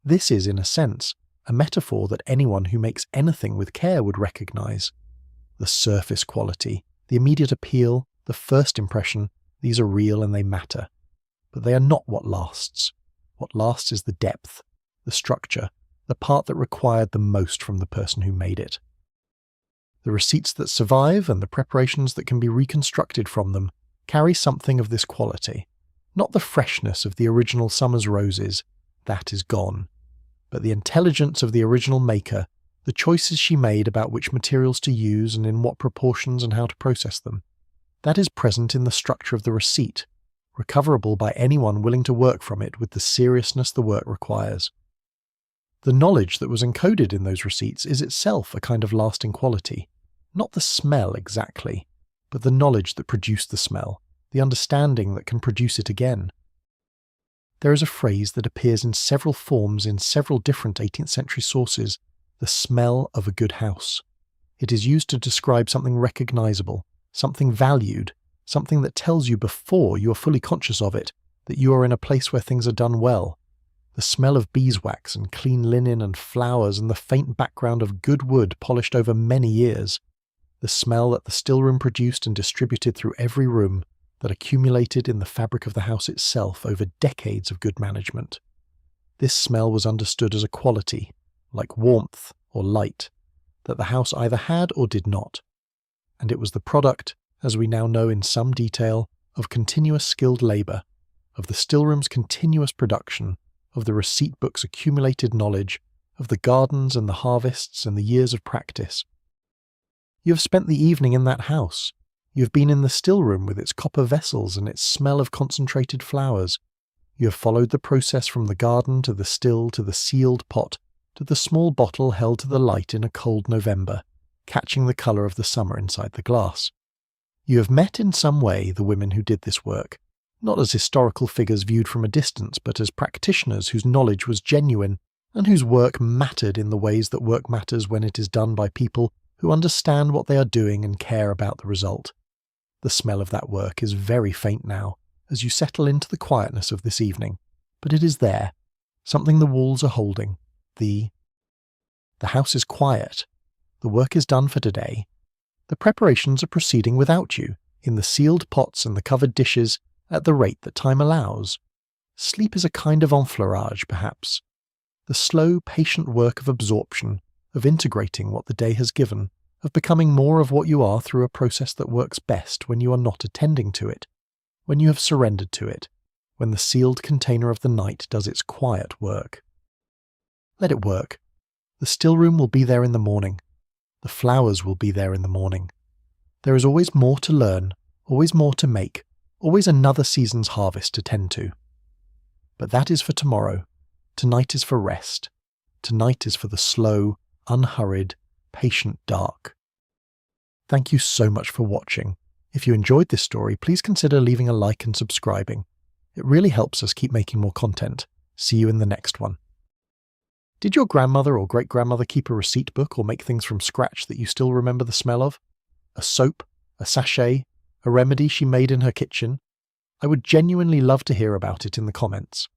This is, in a sense, a metaphor that anyone who makes anything with care would recognize. The surface quality, the immediate appeal, the first impression, these are real and they matter. But they are not what lasts. What lasts is the depth, the structure, the part that required the most from the person who made it. The receipts that survive and the preparations that can be reconstructed from them carry something of this quality. Not the freshness of the original summer's roses, that is gone, but the intelligence of the original maker, the choices she made about which materials to use and in what proportions and how to process them. That is present in the structure of the receipt, recoverable by anyone willing to work from it with the seriousness the work requires. The knowledge that was encoded in those receipts is itself a kind of lasting quality. Not the smell exactly, but the knowledge that produced the smell, the understanding that can produce it again. There is a phrase that appears in several forms in several different 18th century sources, the smell of a good house. It is used to describe something recognizable, something valued, something that tells you before you are fully conscious of it that you are in a place where things are done well. The smell of beeswax and clean linen and flowers and the faint background of good wood polished over many years. The smell that the stillroom produced and distributed through every room, that accumulated in the fabric of the house itself over decades of good management. This smell was understood as a quality, like warmth or light, that the house either had or did not. And it was the product, as we now know in some detail, of continuous skilled labour, of the stillroom's continuous production, of the receipt book's accumulated knowledge, of the gardens and the harvests and the years of practice. You have spent the evening in that house. You have been in the stillroom with its copper vessels and its smell of concentrated flowers. You have followed the process from the garden to the still to the sealed pot to the small bottle held to the light in a cold November, catching the colour of the summer inside the glass. You have met in some way the women who did this work, not as historical figures viewed from a distance, but as practitioners whose knowledge was genuine and whose work mattered in the ways that work matters when it is done by people who understand what they are doing and care about the result. The smell of that work is very faint now, as you settle into the quietness of this evening, but it is there, something the walls are holding. The house is quiet. The work is done for today. The preparations are proceeding without you, in the sealed pots and the covered dishes, at the rate that time allows. Sleep is a kind of enfleurage, perhaps. The slow, patient work of absorption, of integrating what the day has given, of becoming more of what you are through a process that works best when you are not attending to it, when you have surrendered to it, when the sealed container of the night does its quiet work. Let it work. The stillroom will be there in the morning. The flowers will be there in the morning. There is always more to learn, always more to make, always another season's harvest to tend to. But that is for tomorrow. Tonight is for rest. Tonight is for the slow, unhurried, patient dark. Thank you so much for watching. If you enjoyed this story, please consider leaving a like and subscribing. It really helps us keep making more content. See you in the next one. Did your grandmother or great-grandmother keep a receipt book or make things from scratch that you still remember the smell of? A soap? A sachet? A remedy she made in her kitchen? I would genuinely love to hear about it in the comments.